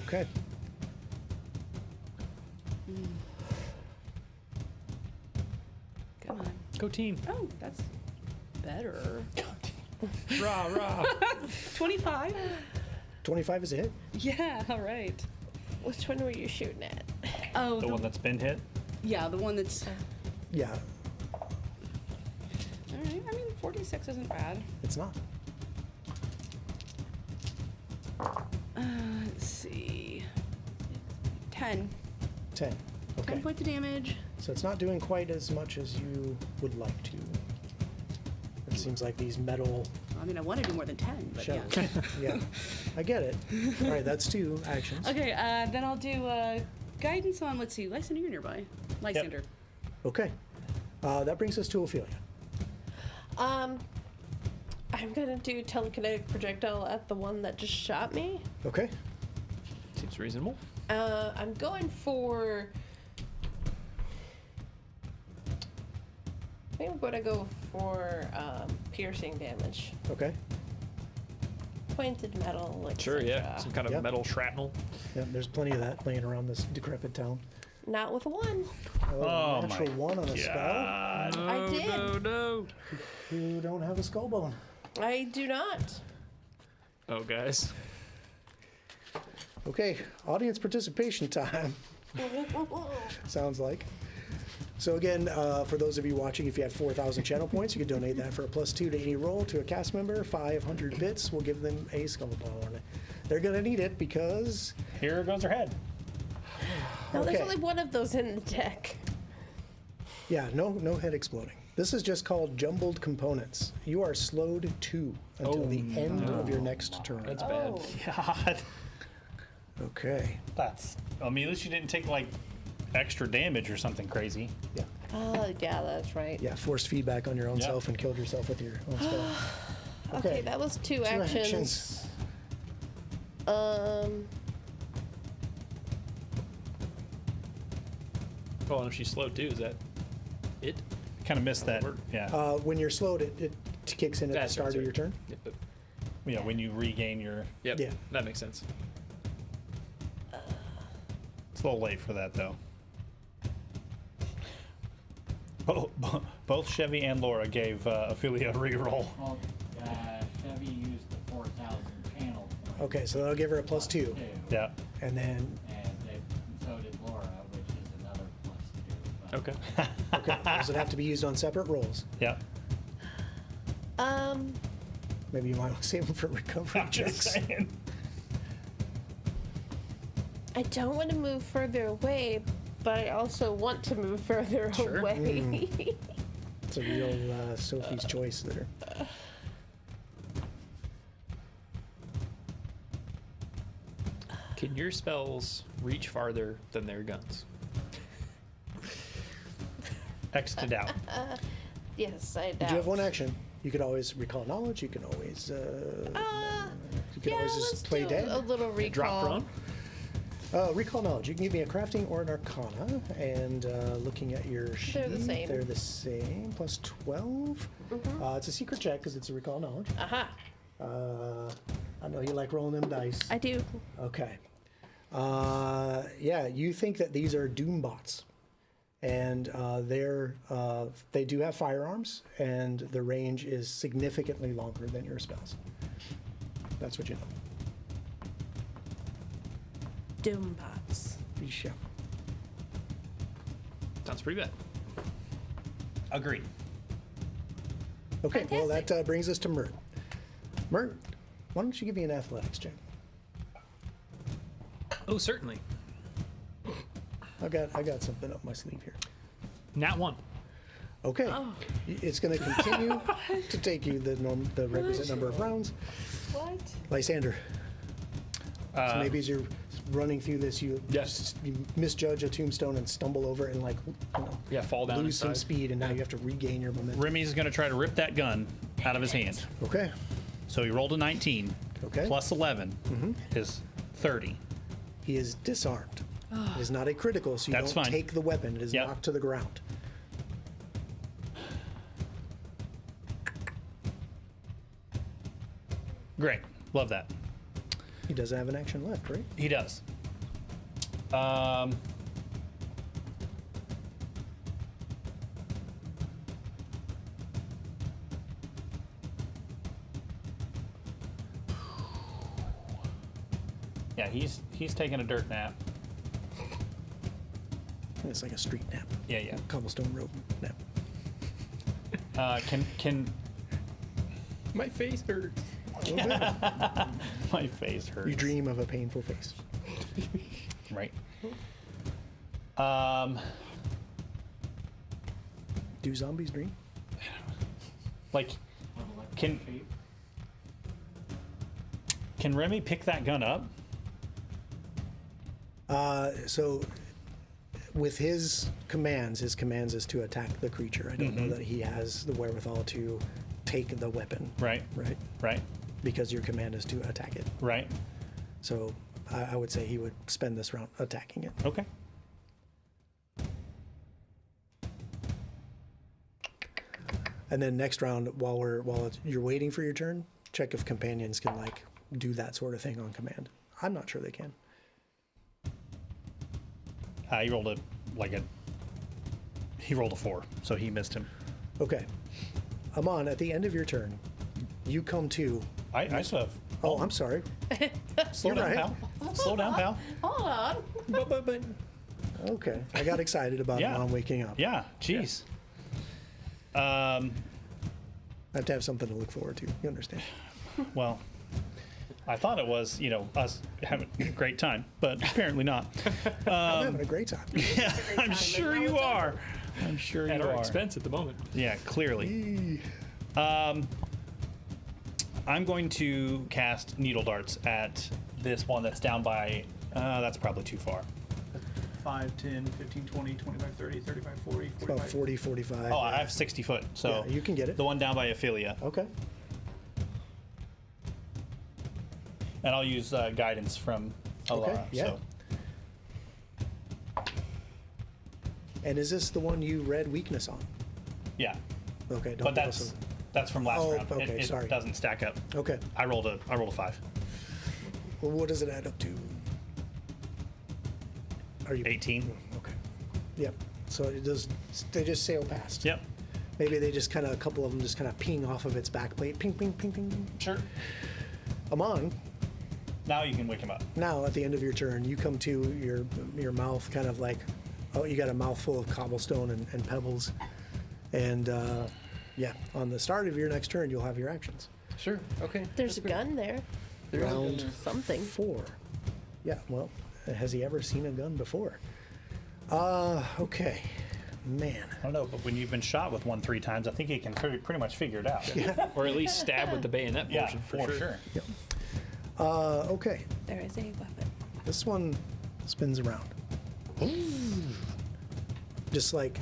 Okay. Come on. Go team. Oh, that's better. Rah, rah. 25? 25 is a hit. Yeah, all right. Which one were you shooting at? Oh, The one that's been hit. yeah, the one that's. Yeah, All right. I mean, 46 isn't bad. it's not. Let's see. 10. 10. 10 Okay. points of damage. So it's not doing quite as much as you would like to. It seems like these metal I mean, I want to do more than 10, but shells. yeah. Yeah, I get it. All right, that's 2 actions. Okay, then I'll do guidance on, let's see, Lysander, you're nearby. Lysander. Okay. That brings us to Ophelia. I'm gonna do telekinetic projectile at the one that just shot me. Okay. Seems reasonable. I'm going for. I think I'm gonna go for piercing damage. Okay. Pointed metal, like Sure, yeah. etc. Some kind of Yep. metal shrapnel. Yeah, there's plenty of that laying around this decrepit town. Not with one. Oh natural my 1 on a spell. God. I did. No, no. You don't have a skull bone. I do not. Oh, guys. Okay, audience participation time. Sounds like. So again, for those of you watching, if you have 4,000 channel points, you can donate that for a +2 to any roll to a cast member. 500 bits will give them a skull bone. They're gonna need it because Here goes her head. No, there's Okay. only one of those in the deck. yeah, no head exploding. This is just called jumbled components. You are slowed 2 until the end of your next turn. That's bad. God. Okay. That's. I mean, at least you didn't take like extra damage or something crazy. Yeah. Oh, yeah, that's right. Yeah. Forced feedback on your own Yeah. self and killed yourself with your own spell. Okay, that was two actions. Well, and if she's slow too, is that it? Kind of missed that. Work. Yeah. When you're slowed, it kicks in at the That's start right, of your turn. Yep, When you regain your. yep. Yeah. That makes sense. It's a little late for that though. Oh, both Chevy and Laura gave Ophelia a reroll. Well, Chevy used the 4,000 channel point. Okay, so that'll give her a +2, Two, Yeah. and then and so did Laura, which is another +2. But Okay. okay, does it have to be used on separate rolls? Yeah. Maybe you might want to save them for recovery I'm just checks. saying. I don't want to move further away, but I also want to move further Sure. away. It's a real Sophie's choice there. Can your spells reach farther than their guns? X to doubt. Yes, I doubt. But you have one action. You could always recall knowledge. You can always you can always let's just play do dead. a little recall. Drop prone? Recall knowledge. You can give me a crafting or an arcana. And looking at your sheet, They're the same. They're the same. Plus 12. It's a secret check because it's a recall knowledge. Aha. I know you like rolling them dice. I do. Okay. Yeah, you think that these are doom bots, and they do have firearms, and the range is significantly longer than your spells. That's what you know. Doombots. Yeah. Sounds pretty bad. Agreed. Okay. Well, that brings us to Mert. Mert, why don't you give me an athletics check? Oh, certainly. I got something up my sleeve here. Nat 1. Okay. It's going to continue to take you the requisite number of rounds. What? Lysander. So maybe as you're running through this, you Yes. you misjudge a tombstone and stumble over it and Yeah, fall down lose some inside. speed, and now you have to regain your momentum. Remy's going to try to rip that gun out of his hand. Okay. So he rolled a 19. Okay. Plus 11 is 30. He is disarmed. It is not a critical, so you That's don't fine. take the weapon. It is Yep. knocked to the ground. Great. Love that. He doesn't have an action left, right? He does. Yeah, he's taking a dirt nap. It's like a street nap, Yeah, yeah. cobblestone road nap. Can My face hurts. my face hurts? You dream of a painful face. Right. Do zombies dream? Like, can Remy pick that gun up? So, with his commands is to attack the creature. I don't know that he has the wherewithal to take the weapon. Right. Right. Right. Because your command is to attack it. Right. So, I would say he would spend this round attacking it. Okay. And then next round, while you're waiting for your turn, check if companions can do that sort of thing on command. I'm not sure they can. He rolled a 4, so he missed him. Okay. Amon, at the end of your turn, you come to. I still have. Oh, I'm sorry. Slow you're down, right. pal. Slow down, pal. Hold on. But Okay. I got excited about Yeah. Amon waking up. Yeah. Jeez. I have to have something to look forward to. You understand? Well, I thought it was, us having a great time, but apparently not. I'm having a great time. Yeah, I'm sure you are. I'm sure At you our are. expense at the moment. Yeah, clearly. I'm going to cast needle darts at this one that's down by. That's probably too far. 5, 10, 15, 20, 25, 30, 35, 40, It's about 40, 45. Oh, I have 60 foot, so Yeah, you can get it. the one down by Ophelia, Okay. and I'll use guidance from Allah. Okay, yeah. So And is this the one you read weakness on? Yeah, Okay, don't but that's from last Oh, round. okay, It sorry. doesn't stack up. Okay. I rolled a 5. Well, what does it add up to? Are you 18. Okay. Yep. So it does. They just sail past. Yep. Maybe they just kind of, a couple of them just kind of ping off of its back plate. Ping, ping, ping, ping, ping. Sure. Amon, Now you can wake him up. now at the end of your turn, you come to your mouth kind of like, oh, you got a mouthful of cobblestone and pebbles. And yeah, on the start of your next turn, you'll have your actions. Sure. Okay. There's a gun there. There's Round Something. 4. Yeah, well, has he ever seen a gun before? Okay. Man. I don't know, but when you've been shot with one 3 times, I think you can pretty much figure it out. Or at least stab with the bayonet Yeah, portion. for sure. Yep. Okay. There is a weapon. This one spins around. Just like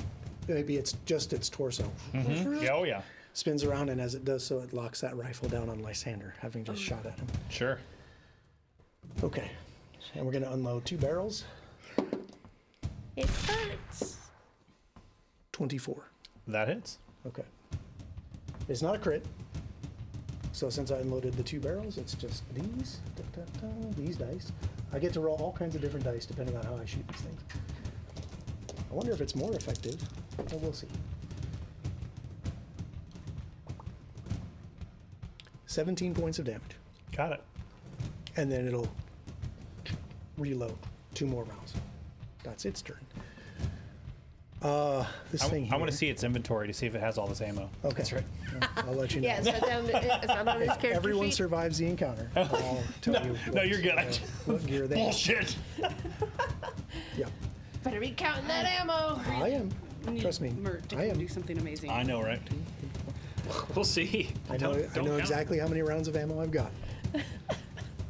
maybe it's just its torso. Yeah, oh yeah, Spins around, and as it does so, it locks that rifle down on Lysander, having just shot at him. sure. Okay. And we're going to unload 2 barrels. It hurts. 24. That hits. Okay. It's not a crit. So since I unloaded the 2 barrels, it's just these. These dice. I get to roll all kinds of different dice depending on how I shoot these things. I wonder if it's more effective. Well, we'll see. 17 points of damage. Got it. And then it'll reload 2 more rounds. That's its turn. This thing here. I want to see its inventory to see if it has all this ammo. Okay. That's right. I'll let you know. Yeah, it's not on his character Everyone sheet. survives the encounter. I'll tell you No, you're good. what gear they have. Bullshit. Yeah, Better be counting that ammo. I am. We need Trust me. Mert to I am. do something amazing. I know, right? We'll see. I know Don't count. exactly how many rounds of ammo I've got.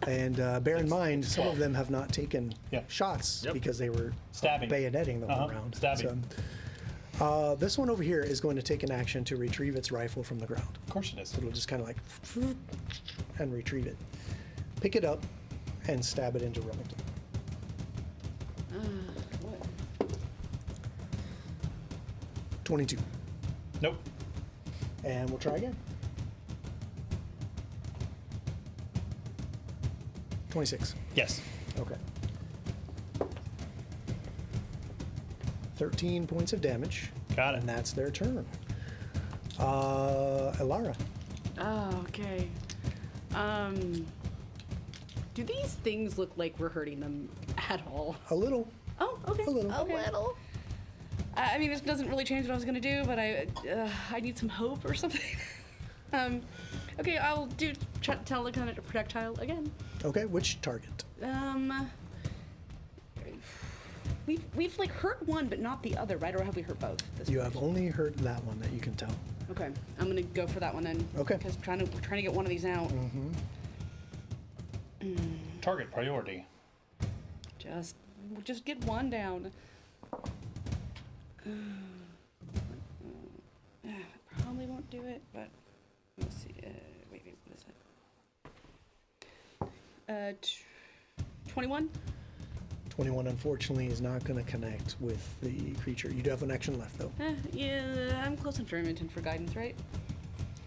And bear in mind, some of them have not taken Yeah. shots Yep. because they were Stabbing. bayoneting the whole round. Stabbing. So, this one over here is going to take an action to retrieve its rifle from the ground. Of course it is. It'll just kind of like and retrieve it. Pick it up and stab it into Remington. What? 22. Nope. And we'll try again. 26. Yes. Okay. 13 points of damage. Got it. And that's their turn. Elara. Oh, okay. Do these things look like we're hurting them at all? A little. Oh, okay. A little. A little. I mean, this doesn't really change what I was gonna do, but I need some hope or something. Okay, I'll do telekinetic projectile again. Okay, which target? We've like hurt one, but not the other, right? Or have we hurt both? You have only hurt that one that you can tell. Okay, I'm gonna go for that one then. Okay. Because we're trying to get one of these out. Target priority. Just get one down. Probably won't do it, but let's see. Wait, what is that? 21. 21, unfortunately, is not going to connect with the creature. You do have an action left, though. Yeah, I'm close enough to Remington for guidance, right?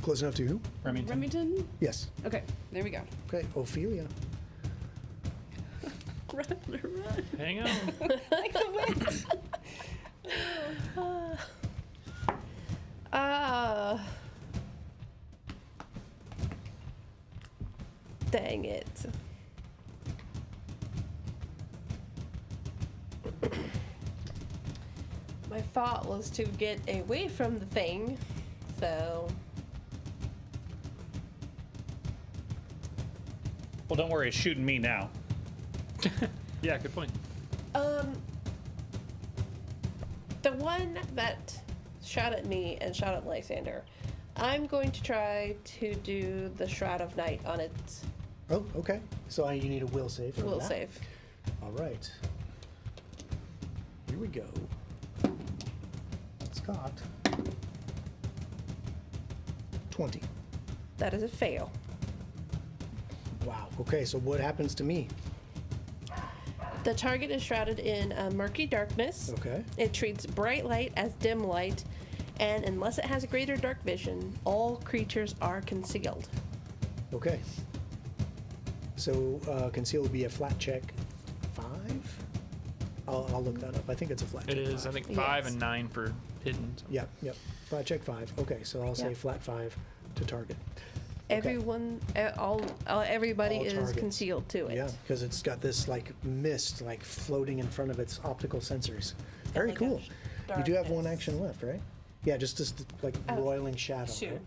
Close enough to who? Remington. Remington? Yes. Okay, there we go. Okay, Ophelia. Run. Hang on. Like the wind. Dang it. My thought was to get away from the thing, so Well, don't worry. It's shooting me now. Yeah, good point. the one that shot at me and shot at Lysander, I'm going to try to do the Shroud of Night on its Oh, okay. So you need a will save. For will that. save. All right. Here we go. Scott. 20. That is a fail. Wow. Okay, so what happens to me? The target is shrouded in murky darkness. Okay. It treats bright light as dim light, and unless it has a greater dark vision, all creatures are concealed. Okay. So conceal will be a flat check 5. I'll look that up. I think it's a flat check. It is, 5. I think, 5 Yes. and 9 for hidden. So. Yep. Flat check 5. Okay, so I'll say Yeah. flat 5 to target. Okay. Everyone, everybody All is targets. concealed to it. Yeah, because it's got this like mist like floating in front of its optical sensors. Very like a cool. You do have one darkness. action left, right? Yeah, just like roiling shadow. 2. Right?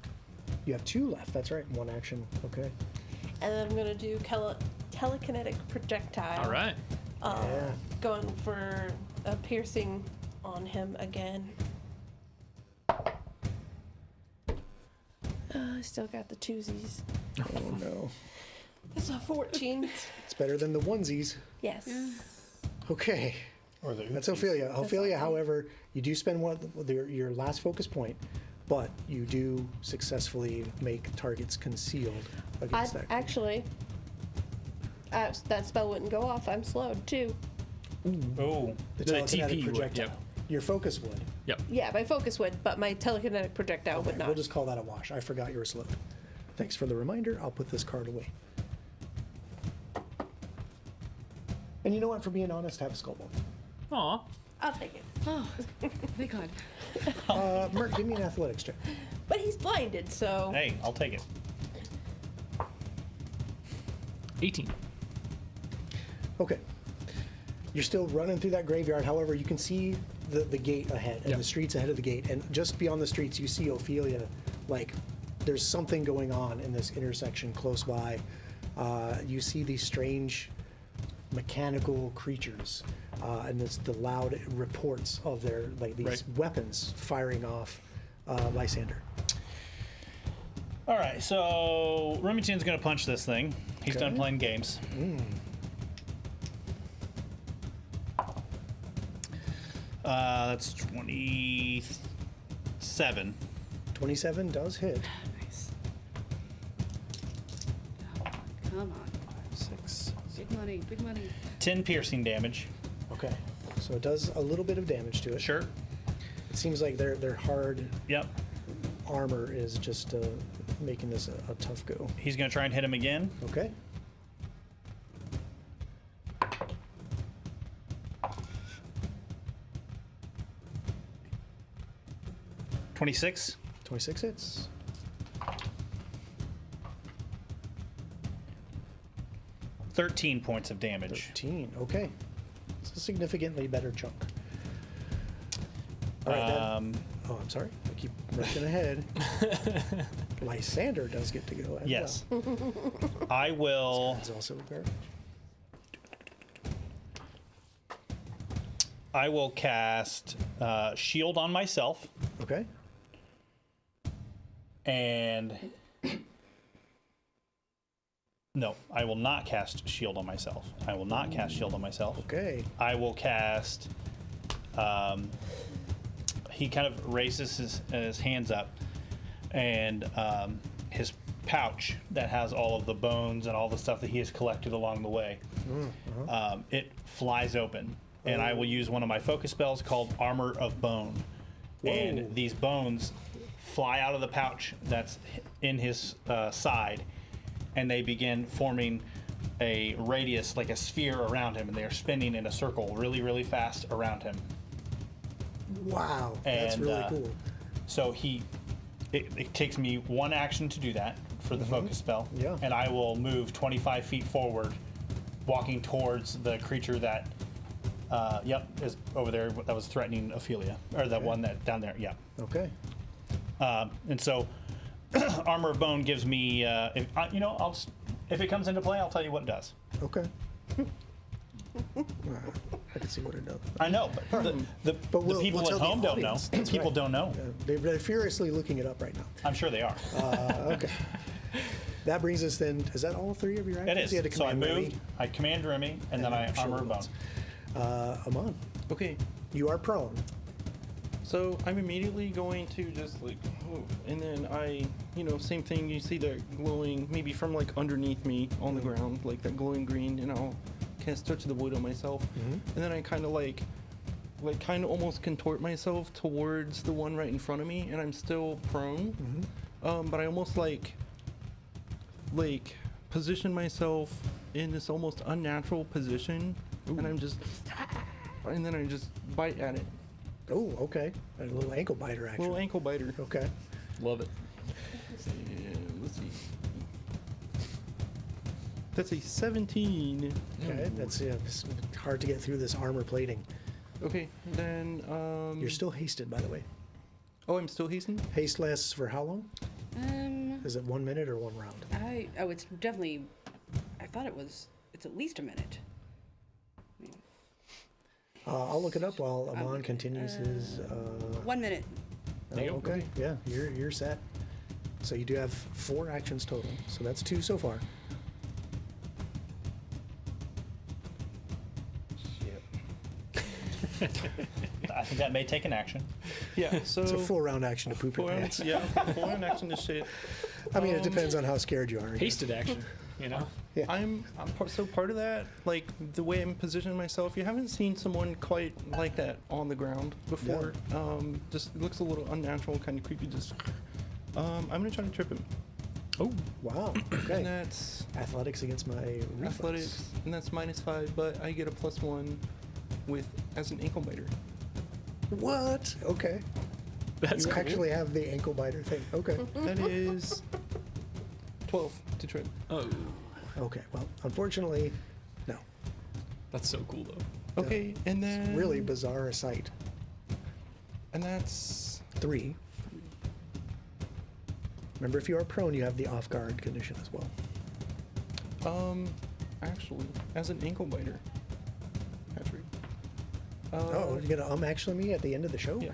You have 2 left. That's right. One action. Okay. And then I'm gonna do telekinetic projectile. All right. Yeah. Going for a piercing on him again. I still got the twosies. Oh no. It's a 14. It's better than the onesies. Yes. Okay. Or the That's Ophelia. Ophelia, however, you do spend your last focus point, but you do successfully make targets concealed against that. Actually, that spell wouldn't go off. I'm slowed too. Oh, The The telekinetic TP would, projectile. yep. Your focus would. Yep. Yeah, my focus would, but my telekinetic projectile would Okay, not. we'll just call that a wash. I forgot you were slowed. Thanks for the reminder. I'll put this card away. And you know what? For being honest, have a skull bone. Aw. I'll take it. Oh, thank God. Merc, give me an athletics check. But he's blinded, so. hey, I'll take it. 18. Okay. You're still running through that graveyard. However, you can see the gate ahead and Yep. the streets ahead of the gate. And just beyond the streets, you see Ophelia. Like, there's something going on in this intersection close by. You see these strange mechanical creatures. And it's the loud reports of their, like, these Right. weapons firing off Lysander. All right, so Remington's gonna punch this thing. He's done Okay. playing games. That's 27. 27 does hit. Nice. Come on. 6, Big money, big money. 10 piercing damage. Okay. So it does a little bit of damage to it. Sure. It seems like their hard Yep. armor is just making this a tough go. He's gonna try and hit him again. Okay. $26. 26 hits. $13 points of damage. 13. Okay. It's a significantly better chunk. All right. Oh, I'm sorry. I keep rushing ahead. Lysander does get to go. As Yes. Well. I will. It's also repaired. I will cast shield on myself, Okay. and no, I will not cast shield on myself. I will not cast shield on myself. Okay. I will cast. He kind of raises his hands up, and his pouch that has all of the bones and all the stuff that he has collected along the way, it flies open, and I will use one of my focus spells called Armor of Bone, Whoa. and these bones fly out of the pouch that's in his side, and they begin forming a radius, like a sphere around him, and they are spinning in a circle really, really fast around him. Wow. That's And, really cool. So it takes me one action to do that for the focus spell. Yeah. And I will move 25 feet forward, walking towards the creature that, is over there that was threatening Ophelia, or the one that down there. Yeah. Okay. And so, Armor of Bone gives me, if it comes into play, I'll tell you what it does. Okay. I can see what it does. I know, but the we'll people tell at the home don't know. audience. That's People right. don't know. They're furiously looking it up right now. I'm sure they are. Okay. That brings us then. Is that all 3 of your actions? It is. You had to So I command moved, I command Remy, and then I then Armor shield of Bone. wounds. Amon, Okay, you are prone. so I'm immediately going to just like, oh, and then same thing. You see the glowing, maybe from like underneath me on the ground, like that glowing green, and I'll cast Touch of the Void on myself, and then I kind of like kind of almost contort myself towards the one right in front of me, and I'm still prone. But I almost like position myself in this almost unnatural position, and I'm just, and then I just bite at it. Oh, okay. A little ankle biter action. Little ankle biter. Okay. Love it. And let's see. That's a 17. Okay. That's it's hard to get through this armor plating. Okay, then You're still hasted, by the way. Oh, I'm still hastening? Haste lasts for how long? Is it 1 minute or 1 round? It's definitely. I thought it's at least a minute. I'll look it up while Amon continues his. 1 minute. There you go. Okay. Yeah, you're set. So you do have 4 actions total. So that's 2 so far. I think that may take an action. Yeah, so It's a full round action to poop your pants. yeah, full round action to shit. I mean, it depends on how scared you are. I guess. Hasted action, you know? Yeah. I'm part of that, like the way I'm positioning myself. You haven't seen someone quite like that on the ground before. Just it looks a little unnatural, kind of creepy. Just, I'm gonna try to trip him. Oh, wow. And Okay. that's Athletics against my reflex. athletics, and that's -5, but I get a +1 as an ankle biter. What? Okay. That's You cool. actually have the ankle biter thing. Okay. That is 12 to trip. Oh, Okay. Well, unfortunately, no. that's so cool though. Okay, and then Really bizarre sight. and that's 3. Remember, if you are prone, you have the off guard condition as well. actually as an ankle biter. Patrick. Oh, you're gonna actually me at the end of the show? Yeah.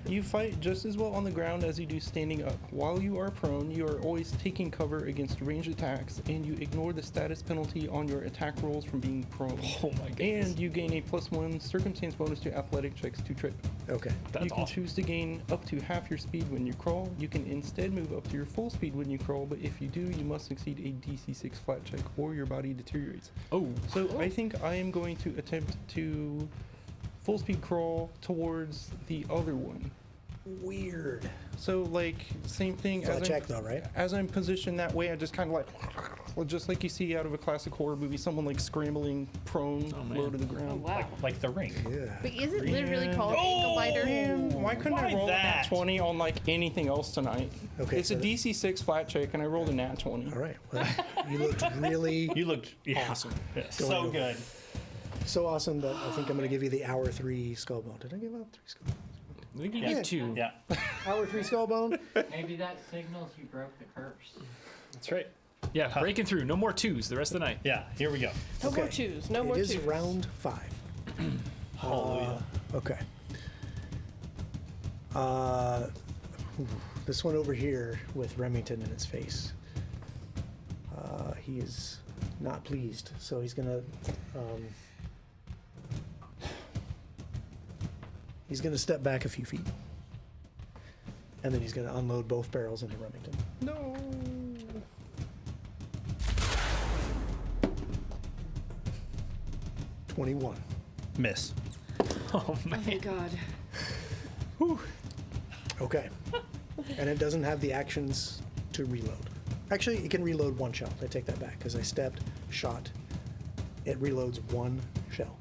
You fight just as well on the ground as you do standing up. While you are prone, you are always taking cover against ranged attacks, and you ignore the status penalty on your attack rolls from being prone. Oh my goodness. And you gain a +1 circumstance bonus to athletic checks to trip. Okay. That's you can awesome. choose to gain up to half your speed when you crawl. You can instead move up to your full speed when you crawl, but if you do, you must succeed a DC6 flat check or your body deteriorates. Oh, So I think I am going to attempt to full speed crawl towards the other one. Weird. So like same thing Flat as check I'm, though, right? as I'm positioned that way, I just kind of like, well, just like you see out of a classic horror movie, someone like scrambling prone man. low to the Oh ground. wow. Like the ring. Yeah. But is it literally called ankle biter? Man, why couldn't I Why roll a nat that? 20 on like anything else tonight? Okay, It's a so DC6 flat check, and I rolled a nat 20. All right. Well, you looked really You looked awesome. so Going good. So awesome that I think I'm going to give you the hour 3 skull bone. Did I give out 3 skull bones? I think you Yeah. gave 2. Yeah, Hour 3 skull bone? Maybe that signals you broke the curse. that's right. Yeah, breaking through. No more 2s the rest of the night. Yeah, here we go. No more Okay. twos. No more It is twos. round 5. Hallelujah. Okay. This one over here with Remington in his face. He is not pleased, so he's gonna step back a few feet, and then he's gonna unload both barrels into Remington. No. 21. Miss. Oh Oh man. my god. Okay. And it doesn't have the actions to reload. Actually, it can reload 1 shell. I take that back because I stepped, shot. It reloads 1 shell.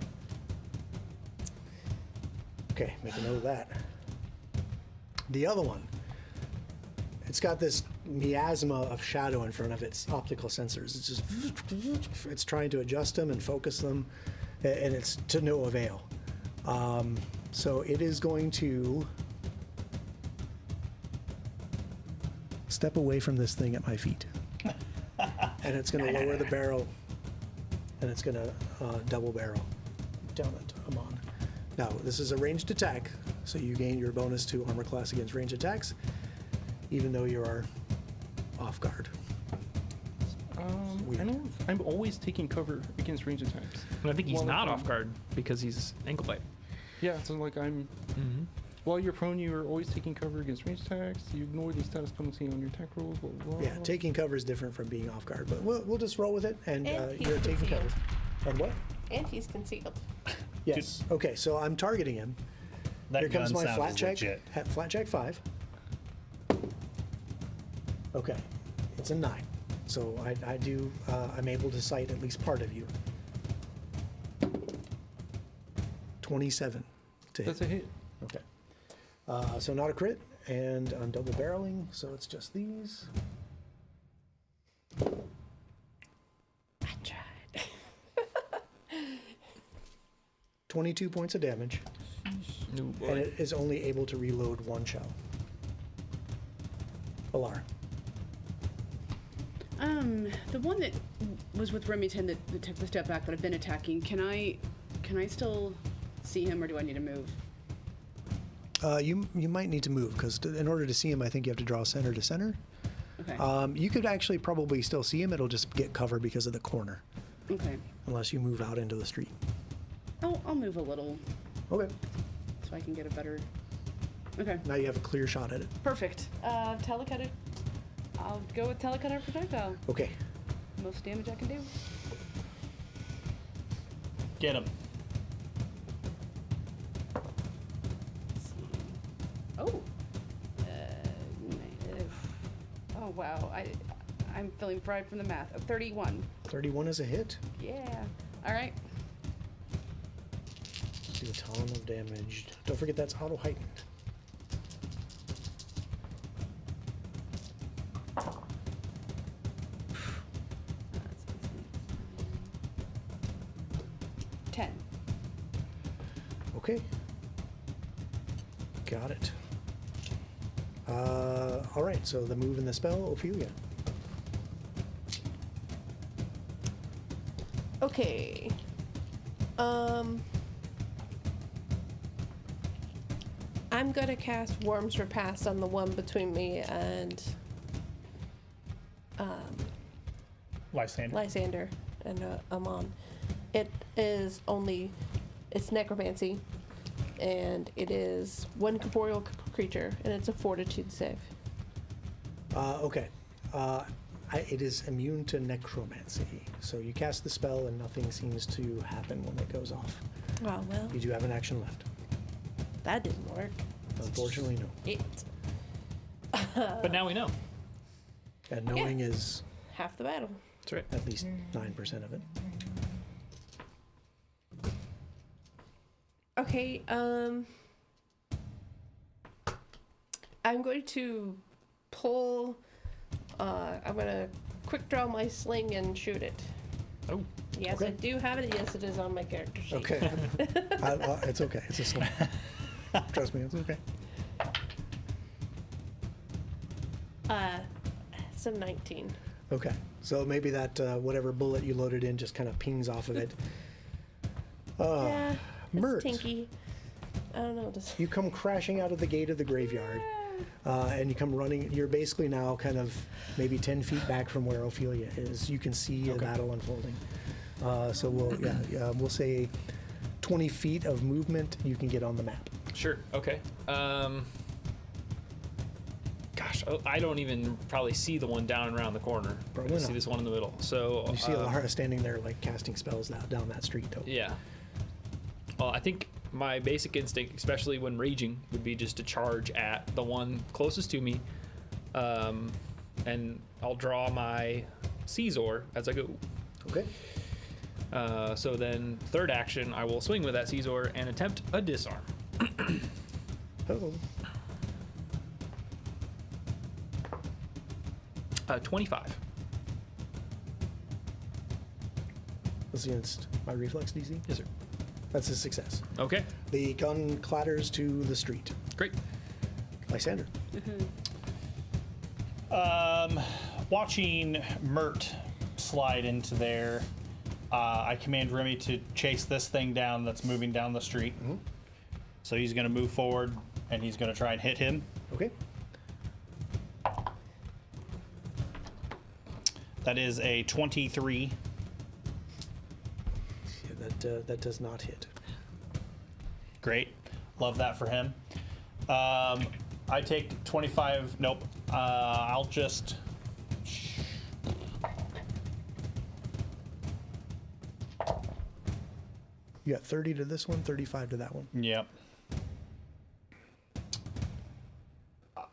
Okay, make a note of that. The other one, it's got this miasma of shadow in front of its optical sensors. It's just, it's trying to adjust them and focus them, and it's to no avail. So it is going to step away from this thing at my feet. And it's going to lower the barrel, and it's going to double barrel down at Amon. Now, this is a ranged attack, so you gain your bonus to armor class against ranged attacks, even though you are off guard. I know I'm always taking cover against range attacks. And I think he's Well, not um, off guard because he's ankle bite. Yeah, so like I'm. While you're prone, you are always taking cover against range attacks. You ignore the status penalty on your attack rolls. Blah, blah, blah. Yeah, taking cover is different from being off guard, but we'll just roll with it, and And you're he's taking cover. concealed. And what? And he's concealed. Yes. Okay, so I'm targeting him. That Here comes gun my sound flat is check. legit. Flat check 5. Okay, it's a 9. So I'm able to sight at least part of you. 27 to hit. That's a hit. Okay. So not a crit, and I'm double barreling, so it's just these. I tried. 22 points of damage, No and boy. it is only able to reload 1 shell. Alara. The one that was with Remington that took the step back that I've been attacking, can I still see him, or do I need to move? You might need to move, because in order to see him, I think you have to draw center to center. Okay. You could actually probably still see him. It'll just get covered because of the corner, Okay. unless you move out into the street. I'll move a little Okay. so I can get a better. Okay. Now you have a clear shot at it. Perfect. Telekinetic. I'll go with telekinetic projectile. Okay. Most damage I can do. Get him. Let's see. Oh. Oh wow. I'm feeling fried from the math. 31. 31 is a hit. Yeah. All right. Do a ton of damage. Don't forget that's auto heightened. Ten. Okay. Got it. All right. So the move and the spell, Ophelia. Okay. I'm gonna cast Worm's Repast on the one between me and Lysander. Lysander and Amon. It's necromancy, and it is one corporeal creature, and it's a fortitude save. Okay. It is immune to necromancy. So you cast the spell and nothing seems to happen when it goes off. Oh, well, You do have an action left. that didn't work. Unfortunately, no. It. But now we know. And knowing is Half the battle. That's right. at least 9% of it. Okay, I'm going to pull, I'm gonna quick draw my sling and shoot it. Oh. Yes, Okay. I do have it. Yes, it is on my character sheet. Okay. It's okay. It's a sling. Trust me, it's okay. It's a 19. Okay. So maybe that whatever bullet you loaded in just kind of pings off of it. Yeah, it's Mert. tinky. I don't know. Just You come crashing out of the gate of the graveyard, and you come running. You're basically now kind of maybe 10 feet back from where Ophelia is. You can see the battle unfolding. So we'll say 20 feet of movement you can get on the map. Sure. Okay. Gosh, I don't even probably see the one down and around the corner. Probably I see not. this one in the middle. So You see Alara standing there like casting spells down that street though. yeah. Well, I think my basic instinct, especially when raging, would be just to charge at the one closest to me, and I'll draw my Caesar as I go. Okay. So then, third action, I will swing with that Caesar and attempt a disarm. Oh. 25. That's against my reflex DC. Yes, sir. That's a success. Okay, The gun clatters to the street. great. Lysander. Watching Mert slide into there, I command Remy to chase this thing down that's moving down the street. So he's going to move forward and he's going to try and hit him. Okay. That is a 23. Yeah, that does not hit. Great. Love that for him. I take 25. Nope. I'll just. You got 30 to this one, 35 to that one. Yep.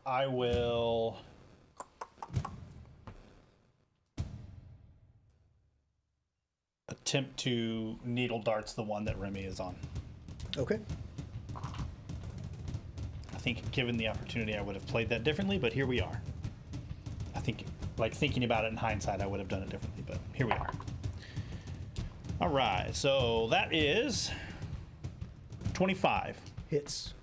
I will attempt to needle darts the one that Remy is on. Okay. I think given the opportunity, I would have played that differently, but here we are. I think, like, thinking about it in hindsight, I would have done it differently, but here we are. All right, so that is 25. Hits.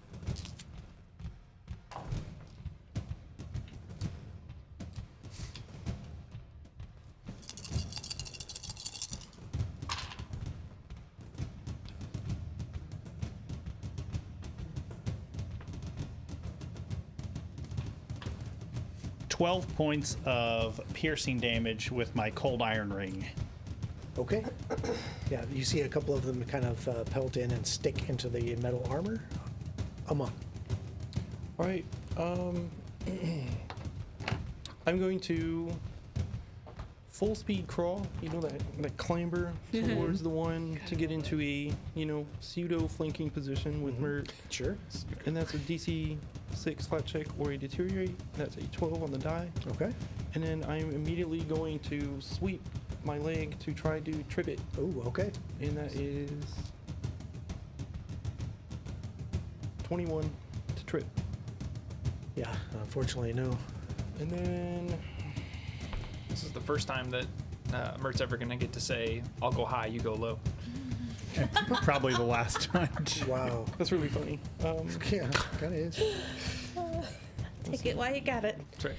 $12 points of piercing damage with my cold iron ring. Okay. Yeah, you see a couple of them kind of pelt in and stick into the metal armor. Amon. All right. I'm going to full speed crawl. You know that clamber towards the one to get into a pseudo flanking position with Mert. Sure. And that's a DC 6 flat check or a deteriorate. That's a 12 on the die. Okay. And then I'm immediately going to sweep my leg to try to trip it. Oh, okay. And that is 21 to trip. Yeah, unfortunately, no. And then This is the first time that Mert's ever gonna get to say, "I'll go high, you go low." Probably the last time. Wow. that's really funny. Yeah, kind of is. Take it while you got it. That's right.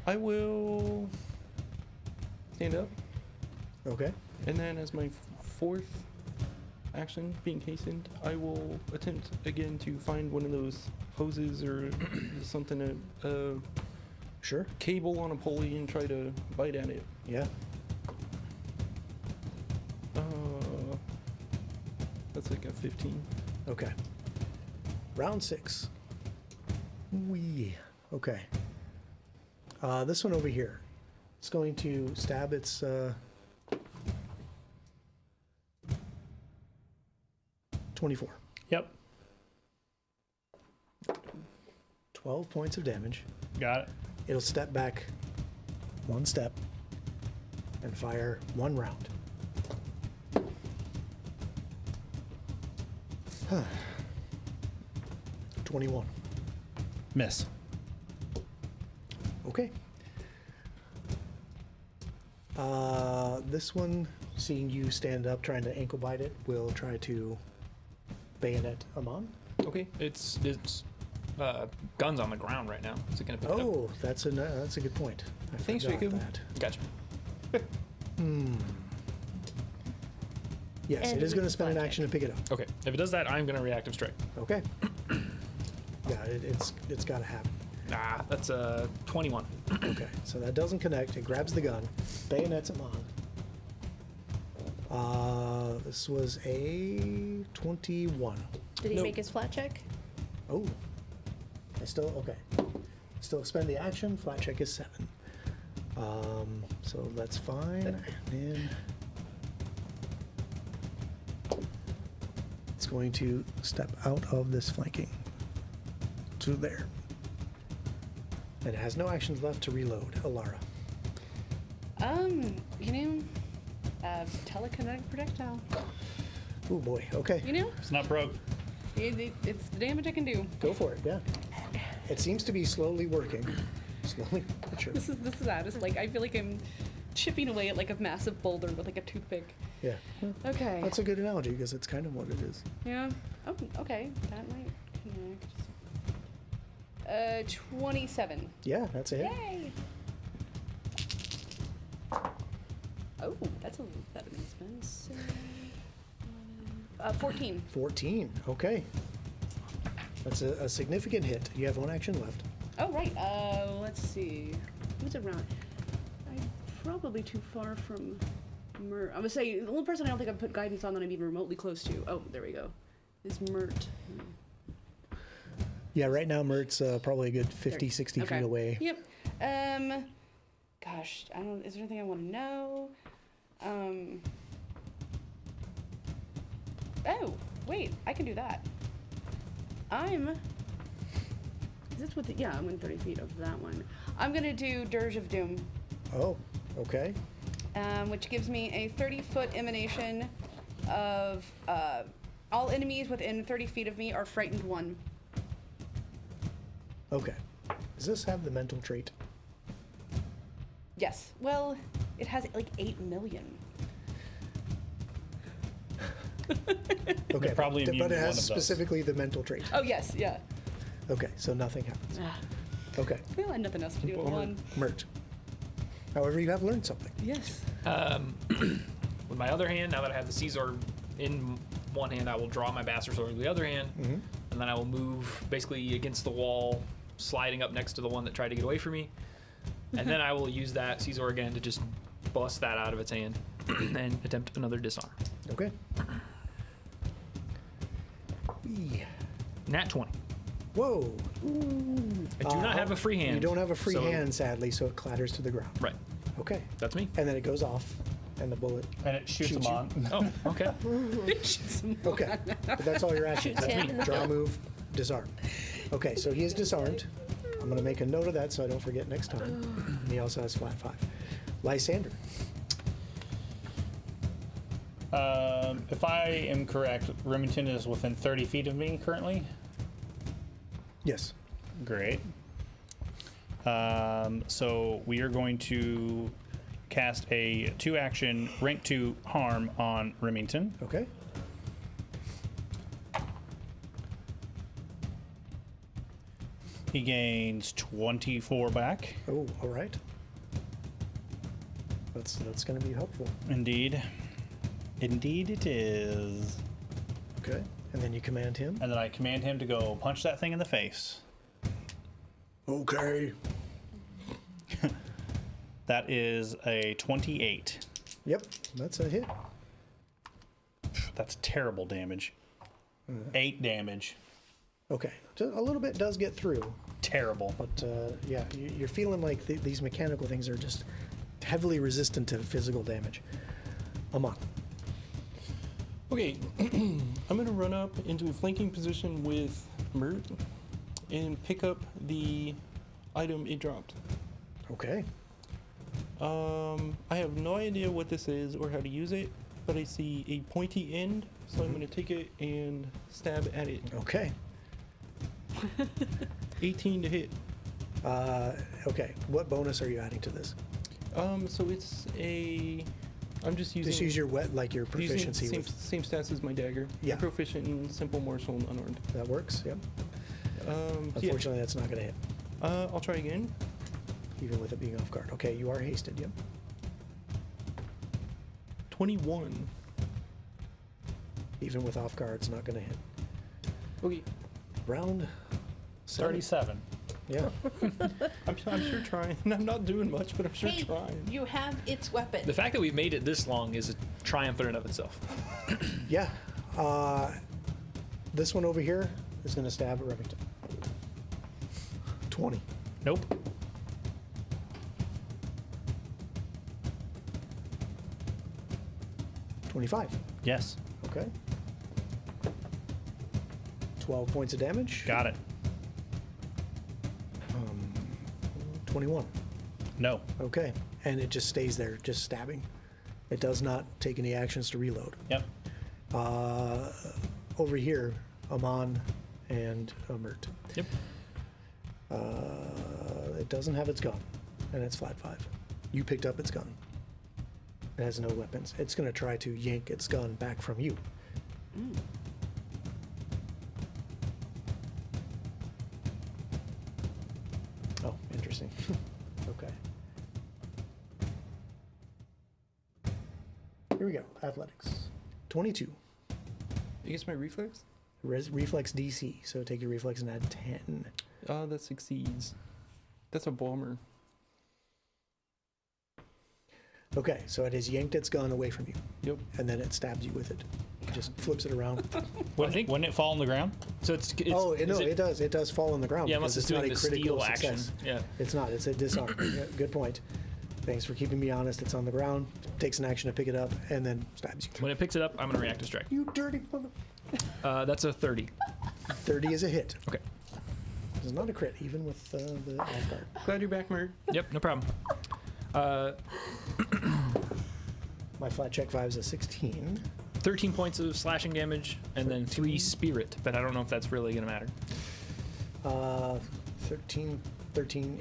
I will stand up, Okay. and then as my fourth action, being hastened, I will attempt again to find one of those hoses or something, a Sure. cable on a pulley, and try to bite at it. Yeah. That's like a 15. Okay. Round 6. Wee. Okay. This one over here. It's going to stab its. 24. Yep. 12 points of damage. Got it. It'll step back 1 step and fire 1 round. 21. Miss. Okay. This one, seeing you stand up trying to ankle bite it, will try to bayonet Amon. Okay. It's guns on the ground right now. Is it gonna pick it up? Oh, that's a good point. I Thanks, forgot Jacob. that. Gotcha. Yes, And it is we going to can spend an flank action to pick it up. Okay, if it does that, I'm gonna reactive strike. Okay. Yeah, it's got to happen. Nah, that's 21. Okay, so that doesn't connect. It grabs the gun, bayonets him on. This was a 21. Did he Nope. make his flat check? Oh, okay. Still expend the action. Flat check is 7. So that's fine. And then it's going to step out of this flanking to there. And it has no actions left to reload. Alara. Telekinetic projectile. Oh boy. Okay. It's not broke. It's the damage I can do. Go for it. Yeah. It seems to be slowly working. Slowly but sure. This is that. It's like I feel like I'm chipping away at like a massive boulder with like a toothpick. Yeah. Okay. That's a good analogy because it's kind of what it is. Yeah. Oh, okay. That might connect. 27. Yeah, that's it. Yay! Oh, that's a little better than expensive. 14. 14. Okay. That's a significant hit. You have 1 action left. Oh, right. Let's see. Who's around? I'm probably too far from Mert. I'm gonna say the only person I don't think I've put guidance on that I'm even remotely close to. Oh, there we go. Is Mert. Yeah, right now Mert's probably a good 50, There. 60 Okay. feet away. Yep. Gosh, I don't. Is there anything I want to know? Oh, wait, I can do that. Is this what the, yeah, I'm in 30 feet of that one. I'm gonna do Dirge of Doom, Oh, okay. which gives me a 30-foot emanation of all enemies within 30 feet of me are frightened 1. Okay. Does this have the mental trait? Yes. Well, it has like 8 million. Okay, probably immune but to it one has of those. specifically the mental trait. Oh yes, yeah. Okay, so nothing happens. Ah, Okay, well, I had nothing else to do with one. Mert. However, you have learned something. Yes. With my other hand, now that I have the Caesar in one hand, I will draw my bastard sword with the other hand, and then I will move basically against the wall, sliding up next to the one that tried to get away from me, and then I will use that Caesar again to just bust that out of its hand and attempt another disarm. Okay. Eee. Nat 20. Whoa. I do not have a free hand. You don't have a free so- hand, sadly, so it clatters to the ground. Right. Okay. That's me. And then it goes off, and the bullet. And it shoots Shoot him you. on. Oh, okay. Okay. But that's all your actions. Shoots him in the Draw, foot. move, disarm. Okay, so he is disarmed. I'm going to make a note of that so I don't forget next time. And he also has flat 5. Lysander. If I am correct, Remington is within 30 feet of me currently. Yes. Great. So we are going to cast a 2-action rank 2 harm on Remington. Okay. He gains 24 back. Oh, all right. That's going to be helpful. Indeed. Indeed it is. Okay. And then you command him. And then I command him to go punch that thing in the face. Okay. That is a 28. Yep, that's a hit. That's terrible damage. 8 damage. Okay. Just a little bit does get through, Terrible. but yeah, you're feeling like these mechanical things are just heavily resistant to physical damage. Amon. Okay, I'm gonna run up into a flanking position with Mert and pick up the item it dropped. Okay. I have no idea what this is or how to use it, but I see a pointy end, so I'm gonna take it and stab at it. Okay. 18 to hit. Okay. What bonus are you adding to this? So it's a. I'm just using. Just use your your proficiency. Using With, same stats as my dagger. Yeah. I'm proficient in simple, martial, and unarmed. that works. Yep. Yeah. Unfortunately, that's not going to hit, I'll try again. even with it being off guard. Okay, you are hasted. Yep. 21. Even with off guard, it's not going to hit. Okay. Round 7. 37. Yeah. I'm sure trying. I'm not doing much, but I'm sure Hey, trying. you have its weapon. The fact that we've made it this long is a triumph in and of itself. Yeah. This one over here is going to stab at Remington. 20. Nope. $25. Yes. Okay. 12 points of damage. Got it. 21. No. Okay. And it just stays there, just stabbing. It does not take any actions to reload. Yep. Over here, Amon and Mert. Yep. It doesn't have its gun, and it's flat 5. You picked up its gun. It has no weapons. It's going to try to yank its gun back from you. Oh, interesting. Okay. Here we go. Athletics. 22. I guess my reflex? Reflex DC. So take your reflex and add 10. That succeeds. That's a bomber. Okay, so it has yanked its gun away from you, Yep. and then it stabs you with it. It just flips it around. Wouldn't it fall on the ground? So it's Oh, is no, it does. It does fall on the ground. Yeah, because unless it's not doing a the critical steal action. success. Yeah. It's not. It's a disarm. Yeah, good point. Thanks for keeping me honest. It's on the ground. Takes an action to pick it up and then stabs you. When it picks it up, I'm gonna react to strike. You dirty mother. That's a 30. 30 is a hit. Okay. This is not a crit, even with the off guard. Glad you're back, Mert. Yep, no problem. My flat check 5 is a 16. 13 points of slashing damage, and then 3 spirit, but I don't know if that's really gonna matter. 13.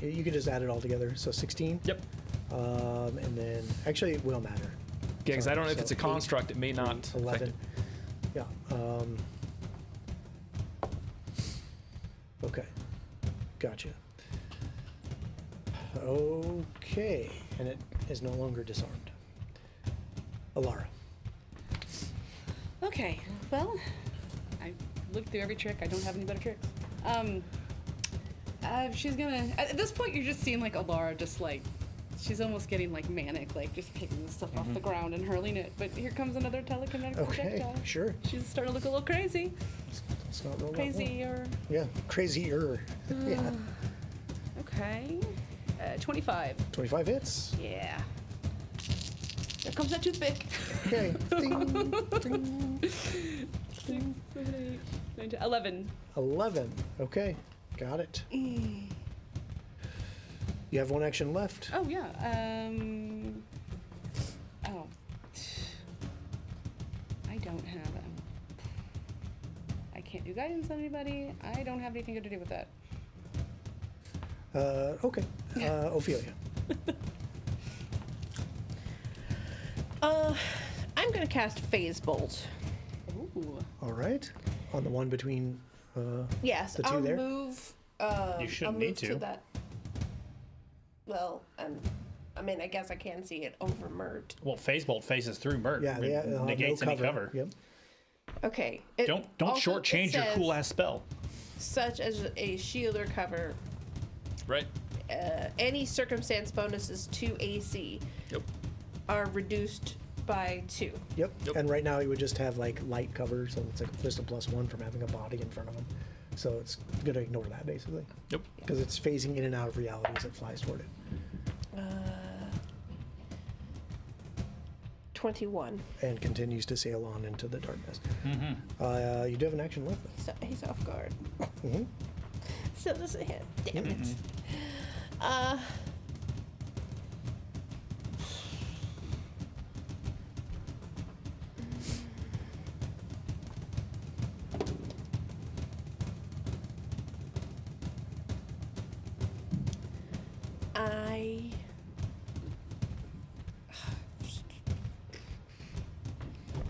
You can just add it all together. So 16. Yep. And then actually it will matter. Yeah, because I Sorry, don't know if so it's a 8, construct. It may not 3, 11. affect it. Yeah. Okay. Gotcha. Okay. And it is no longer disarmed. Alara. Okay, well, I looked through every trick. I don't have any better tricks. She's gonna. At this point, you're just seeing like Alara, just like she's almost getting like manic, like just picking the stuff off the ground and hurling it. But here comes another telekinetic Okay. projectile. Sure. She's starting to look a little crazy. It's not roll Crazy or Yeah. Crazier. Yeah. okay. 25. 25 hits. Yeah. There comes that toothpick. Okay. Ding, ding. 6, 7, 8, 9, 10, 11. 11. Okay. Got it. You have one action left. Oh yeah. Oh. I don't have. I can't do guidance on anybody. I don't have anything good to do with that. Okay. Ophelia. I'm gonna cast Phase Bolt. Ooh. All right. On the one between. Yes, The two I'll there? move. You shouldn't I'll need move to. that. Well, I mean, I guess I can see it over Mert. Well, Phase Bolt faces through Mert. Yeah. Yeah. Negates no any cover. Yep. Okay. Don't also, shortchange it your says, cool ass spell. Such as a shield or cover. Right. Any circumstance bonuses to AC Yep. are reduced by 2. Yep. Yep. And right now he would just have like light cover, so it's like just a +1 from having a body in front of him. So it's gonna ignore that basically. Yep. Because it's phasing in and out of reality as it flies toward it. 21. And continues to sail on into the darkness. You do have an action left though. So he's off guard. Mm-hmm. Still doesn't hit. Damn it.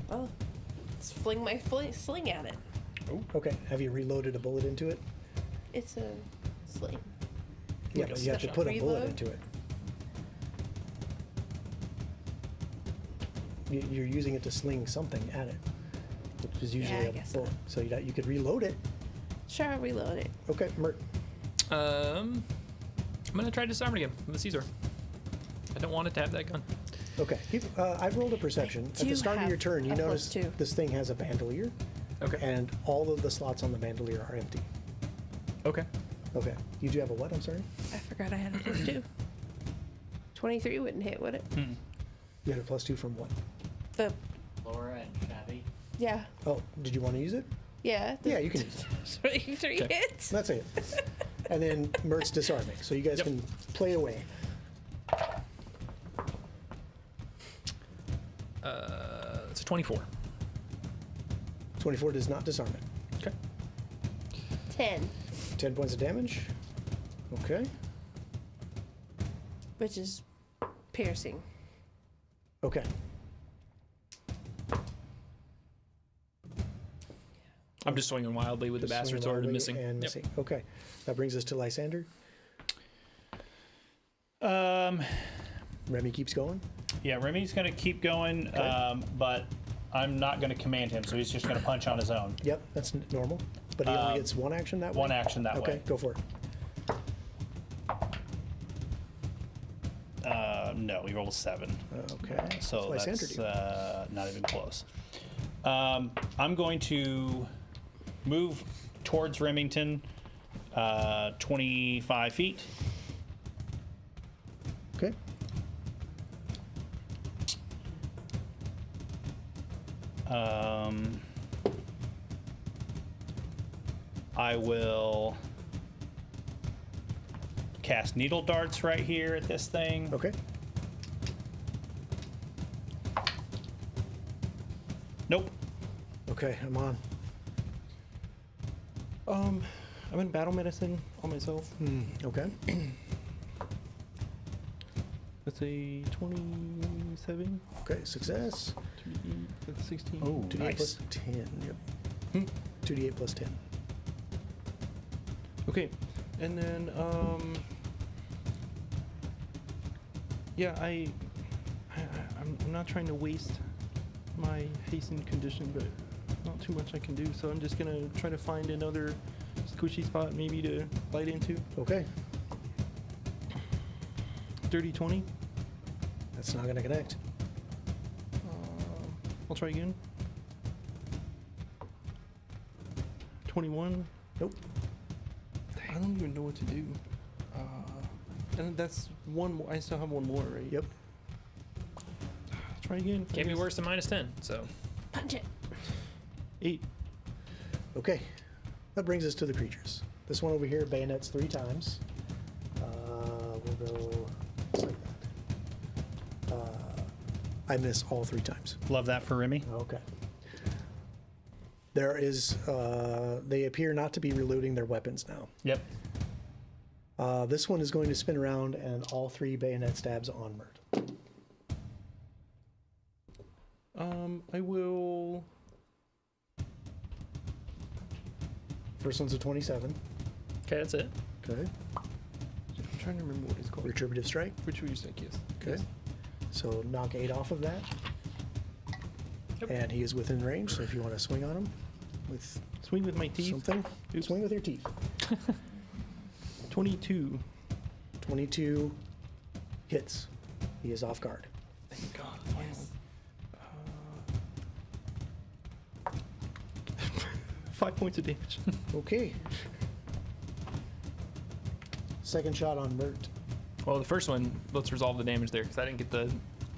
Well, let's fling my sling at it. Okay. Have you reloaded a bullet into it? It's a sling. Yeah, Like a but you have to special put a bullet reload? into it. You're using it to sling something at it, which is usually I a guess so. bullet. So you could reload it. Sure, I'll reload it. Okay, Mert. I'm gonna try disarming again with the Caesar. I don't want it to have that gun. Okay. I've rolled a perception. At do the start of have your turn, you a notice +2. this thing has a bandolier, Okay. and all of the slots on the bandolier are empty. Okay. Okay. You do have a what? I'm sorry. I forgot I had a +2. 23 wouldn't hit, would it? You had a +2 from what? The Laura and Shabby. yeah, Oh, did you want to use it? yeah. Yeah, you can use it. 23 Okay. hits. That's it. And then Mert's disarming, so you guys Yep. can play away. It's a 24. 24 does not disarm it. Okay. 10, 10 points of damage. Okay. which is piercing. Okay. I'm just swinging wildly with the Just bastard swing sword and wildly missing. And Yep. missing. Okay. That brings us to Lysander. Remy keeps going. Yeah, Remy's going to keep going, but I'm not going to command him, so he's just going to punch on his own. Yep, that's normal. But he only gets one action that way? One action that Okay, way. go for it. No, he rolled a 7. Okay. So What's Lysander that's do? not even close. I'm going to move towards Remington 25 feet. Okay. I will cast needle darts right here at this thing. Okay. Nope. Okay, I'm on. I'm in battle medicine on myself. Okay. That's a 27. Okay, success. 2d8, that's 16. Oh, 2d8 nice. plus 10. Yep. 2d8 plus 10. Okay, and then yeah, I'm not trying to waste my hastened condition, but not too much I can do, so I'm just gonna try to find another squishy spot maybe to bite into. Okay. Dirty 20. That's not going to connect. I'll try again. 21. Nope. I don't even know what to do. And that's one more. I still have one more, right? Yep. Try again. Can't be worse than -10. So Punch it. 8. Okay. That brings us to the creatures. This one over here bayonets 3 times. We'll go just like that. I miss all 3 times. Love that for Remy. Okay. There is, they appear not to be reloading their weapons now. Yep. This one is going to spin around and all 3 bayonet stabs on Mert. I will. First one's a 27. okay, that's it. Okay. I'm trying to remember what it's called. Retributive strike. Retributive strike, yes. Okay. So knock 8 off of that. Yep. And he is within range, so if you want to swing on him with Swing with my teeth. something, swing with your teeth. 22. 22 hits. He is off guard. Thank God. Finally. 5 points of damage. Okay. Second shot on Mert. Well, the first one, let's resolve the damage there because I didn't get the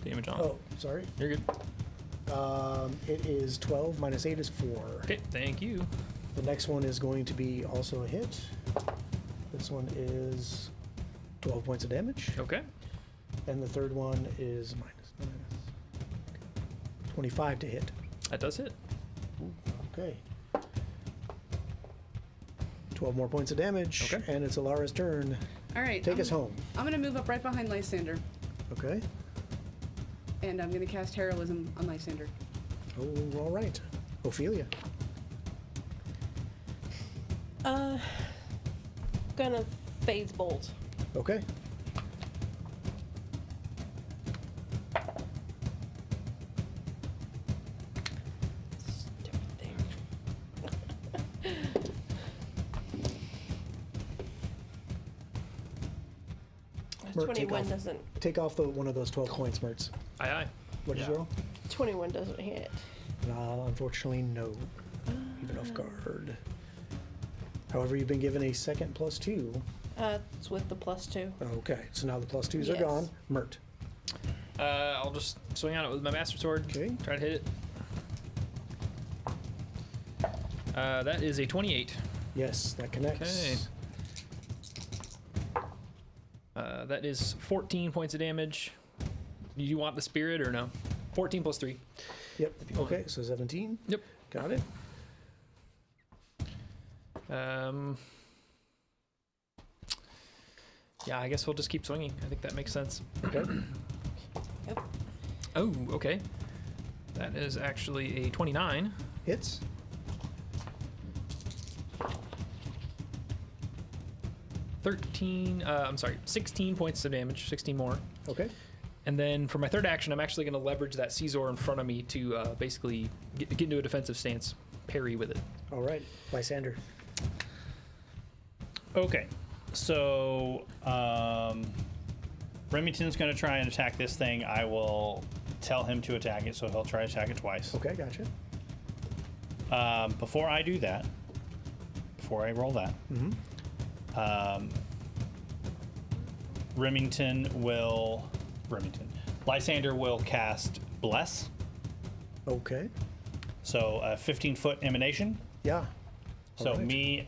damage on. Oh, sorry. You're good. It is 12 minus 8 is 4. Okay, thank you. The next one is going to be also a hit. This one is 12 points of damage. Okay. And the third one is minus 25 to hit. That does hit. Okay. 12 more points of damage. Okay. And it's Alara's turn. All right. Take us home. I'm gonna move up right behind Lysander, Okay. and I'm gonna cast Heroism on Lysander. Oh, all right. Ophelia. Gonna phase bolt. Okay. Stupid thing. Mert, take 21 off. doesn't. Take off one of those 12 points, Mertz. Aye, aye. What did you roll? 21 doesn't hit. Unfortunately, no. Even off guard. However, you've been given a second +2. It's with the +2. Okay, so now the +2s are Yes. gone. Mert. I'll just swing on it with my Master Sword. Okay. Try to hit it. That is a 28. Yes, that connects. Okay. That is 14 points of damage. Do you want the spirit or no? 14 plus 3. Yep. Okay, so 17. Yep. Got it. Yeah, I guess we'll just keep swinging. I think that makes sense. Okay. Yep. Oh, okay. That is actually a 29. Hits. I'm sorry, 16 points of damage, 16 more. Okay. And then for my third action, I'm actually going to leverage that Caesar in front of me to basically get into a defensive stance, parry with it. All right. Lysander. Okay, so Remington's going to try and attack this thing. I will tell him to attack it, so he'll try to attack it twice. Okay, gotcha. Before I do that, before I roll that, Lysander will cast Bless. Okay. So a 15-foot emanation. Yeah. So Alright. me,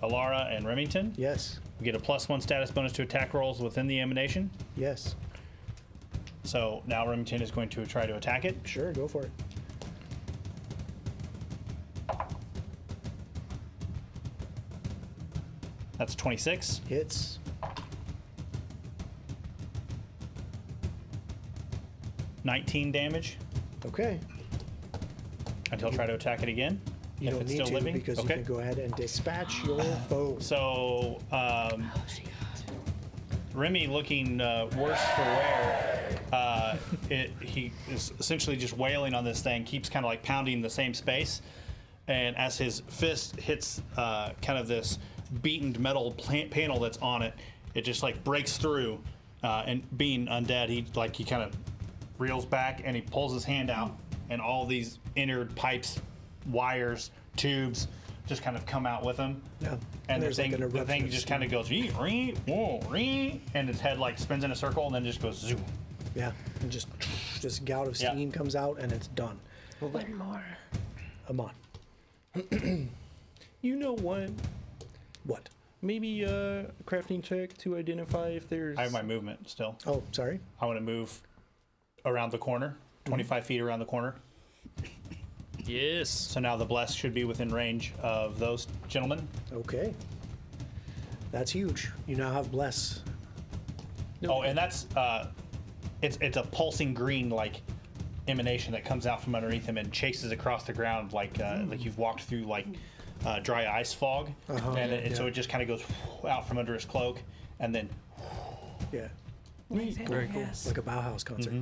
Alara, and Remington. Yes. We get a +1 status bonus to attack rolls within the emanation. Yes. So now Remington is going to try to attack it. Sure, go for it. That's 26. Hits. $19 damage. Okay. And he'll try to attack it again. You if don't it's need still to living. because Okay. you can go ahead and dispatch your foe. So, Remy, looking worse for wear, he is essentially just wailing on this thing, keeps kind of like pounding the same space. And as his fist hits kind of this beaten metal panel that's on it, it just like breaks through. And being undead, he kind of reels back and he pulls his hand out, and all these innard pipes, wires, tubes just kind of come out with him. Yeah. And the there's like thing, an the eruption thing of just steam. kind of goes, and its head like spins in a circle and then just goes zoom. Yeah. And just gout of Yeah. steam comes out and it's done. One more. Amon. You know what? What? Maybe a crafting check to identify if there's. I have my movement still. Oh, sorry. I want to move around the corner, 25 feet around the corner. Yes. So now the bless should be within range of those gentlemen. Okay. That's huge. You now have bless. Oh, and that's it's a pulsing green like emanation that comes out from underneath him and chases across the ground like you've walked through like dry ice fog, and so it just kind of goes out from under his cloak, and then Yeah. Very cool. Yes. Like a Bauhaus concert.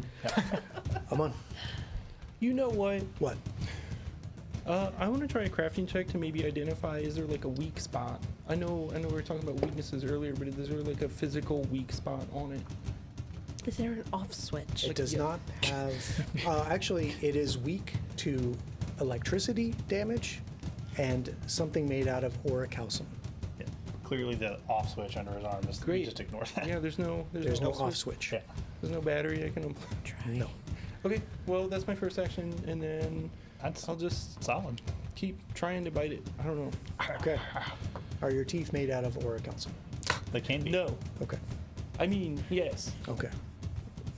Amon. You know what? What? I want to try a crafting check to maybe identify, is there like a weak spot? I know we were talking about weaknesses earlier, but is there like a physical weak spot on it? Is there an off switch? It does yeah. not have. Actually, it is weak to electricity damage and something made out of orichalcum. clearly the off switch under his arm is Great. just ignore that. Yeah, there's no off switch. Yeah. There's no battery I can unplug. No. Okay, well that's my first action, and then That's I'll just solid. keep trying to bite it. I don't know. Okay. Are your teeth made out of orichalcum? They can be. No, Okay. I mean yes. Okay.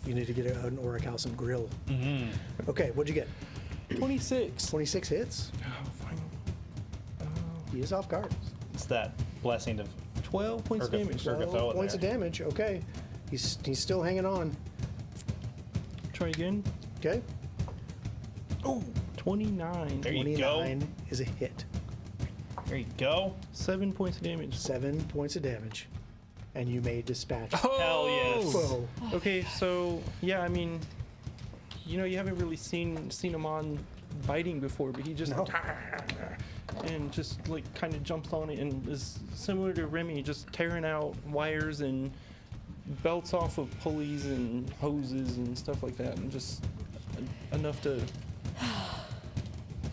You need to get an orichalcum grill. Mm-hmm. Okay, what'd you get? 26. 26 hits. Oh, fine. He is off guard. It's that blessing of 12 points of damage. 12 points of damage. Okay. He's still hanging on. Try again. Okay. Oh, 29. There you go. 29 is a hit. There you go. 7 points of damage. 7 points of damage. And you may dispatch. Hell yes. Foe. Okay, so yeah, I mean, you know, you haven't really seen him on biting before, but he just No. and just like kind of jumps on it and is similar to Remy, just tearing out wires and belts off of pulleys and hoses and stuff like that, and just enough to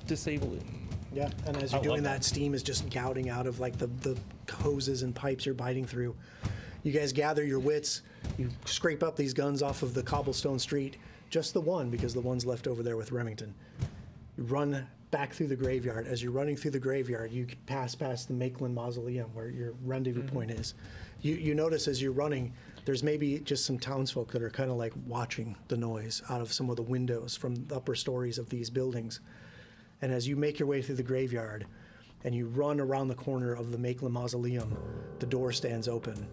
disable it. Yeah, and as I you're doing love that, steam is just gouting out of like the hoses and pipes you're biting through. You guys gather your wits. You scrape up these guns off of the cobblestone street. Just the one, because the one's left over there with Remington. You run back through the graveyard. As you're running through the graveyard, you pass past the Maitland Mausoleum, where your rendezvous point is. You notice as you're running, there's maybe just some townsfolk that are kind of like watching the noise out of some of the windows from the upper stories of these buildings. And as you make your way through the graveyard and you run around the corner of the Maitland Mausoleum, the door stands open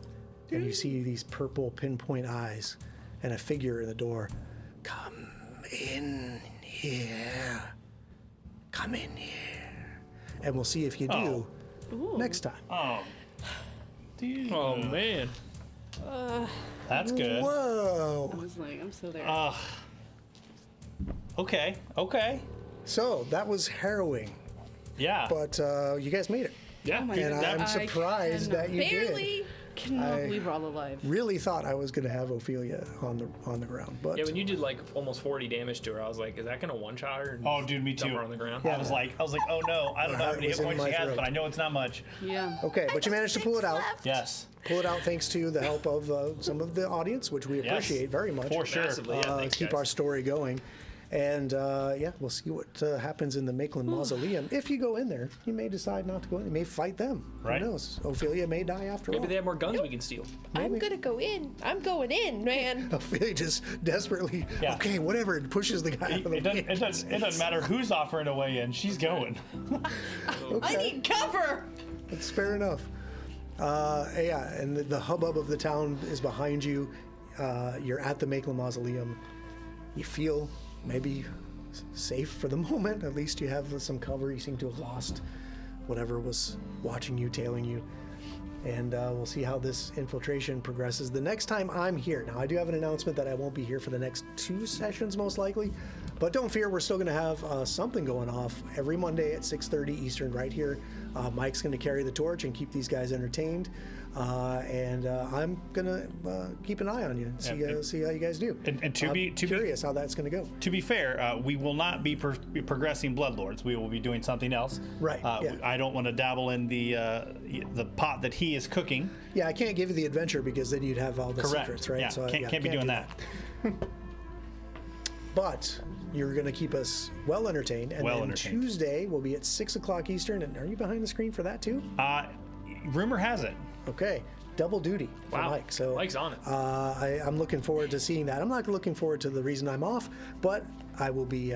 and you see these purple pinpoint eyes and a figure in the door. Come in here. Come in here. And we'll see if you do next time. Oh. Dude. Oh man. That's good. Whoa. I was like, I'm so there. Okay. Okay. So that was harrowing, Yeah. but you guys made it. Yeah. Oh my And goodness. I'm I surprised that you did. Barely. cannot I- believe we're all alive. Really thought I was going to have Ophelia on the ground, but Yeah, when you did like almost 40 damage to her, I was like, is that gonna one-shot her? and Oh, dude, me dump too. her on the ground. I was like, oh no, I don't know how heart many was hit in points my she has, throat. but I know it's not much. Yeah. okay. But you managed to pull it out. Yes. Pull it out thanks to the help of some of the audience, which we Yes. appreciate very much. For sure. Massively, yeah, thanks, Keep guys. our story going. And yeah, we'll see what happens in the Maitland Mausoleum. If you go in there, you may decide not to go in. You may fight them. Right. Who knows? Ophelia may die after all. Maybe they have more guns we can steal. I'm gonna go in. I'm going in, man. Ophelia just desperately, Yeah. okay, whatever, pushes the guy out of the way. It doesn't matter who's offering a way in. She's going. I need cover. That's fair enough. Yeah, and the hubbub of the town is behind you. You're at the Maitland Mausoleum. You feel maybe safe for the moment. At least you have some cover. You seem to have lost whatever was watching you, tailing you. And we'll see how this infiltration progresses. The next time I'm here, now I do have an announcement that I won't be here for the next 2 sessions most likely, but don't fear, we're still going to have something going off every Monday at 6:30 Eastern right here. Mike's going to carry the torch and keep these guys entertained, and I'm going to keep an eye on you and see how you guys do. And to be curious how that's going to go. To be fair, we will not be progressing Bloodlords. We will be doing something else. Right, yeah. I don't want to dabble in the pot that he is cooking. Yeah, I can't give you the adventure because then you'd have all the Correct. secrets, right? Yeah, So can't be doing do that. But you're going to keep us well entertained. And then Tuesday will be at 6 o'clock Eastern. And are you behind the screen for that too? Rumor has it. Okay. Double duty for Wow. Mike. So Mike's on it. I'm looking forward to seeing that. I'm not looking forward to the reason I'm off, but I will be.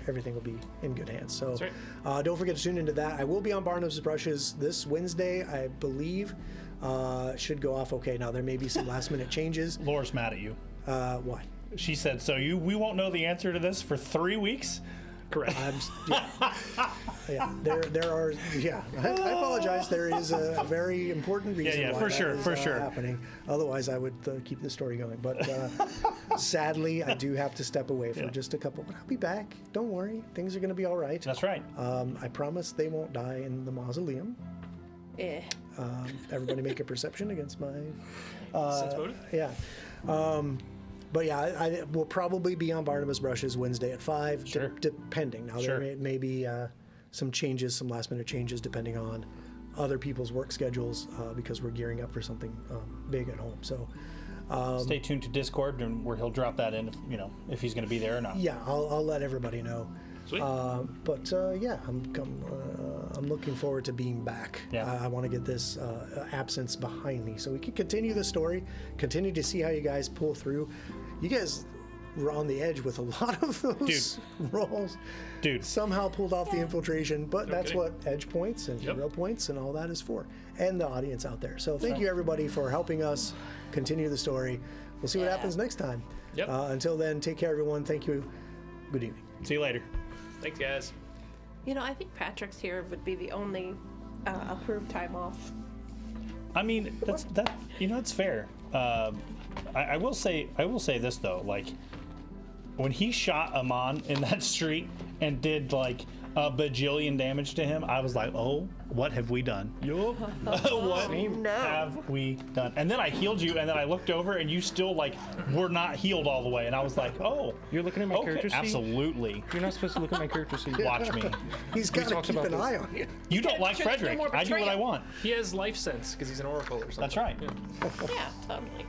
Everything will be in good hands. So That's don't forget to tune into that. I will be on Barnabas Brushes this Wednesday, I believe. Should go off okay. Now there may be some last minute changes. Laura's mad at you. Why? She said, "So we won't know the answer to this for 3 weeks." Correct. Yeah, there are. Yeah, I apologize. There is a very important reason. Yeah, why for that sure, is, for sure. Happening. Otherwise, I would keep the story going. But sadly, I do have to step away for just a couple. But I'll be back. Don't worry. Things are going to be all right. That's right. I promise they won't die in the mausoleum. Yeah. Everybody make a perception against my. Sense motive? Yeah. But yeah, I will probably be on Barnabas Brushes Wednesday at 5, Sure. depending. Now, Sure. there may be some changes, some last-minute changes, depending on other people's work schedules, because we're gearing up for something big at home. So Stay tuned to Discord, and where he'll drop that in, if he's going to be there or not. yeah, I'll let everybody know. Sweet. But yeah, I'm looking forward to being back. Yeah. I want to get this absence behind me so we can continue the story, continue to see how you guys pull through. You guys were on the edge with a lot of those rolls. Dude. Somehow pulled off the infiltration, but that's kidding. what edge points and Yep. hero points and all that is for, and the audience out there. So thank you everybody for helping us continue the story. We'll see what happens next time. Yep. Until then, take care, everyone. Thank you. Good evening. See you later. Thanks, guys. I think Patrick's here would be the only approved time off. I mean, that's fair. I will say this though, like when he shot Amon in that street and did like a bajillion damage to him, I was like, oh, what have we done? What have we done? And then I healed you, and then I looked over, and you still like were not healed all the way, and I was like, oh, You're looking at my character sheet? absolutely. You're not supposed to look at my character sheet. Watch me. He's got to talked keep about an this. eye on you. You don't like Should no Frederick. more I do what I betrayal. want. He has life sense because he's an oracle or something. That's right. Yeah, totally.